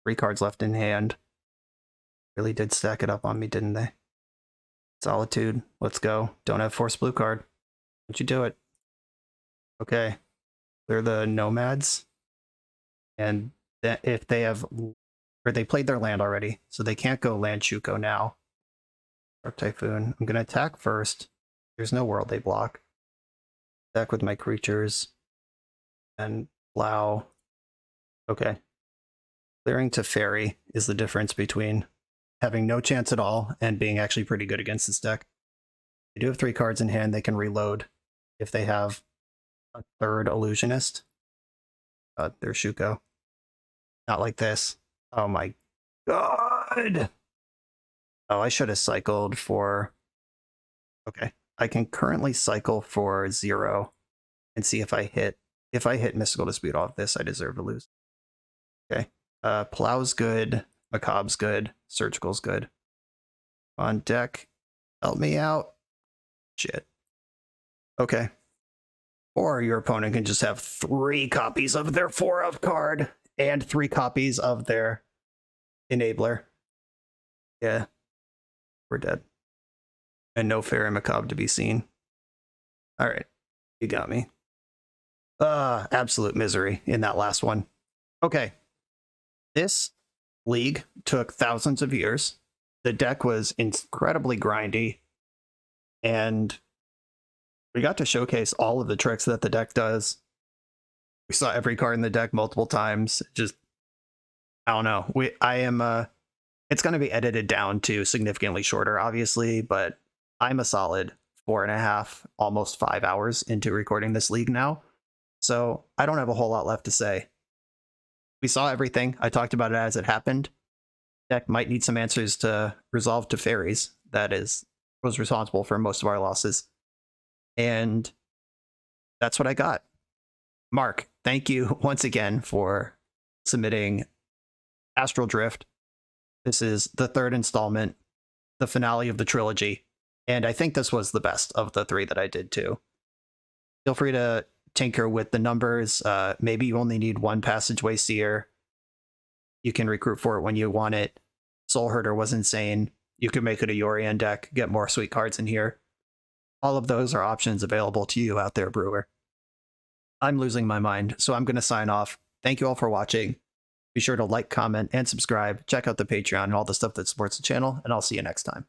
3 cards left in hand. Really did stack it up on me, didn't they? Solitude, let's go. Don't have Force Blue card. Don't you do it. Okay. Clear the Nomads. And if they have, or they played their land already, so they can't go land Shuko now. Dark Typhoon. I'm going to attack first. There's no world they block. Attack with my creatures. And Plow. Okay. Clearing Teferi is the difference between having no chance at all and being actually pretty good against this deck. They do have 3 cards in hand. They can reload if they have a 3rd Illusionist. There's Shuko. Not like this. Oh my god! Oh, I should have cycled for... Okay. I can currently cycle for 0 and see if I hit... If I hit Mystical Dispute off this, I deserve to lose. Okay. Plow's good. Macabre's good. Surgical's good. On deck. Help me out. Shit. Okay. Or your opponent can just have 3 copies of their 4-of card and 3 copies of their Enabler. Yeah. We're dead. And no Fairy Macabre to be seen. Alright. You got me. Absolute misery in that last one. Okay. This league took thousands of years. The deck was incredibly grindy. And we got to showcase all of the tricks that the deck does. We saw every card in the deck multiple times. Just, I don't know. It's going to be edited down to significantly shorter, obviously, but I'm a solid 4.5, almost 5 hours into recording this league now. So I don't have a whole lot left to say. We saw everything. I talked about it as it happened. Deck might need some answers to resolve to fairies. That was responsible for most of our losses. And that's what I got. Mark, thank you once again for submitting Astral Drift. This is the 3rd installment, the finale of the trilogy. And I think this was the best of the 3 that I did too. Feel free to tinker with the numbers. Maybe you only need 1 Passageway Seer. You can recruit for it when you want it. Soul Herder was insane. You could make it a Yorian deck, get more sweet cards in here. All of those are options available to you out there, Brewer. I'm losing my mind, so I'm going to sign off. Thank you all for watching. Be sure to like, comment, and subscribe. Check out the Patreon and all the stuff that supports the channel, and I'll see you next time.